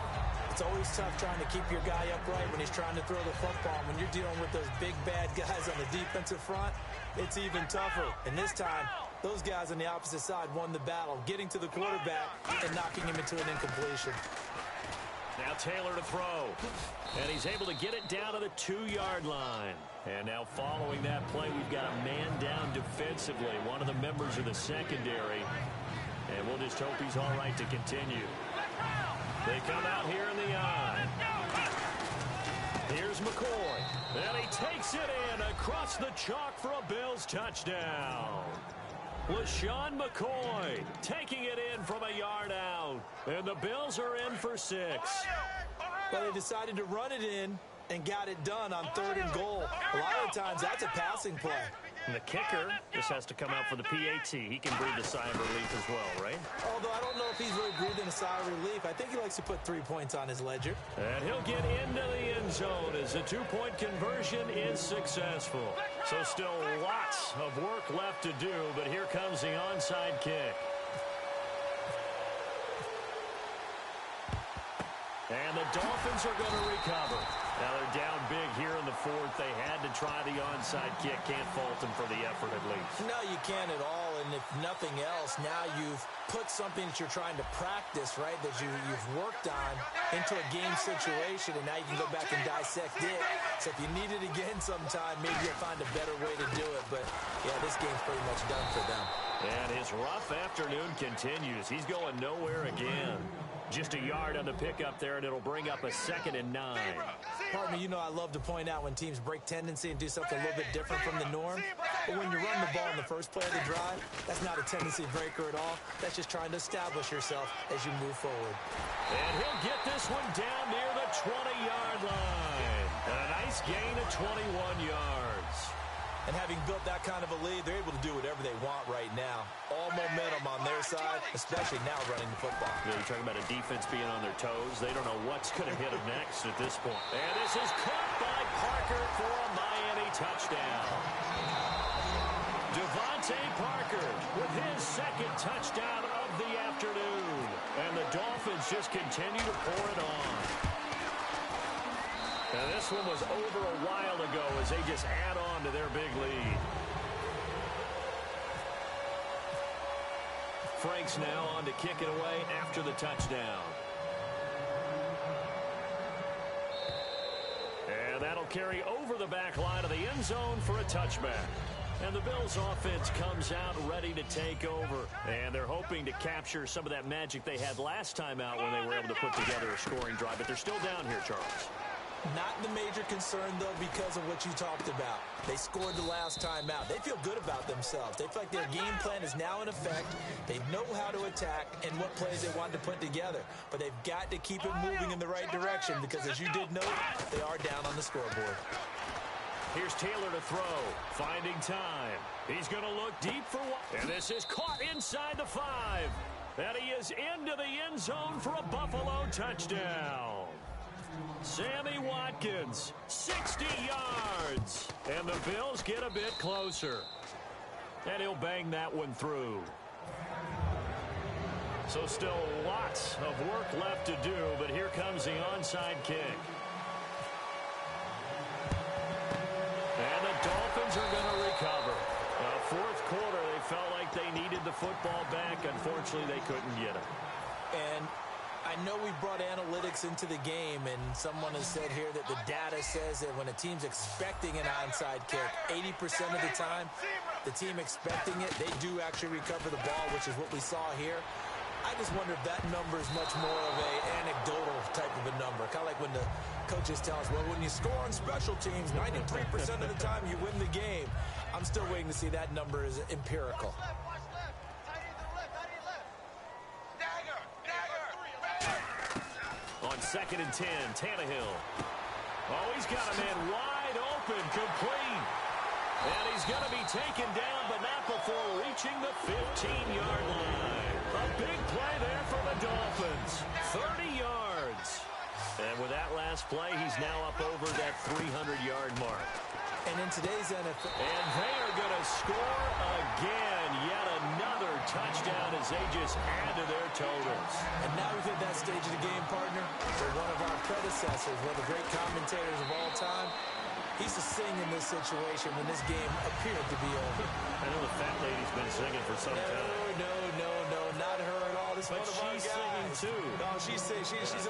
It's always tough trying to keep your guy upright when he's trying to throw the football. When you're dealing with those big, bad guys on the defensive front, it's even tougher. And this time, those guys on the opposite side won the battle, getting to the quarterback and knocking him into an incompletion. Now Taylor to throw. And he's able to get it down to the 2-yard line. And now following that play, we've got a man down defensively, one of the members of the secondary. And we'll just hope he's all right to continue. They come out here in the eye. Here's McCoy. And he takes it in across the chalk for a Bills touchdown. LaShawn McCoy taking it in from a yard out. And the Bills are in for 6. But they decided to run it in and got it done on 3rd and goal. A lot of times that's a passing play. And the kicker just has to come out for the PAT. He can breathe a sigh of relief as well, right? Although I don't know if he's really breathing a sigh of relief. I think he likes to put 3 points on his ledger. And he'll get into the end zone as the 2-point conversion is successful. So still lots of work left to do, but here comes the onside kick. And the Dolphins are going to recover. Now they're down big here in the 4th. They had to try the onside kick. Can't fault them for the effort at least. No, you can't at all. And if nothing else, now you've put something that you're trying to practice, right, that you've worked on into a game situation, and now you can go back and dissect it. So if you need it again sometime, maybe you'll find a better way to do it. But, yeah, this game's pretty much done for them. And his rough afternoon continues. He's going nowhere again. Just a yard on the pickup there, and it'll bring up a 2nd and 9. Pardon me, you know I love to point out when teams break tendency and do something a little bit different from the norm. But when you run the ball in the first play of the drive, that's not a tendency breaker at all. That's just trying to establish yourself as you move forward. And he'll get this one down near the 20-yard line. And a nice gain of 21 yards. And having built that kind of a lead, they're able to do whatever they want right now. All momentum on their side, especially now running the football. Yeah, you're talking about a defense being on their toes. They don't know what's going to hit them next at this point. And this is caught by Parker for a Miami touchdown. Devontae Parker with his 2nd touchdown of the afternoon. And the Dolphins just continue to pour it on. And this one was over a while ago as they just add on to their big lead. Frank's now on to kick it away after the touchdown. And that'll carry over the back line of the end zone for a touchback. And the Bills offense comes out ready to take over. And they're hoping to capture some of that magic they had last time out when they were able to put together a scoring drive. But they're still down here, Charles. Not the major concern, though, because of what you talked about. They scored the last time out. They feel good about themselves. They feel like their game plan is now in effect. They know how to attack and what plays they want to put together. But they've got to keep it moving in the right direction because, as you did note, they are down on the scoreboard. Here's Taylor to throw, finding time. He's going to look deep for one. And this is caught inside the 5. And he is into the end zone for a Buffalo touchdown. Sammy Watkins, 60 yards. And the Bills get a bit closer. And he'll bang that one through. So still lots of work left to do, but here comes the onside kick. And the Dolphins are going to recover. Fourth quarter, they felt like they needed the football back. Unfortunately, they couldn't get it. And I know we brought analytics into the game, and someone has said here that the data says that when a team's expecting an onside kick, 80% of the time, the team expecting it, they do actually recover the ball, which is what we saw here. I just wonder if that number is much more of an anecdotal type of a number. Kind of like when the coaches tell us, well, when you score on special teams, 93% of the time you win the game. I'm still waiting to see that number is empirical. On 2nd and 10, Tannehill. Oh, he's got a man wide open, complete. And he's going to be taken down, but not before reaching the 15-yard line. A big play there for the Dolphins. 30 yards. And with that last play, he's now up over that 300-yard mark. And in today's NFL... And they are going to score again. Yet another touchdown as they just add to their totals. And now we've hit that stage of the game, partner, where one of our predecessors, one of the great commentators of all time, he used to sing in this situation when this game appeared to be over. I know the fat lady's been singing for some time. No, not her at all. This but one of our she's guys. singing too. No, she's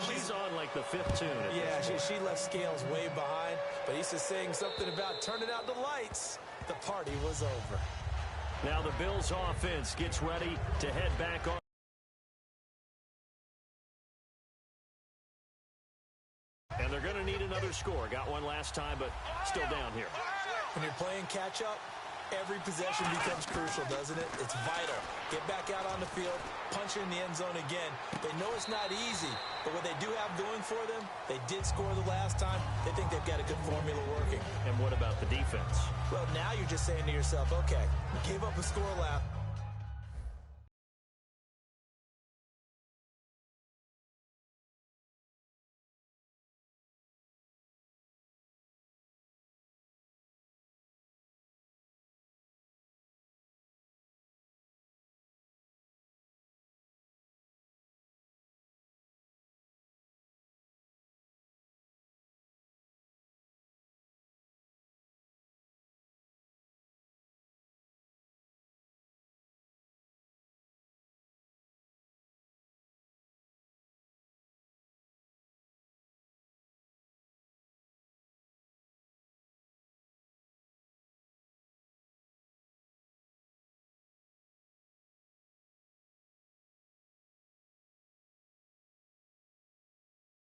she's on like the 5th tune. Yeah, she left Scales way behind, but he used to sing something about turning out the lights. The party was over. Now the Bills offense gets ready to head back on. And they're going to need another score. Got one last time, but still down here. When you're playing catch-up, every possession becomes crucial, doesn't it? It's vital. Get back out on the field, punch in the end zone again. They know it's not easy, but what they do have going for them, they did score the last time. They think they've got a good formula working. And what about the defense? Well, now you're just saying to yourself, okay, we gave up a score last.